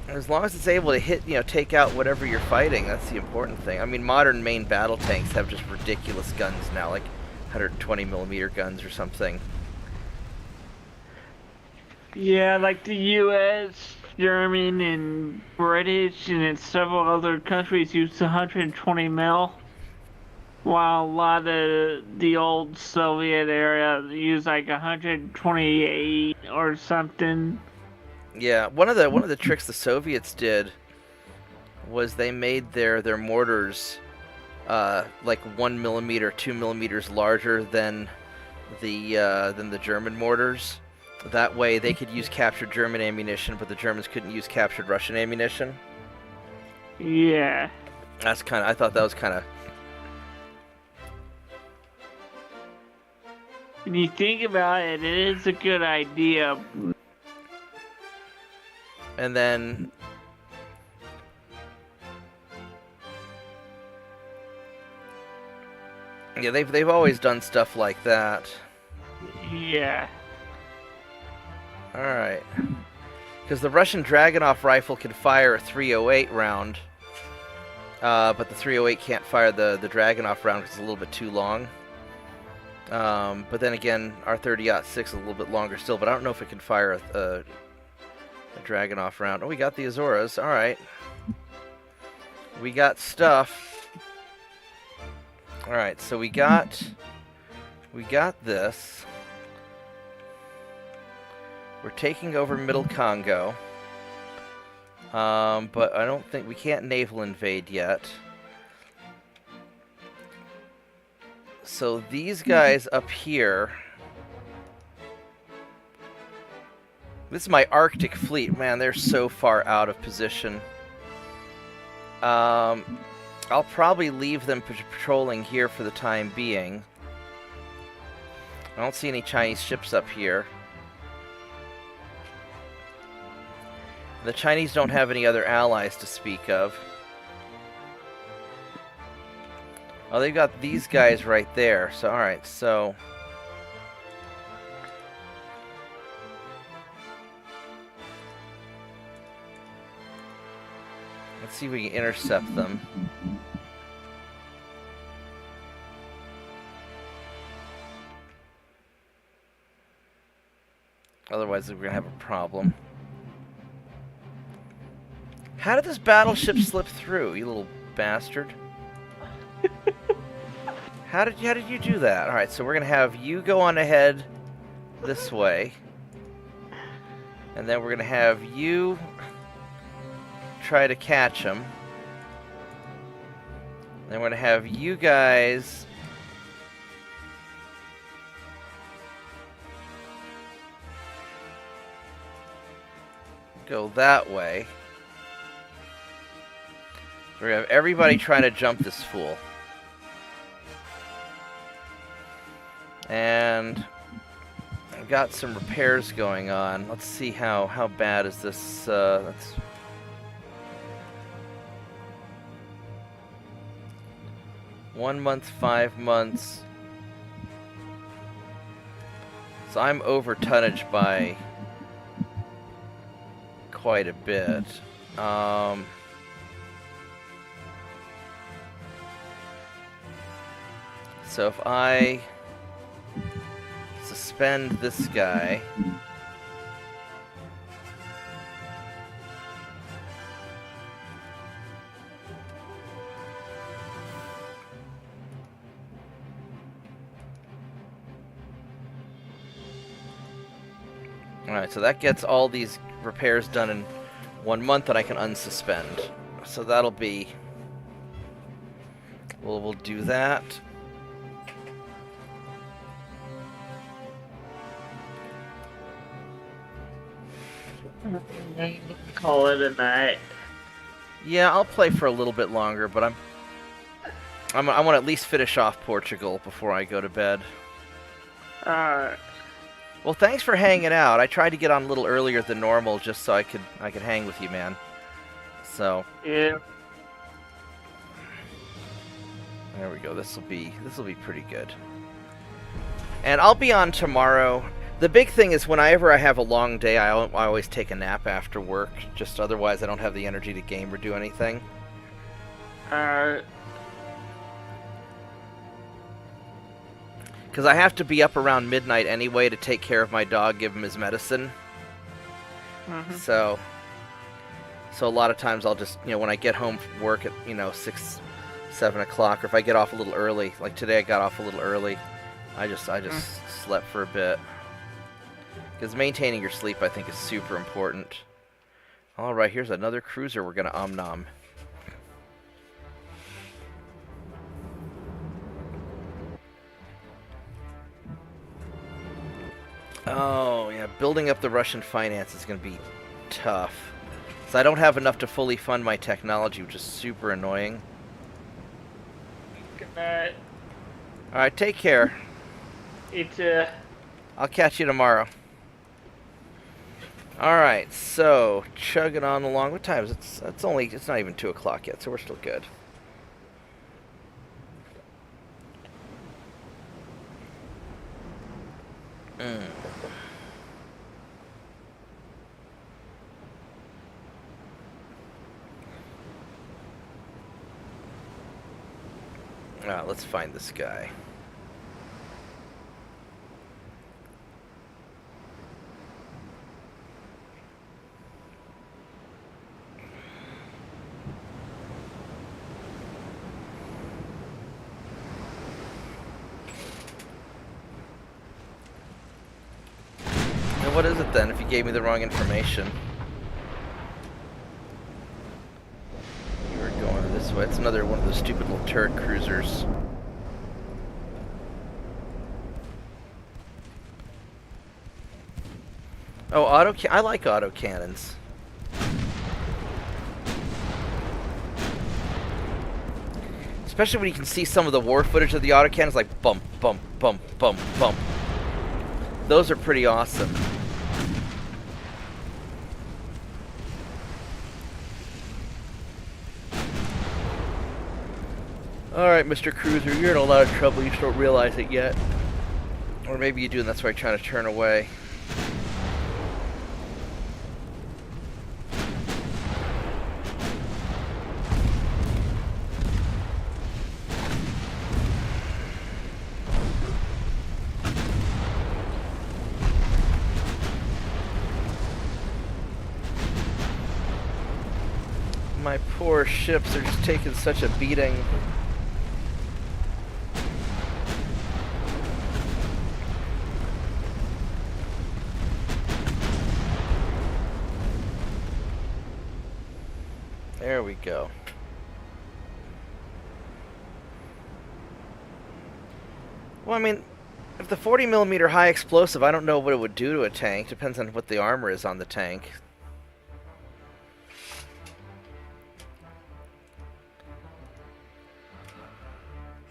As long as it's able to hit, take out whatever you're fighting, that's the important thing. I mean, modern main battle tanks have just ridiculous guns now, like 120mm guns or something. Yeah, like the US, German, and British, and several other countries use 120 mil, while a lot of the old Soviet era use like 128 or something. Yeah, one of the tricks the Soviets did was they made their mortars like 1mm, 2mm larger than the German mortars. That way they could use captured German ammunition, but the Germans couldn't use captured Russian ammunition. Yeah. I thought that was kind of... When you think about it, it is a good idea. And then... yeah, they've always done stuff like that. Yeah. Alright. Because the Russian Dragunov rifle can fire a 308 round. But the 308 can't fire the Dragunov round because it's a little bit too long. But then again, our 30-06 is a little bit longer still, but I don't know if it can fire a Dragunov round. Oh, we got the Azoras. Alright. We got stuff. Alright, so we got this. We're taking over Middle Congo. But I don't think we can't naval invade yet. So these guys up here. This is my Arctic fleet. Man, they're so far out of position. I'll probably leave them patrolling here for the time being. I don't see any Chinese ships up here. The Chinese don't have any other allies to speak of. Oh, they've got these guys right there. So, alright, so... let's see if we can intercept them. Otherwise, we're going to have a problem. How did this battleship slip through, you little bastard? How did you do that? All right, so we're gonna have you go on ahead this way, and then we're gonna have you try to catch him. Then we're gonna have you guys go that way. So we have everybody trying to jump this fool. And I've got some repairs going on. Let's see how bad is this. That's 1 month, 5 months. So I'm over tonnage by quite a bit. So if I suspend this guy, alright, so that gets all these repairs done in 1 month, and I can unsuspend. So that'll be... we'll do that. Call it a night. Yeah, I'll play for a little bit longer, but I want to at least finish off Portugal before I go to bed. Alright. Well, thanks for hanging out. I tried to get on a little earlier than normal just so I could hang with you, man. So Yeah. there we go. This will be pretty good. And I'll be on tomorrow. The big thing is whenever I have a long day, I always take a nap after work. Just otherwise, I don't have the energy to game or do anything. Because I have to be up around midnight anyway to take care of my dog, give him his medicine. Mm-hmm. So a lot of times I'll just, when I get home from work at, 6, 7 o'clock, or if I get off a little early, like today I got off a little early, I just slept for a bit. Because maintaining your sleep, I think, is super important. Alright, here's another cruiser we're going to om-nom. Oh, yeah, building up the Russian finance is going to be tough. So I don't have enough to fully fund my technology, which is super annoying. Good night. Alright, take care. You too. I'll catch you tomorrow. Alright, so, chugging on along. What time is it? It's not even 2 o'clock yet, so we're still good. Let's find this guy. what is it then, if you gave me the wrong information? You were going this way. It's another one of those stupid little turret cruisers. Oh, I like autocannons. Especially when you can see some of the war footage of the autocannons, like bump, bump, bump, bump, bump. Those are pretty awesome. Alright, Mr. Cruiser, you're in a lot of trouble. You just don't realize it yet. Or maybe you do, and that's why you're trying to turn away. My poor ships are just taking such a beating. There we go. Well, I mean, if the 40mm high explosive, I don't know what it would do to a tank. Depends on what the armor is on the tank.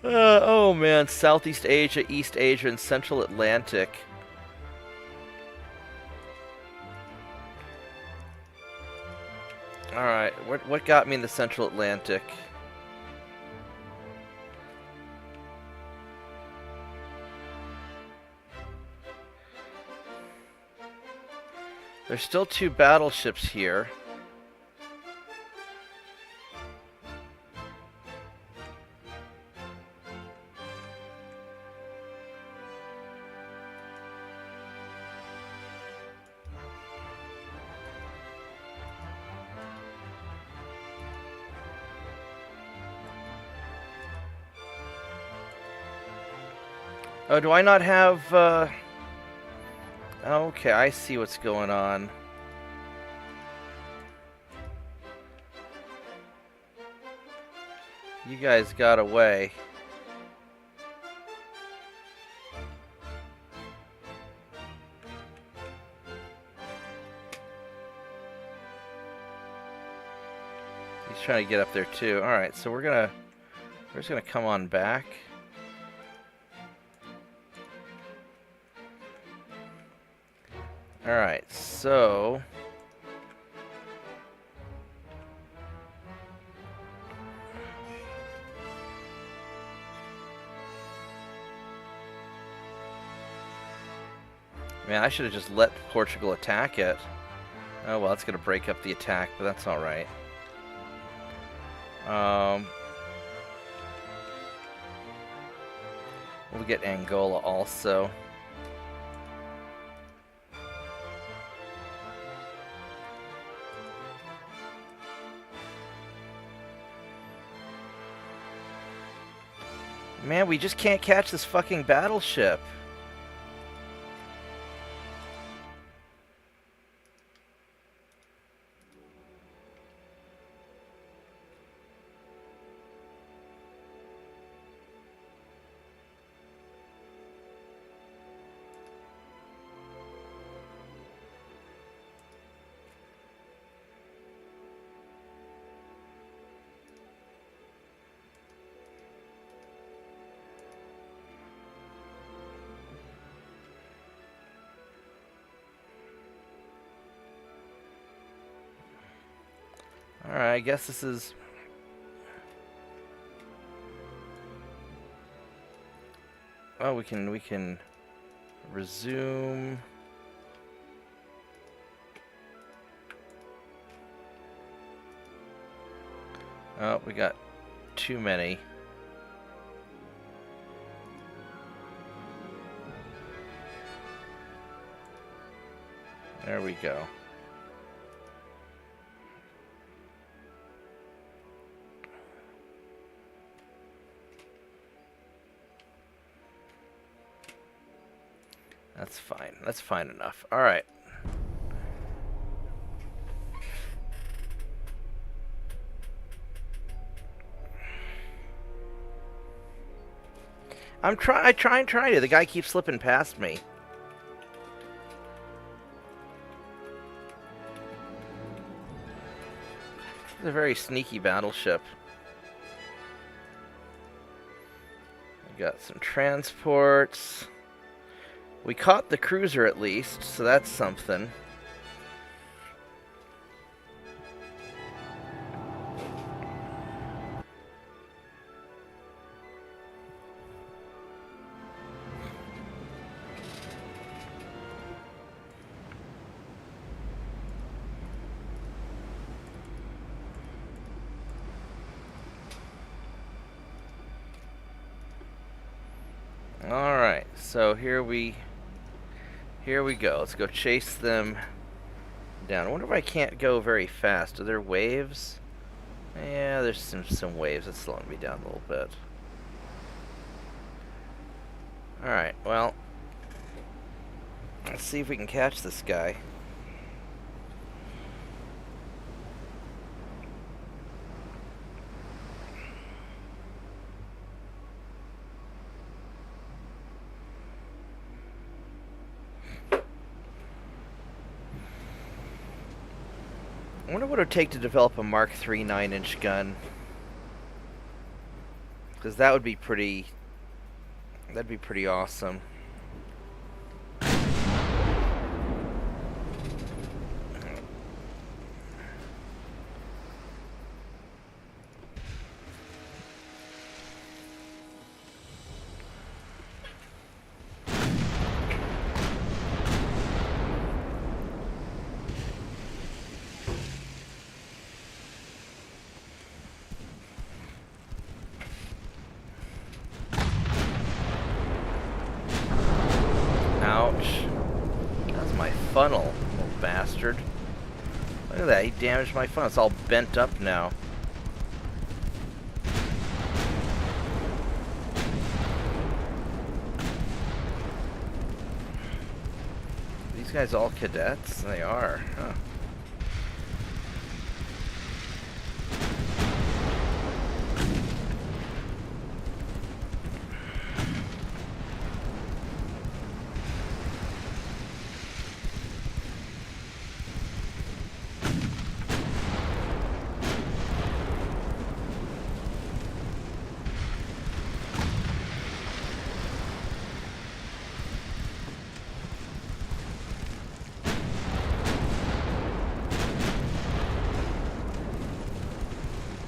Oh man, Southeast Asia, East Asia, and Central Atlantic. Alright, what got me in the Central Atlantic? There's still 2 battleships here. Oh, do I not have, Okay, I see what's going on. You guys got away. He's trying to get up there too. Alright, so we're just gonna come on back. Alright, so man, I should have just let Portugal attack it. Oh well, it's gonna break up the attack, but that's alright. We'll get Angola also. Man, we just can't catch this fucking battleship. Alright, I guess this is... Oh, we can resume. Oh, we got too many. There we go. That's fine. That's fine enough. All right. I try to. The guy keeps slipping past me. It's a very sneaky battleship. We got some transports. We caught the cruiser at least, so that's something. Alright, so here we go. Let's go chase them down. I wonder if I can't go very fast. Are there waves? Yeah, there's some waves. That's slowing me down a little bit. Alright, well, let's see if we can catch this guy. I wonder what it would take to develop a Mark III 9-inch gun. Because that would be pretty... That'd be pretty awesome. Ouch. That was my funnel, little bastard. Look at that, he damaged my funnel. It's all bent up now. These guys all cadets? They are, huh?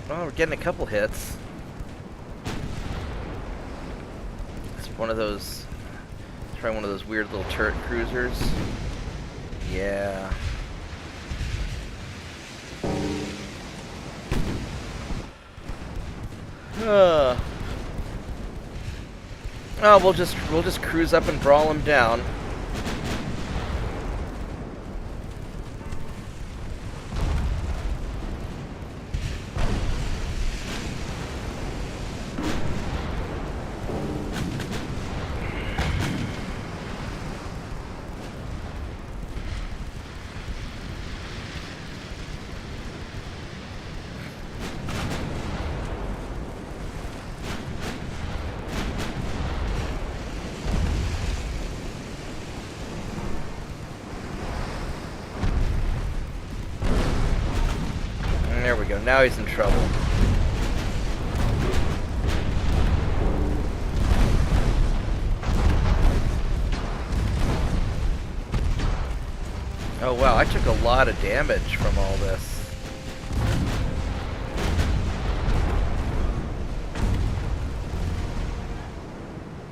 Well, we're getting a couple hits. It's one of those... Try one of those weird little turret cruisers. Yeah. Oh, we'll just cruise up and brawl them down. There we go. Now he's in trouble. Oh wow, I took a lot of damage from all this.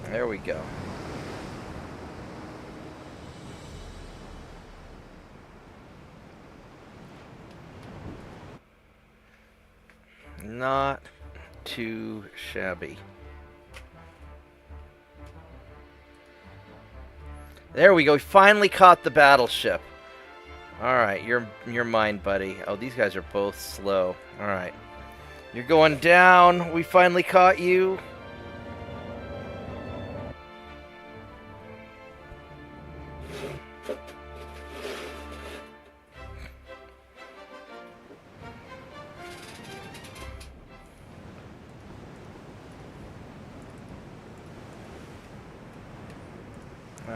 There we go. Not too shabby. There we go. We finally caught the battleship. Alright, you're mine, buddy. Oh, these guys are both slow. Alright. You're going down. We finally caught you.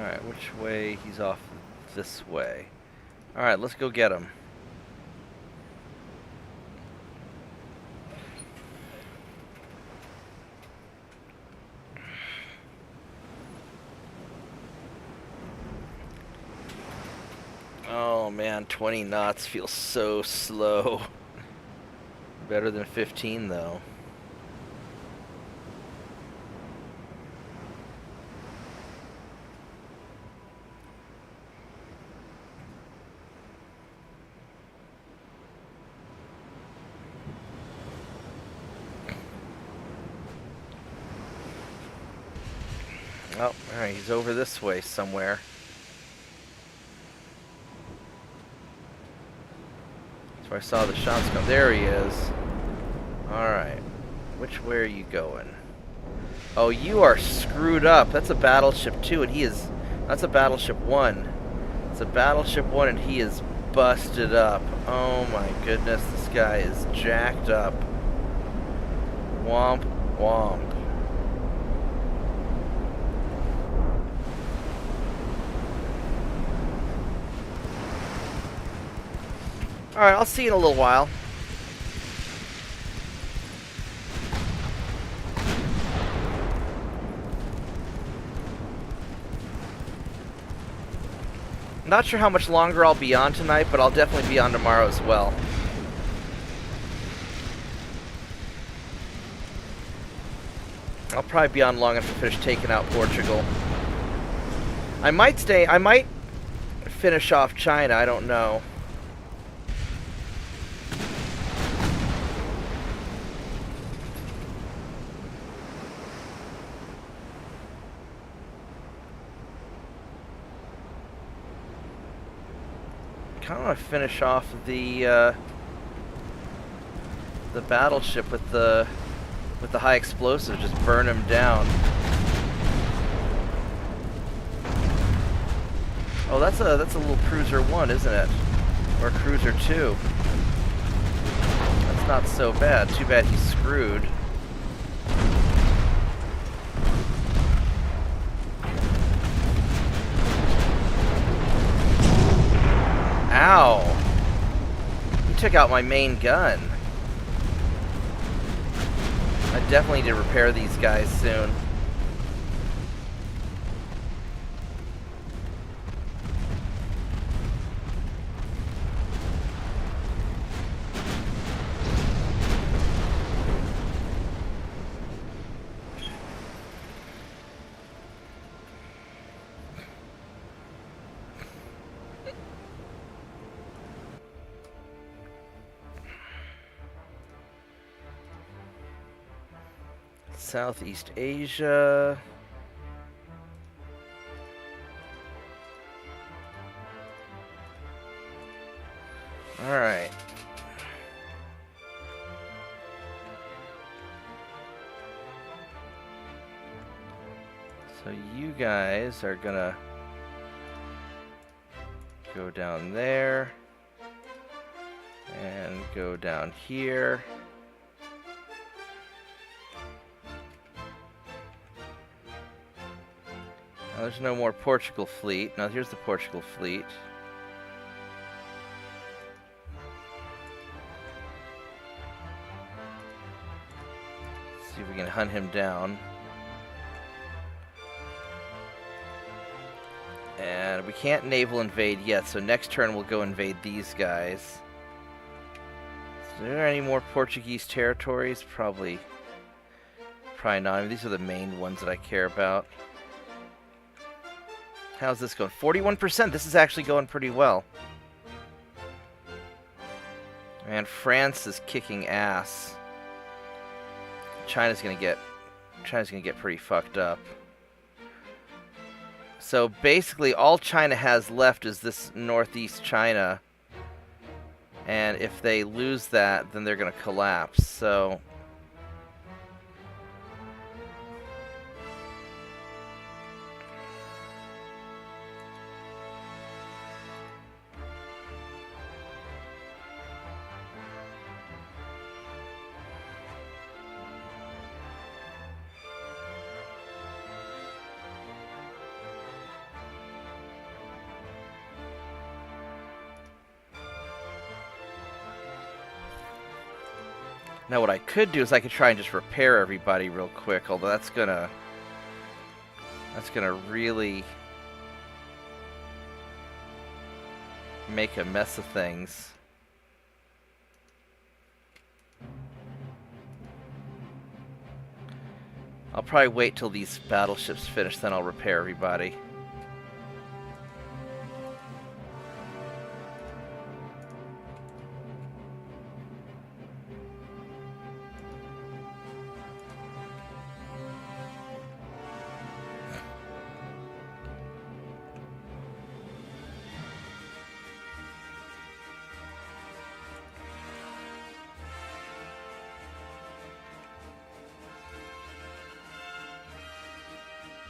Alright, which way? He's off this way. Alright, let's go get him. Oh man, 20 knots feels so slow. Better than 15 though. Oh, alright, he's over this way somewhere. That's where I saw the shots come. There he is. Alright. Which way are you going? Oh, you are screwed up. That's a battleship 2 and he is... That's a battleship 1. It's a battleship 1 and he is busted up. Oh my goodness, this guy is jacked up. Womp, womp. Alright, I'll see you in a little while. Not sure how much longer I'll be on tonight, but I'll definitely be on tomorrow as well. I'll probably be on long enough to finish taking out Portugal. I might finish off China, I don't know. I kind of want to finish off the battleship with the high explosives, just burn him down. Oh, that's a little cruiser 1, isn't it? Or cruiser 2. That's not so bad. Too bad he's screwed. Ow! He took out my main gun. I definitely need to repair these guys soon. Southeast Asia. All right. So you guys are gonna go down there and go down here. Now, there's no more Portugal fleet. Now here's the Portugal fleet. Let's see if we can hunt him down. And we can't naval invade yet, so next turn we'll go invade these guys. Is there any more Portuguese territories? Probably not. I mean, these are the main ones that I care about. How's this going? 41%. This is actually going pretty well. And France is kicking ass. China's gonna get pretty fucked up. So basically, all China has left is this northeast China, and if they lose that, then they're gonna collapse. So. Now what I could do is I could try and just repair everybody real quick, although that's gonna really make a mess of things. I'll probably wait till these battleships finish, then I'll repair everybody.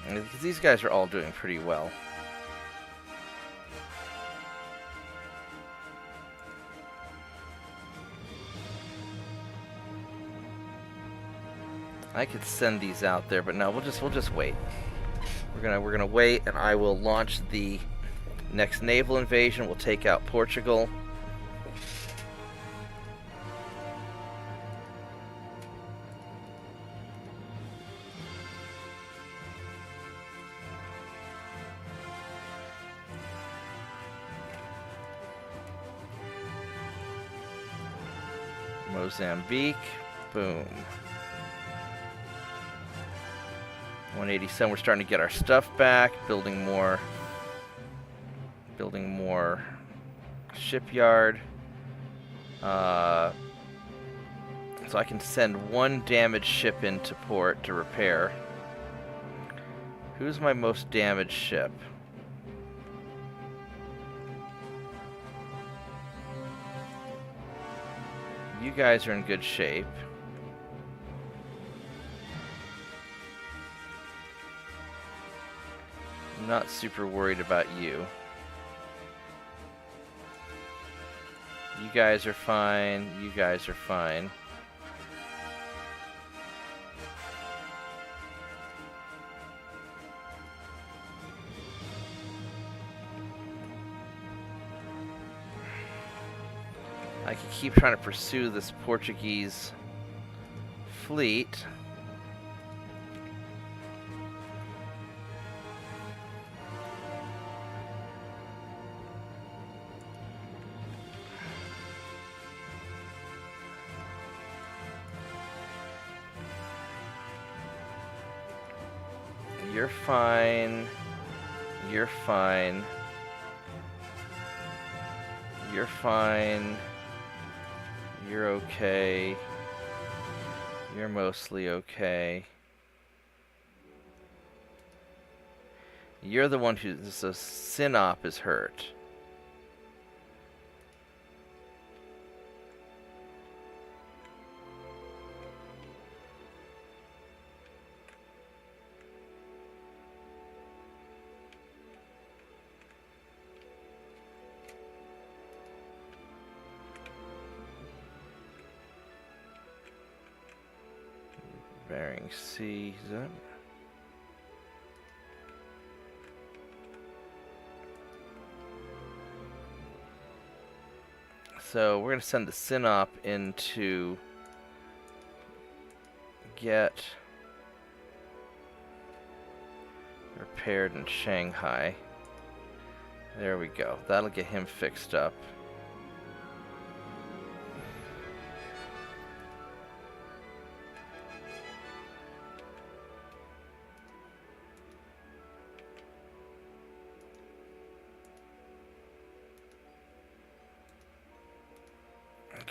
Because these guys are all doing pretty well. I could send these out there, but no, we'll just wait. We're gonna wait, and I will launch the next naval invasion. We'll take out Portugal. Mozambique, boom. 187. We're starting to get our stuff back. Building more shipyard. So I can send one damaged ship into port to repair. Who's my most damaged ship? You guys are in good shape. I'm not super worried about you. You guys are fine. You guys are fine. I can keep trying to pursue this Portuguese fleet. You're fine. You're fine. You're fine. You're okay. You're mostly okay. You're the one who's... So Sinop is hurt. Bering Sea, is that? So we're going to send the Sinop in to get repaired in Shanghai. There we go. That'll get him fixed up.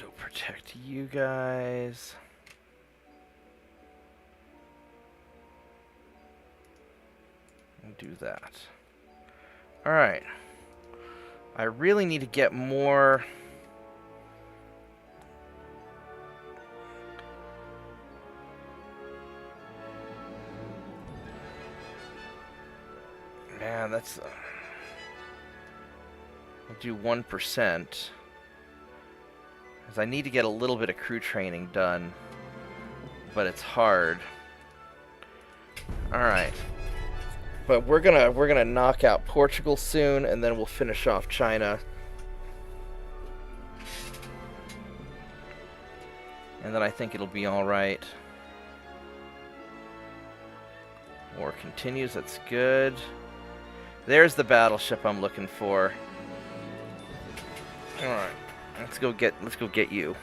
Go protect you guys. And do that. Alright. I really need to get more... Man, that's... I'll do 1%. Because I need to get a little bit of crew training done. But it's hard. Alright. But we're gonna knock out Portugal soon, and then we'll finish off China. And then I think it'll be alright. War continues, that's good. There's the battleship I'm looking for. Alright, let's go get you.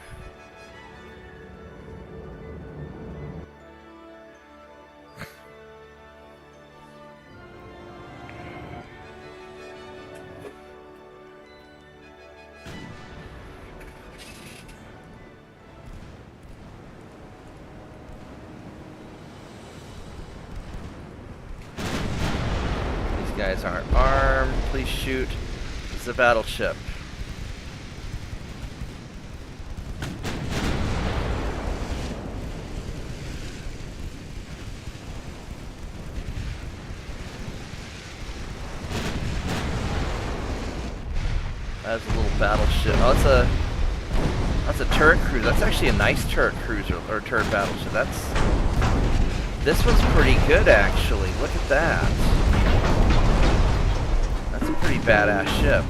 Guys aren't armed. Please shoot. It's a battleship. That's a little battleship. Oh, that's a turret cruiser. That's actually a nice turret cruiser or turret battleship. This one's pretty good actually. Look at that. That's a pretty badass ship.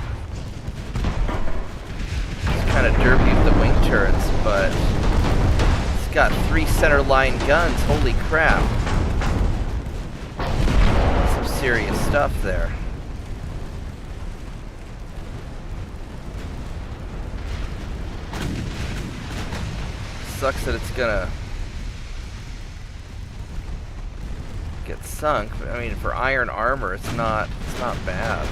It's kind of derpy with the wing turrets, but it's got 3 center line guns. Holy crap. Some serious stuff there. Sucks that it's gonna get sunk, but I mean, for iron armor, it's not bad.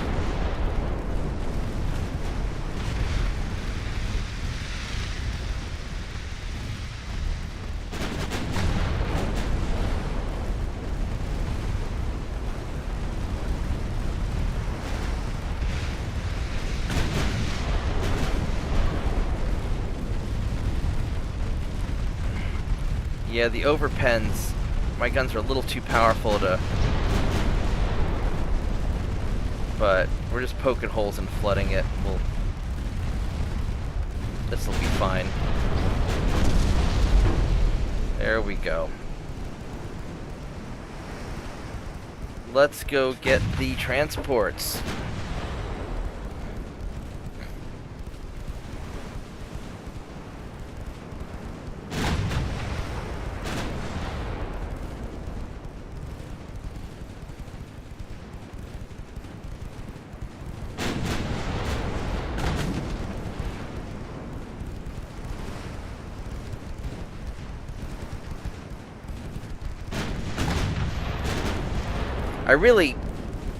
Yeah, the overpens, my guns are a little too powerful to... But we're just poking holes and flooding it. This'll be fine. There we go. Let's go get the transports.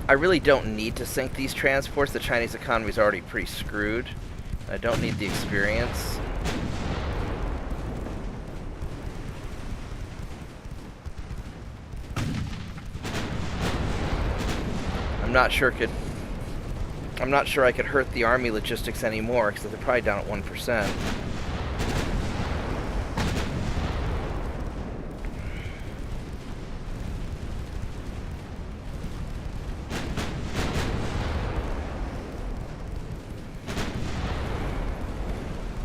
I really don't need to sink these transports. The Chinese economy is already pretty screwed. I don't need the experience. I'm not sure I could hurt the army logistics anymore because they're probably down at 1%.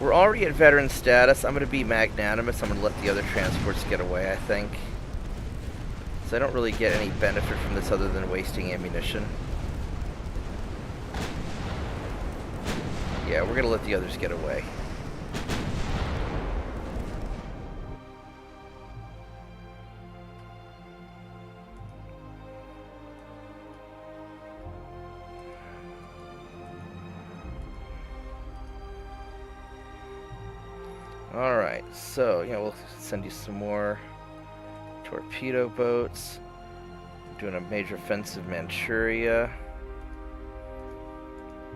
We're already at veteran status. I'm going to be magnanimous. I'm going to let the other transports get away, I think. So I don't really get any benefit from this other than wasting ammunition. Yeah, we're going to let the others get away. Alright, so, you know, we'll send you some more torpedo boats. We're doing a major offensive Manchuria.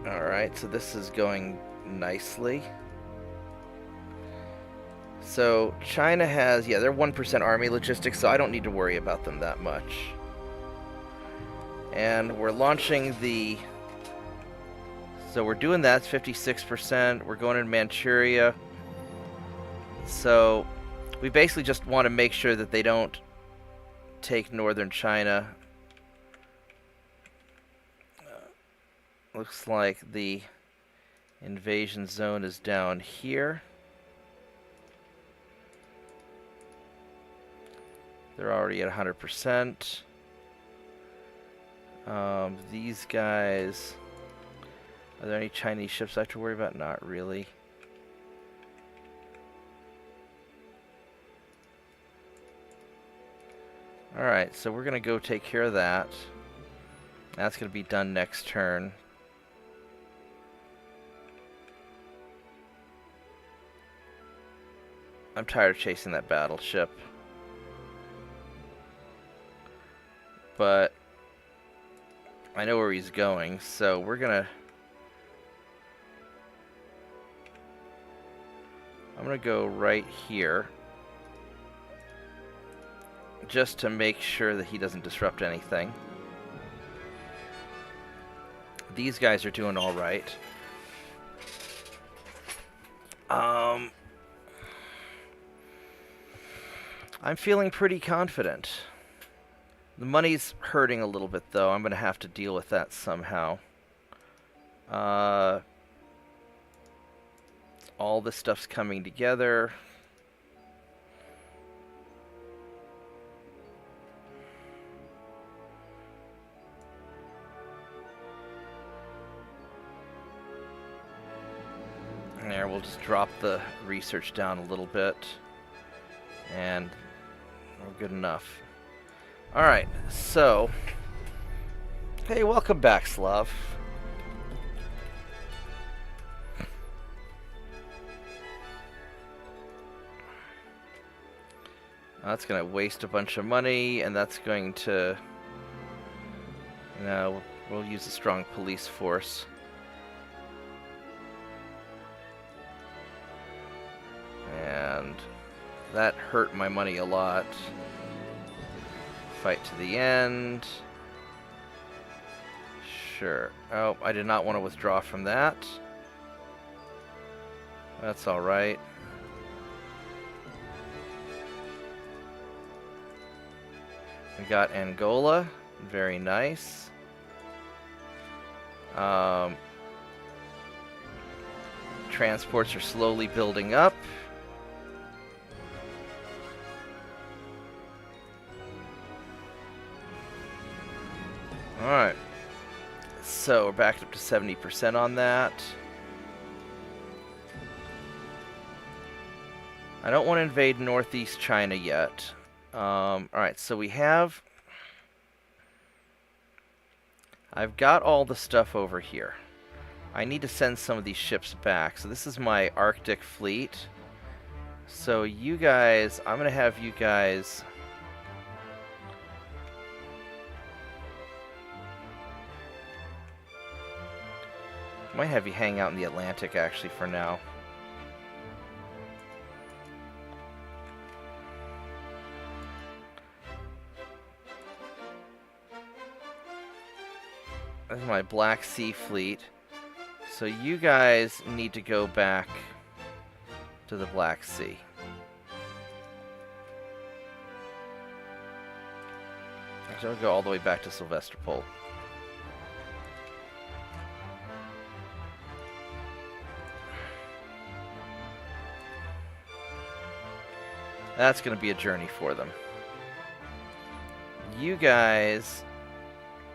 Alright, so this is going nicely. So, China has, yeah, they're 1% army logistics, so I don't need to worry about them that much. And we're launching the... So we're doing that, it's 56%. We're going in Manchuria. So, we basically just want to make sure that they don't take northern China. Looks like the invasion zone is down here. They're already at 100%. These guys... Are there any Chinese ships I have to worry about? Not really. Alright, so we're going to go take care of that. That's going to be done next turn. I'm tired of chasing that battleship. But I know where he's going, so we're going to... I'm going to go right here. Just to make sure that he doesn't disrupt anything. These guys are doing all right. I'm feeling pretty confident. The money's hurting a little bit, though. I'm going to have to deal with that somehow. All this stuff's coming together. There, we'll just drop the research down a little bit. And we're good enough. Alright, so... Hey, welcome back, Slav. That's going to waste a bunch of money, and that's going to... You know, we'll use a strong police force. And that hurt my money a lot. Fight to the end. Sure. Oh, I did not want to withdraw from that. That's alright. We got Angola. Very nice. Transports are slowly building up. Alright. So we're back up to 70% on that. I don't want to invade northeast China yet. Alright, so we have... I've got all the stuff over here. I need to send some of these ships back. So this is my Arctic fleet. So you guys... I'm going to have you guys... Might have you hang out in the Atlantic, actually, for now. This is my Black Sea fleet. So you guys need to go back to the Black Sea. Actually, I'll go all the way back to Sevastopol. That's going to be a journey for them. You guys...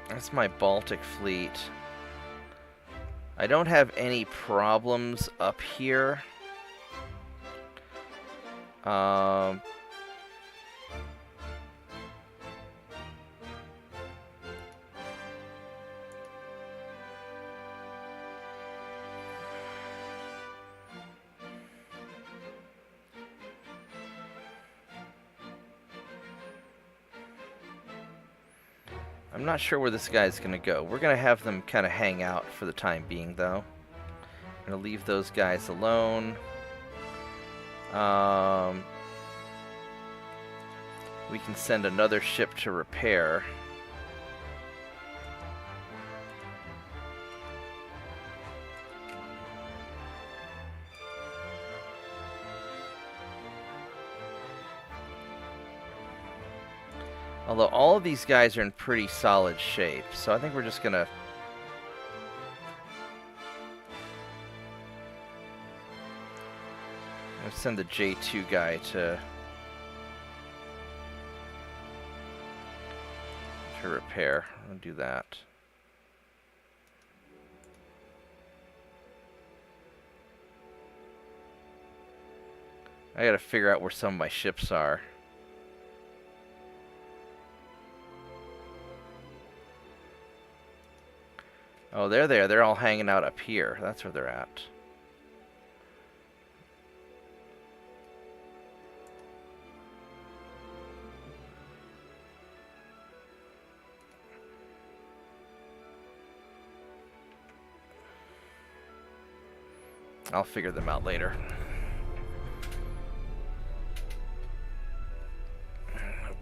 That's my Baltic fleet. I don't have any problems up here. I'm not sure where this guy's going to go. We're going to have them kind of hang out for the time being, though. I'm going to leave those guys alone. We can send another ship to repair. Although all of these guys are in pretty solid shape, so I think we're just gonna... Let's send the J2 guy to repair. I'll do that. I gotta figure out where some of my ships are. Oh, they're there. They're all hanging out up here. That's where they're at. I'll figure them out later.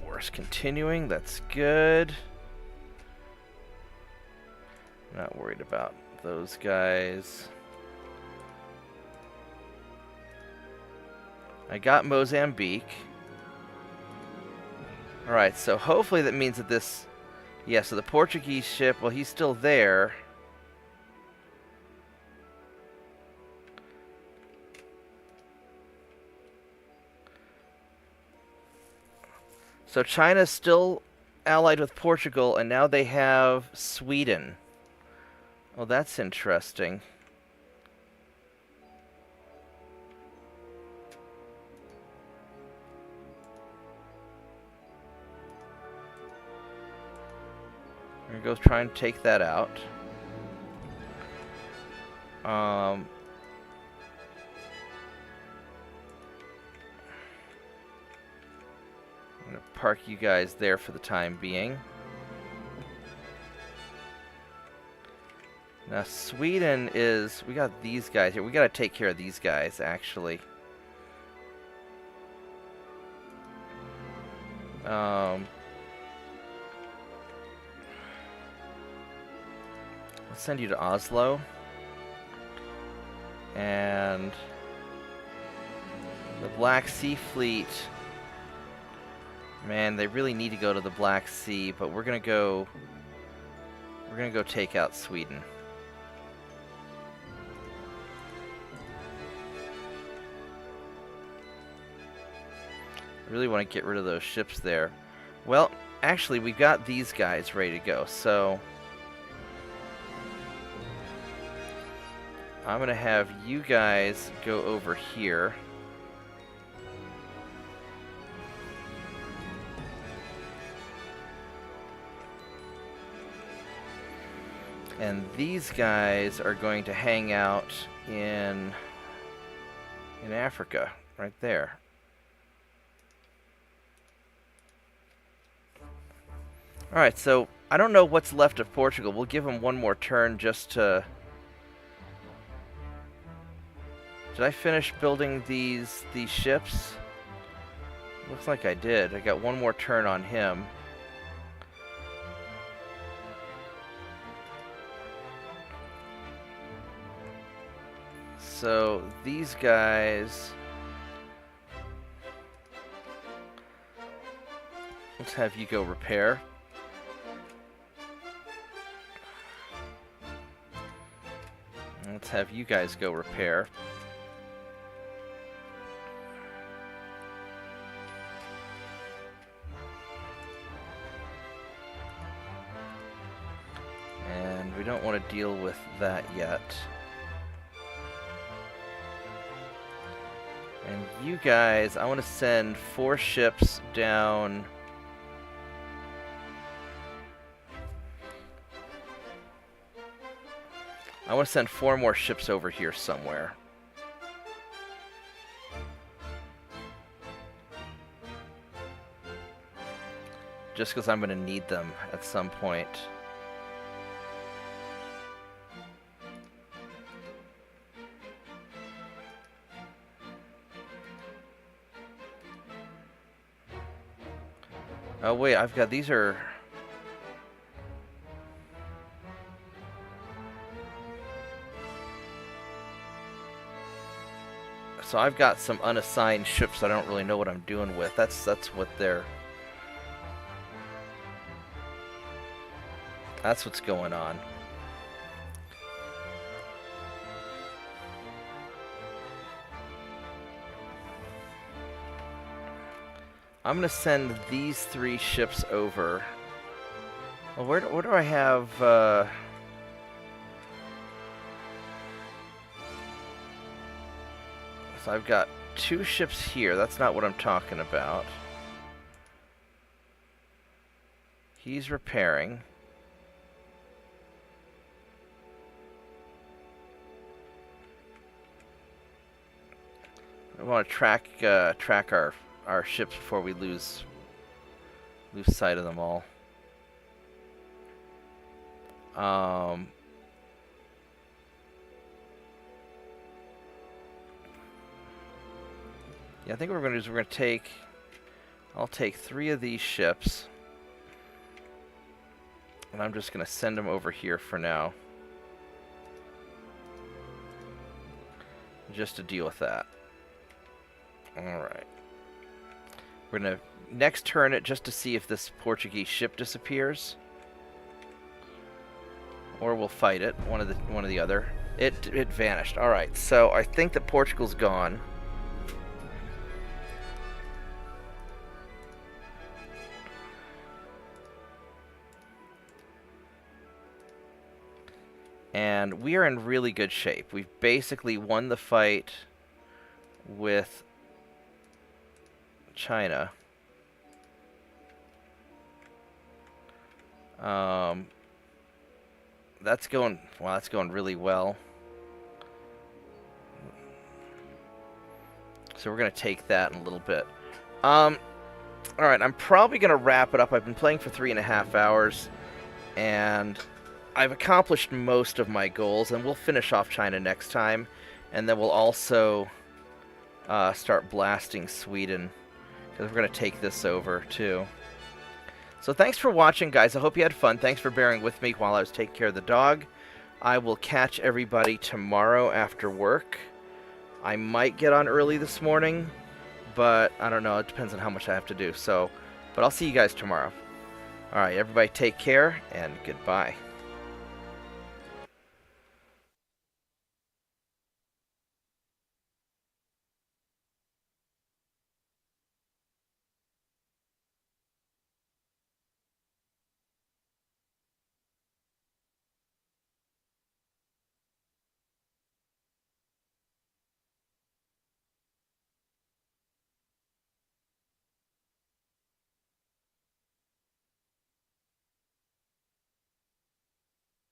War's continuing. That's good. Not worried about those guys. I got Mozambique. Alright, so hopefully that means that this... Yeah, so the Portuguese ship, well, he's still there. So China's still allied with Portugal, and now they have Sweden. Well, that's interesting. We're gonna go try and take that out. I'm gonna park you guys there for the time being. Now Sweden is... We got these guys here. We gotta take care of these guys, actually. Let's send you to Oslo. And... the Black Sea Fleet... Man, they really need to go to the Black Sea, but we're gonna go take out Sweden. I really want to get rid of those ships there. Well, actually, we've got these guys ready to go, so... I'm gonna have you guys go over here. And these guys are going to hang out in Africa, right there. Alright, so I don't know what's left of Portugal. We'll give them one more turn just to... Did I finish building these ships? Looks like I did. I got one more turn on him. So these guys... Let's have you go repair. Let's have you guys go repair. And we don't want to deal with that yet. And you guys, I want to send 4 ships down... I want to send 4 more ships over here somewhere. Just because I'm going to need them at some point. Oh wait, I've got... These are... So I've got some unassigned ships I don't really know what I'm doing with. That's what they're... That's what's going on. I'm gonna send these 3 ships over. Well, where do I have... So I've got 2 ships here. That's not what I'm talking about. He's repairing. I want to track our ships before we lose sight of them all. Yeah, I think what we're going to do is we're going to take... I'll take 3 of these ships. And I'm just going to send them over here for now. Just to deal with that. Alright. We're going to next turn it just to see if this Portuguese ship disappears. Or we'll fight it, one or the other. It vanished. Alright, so I think that Portugal's gone. And we are in really good shape. We've basically won the fight with China. That's going really well. So we're going to take that in a little bit. Alright, I'm probably going to wrap it up. I've been playing for 3.5 hours, and I've accomplished most of my goals, and we'll finish off China next time, and then we'll also start blasting Sweden, because we're going to take this over, too. So thanks for watching, guys. I hope you had fun. Thanks for bearing with me while I was taking care of the dog. I will catch everybody tomorrow after work. I might get on early this morning, but I don't know. It depends on how much I have to do. But I'll see you guys tomorrow. All right, everybody take care, and goodbye.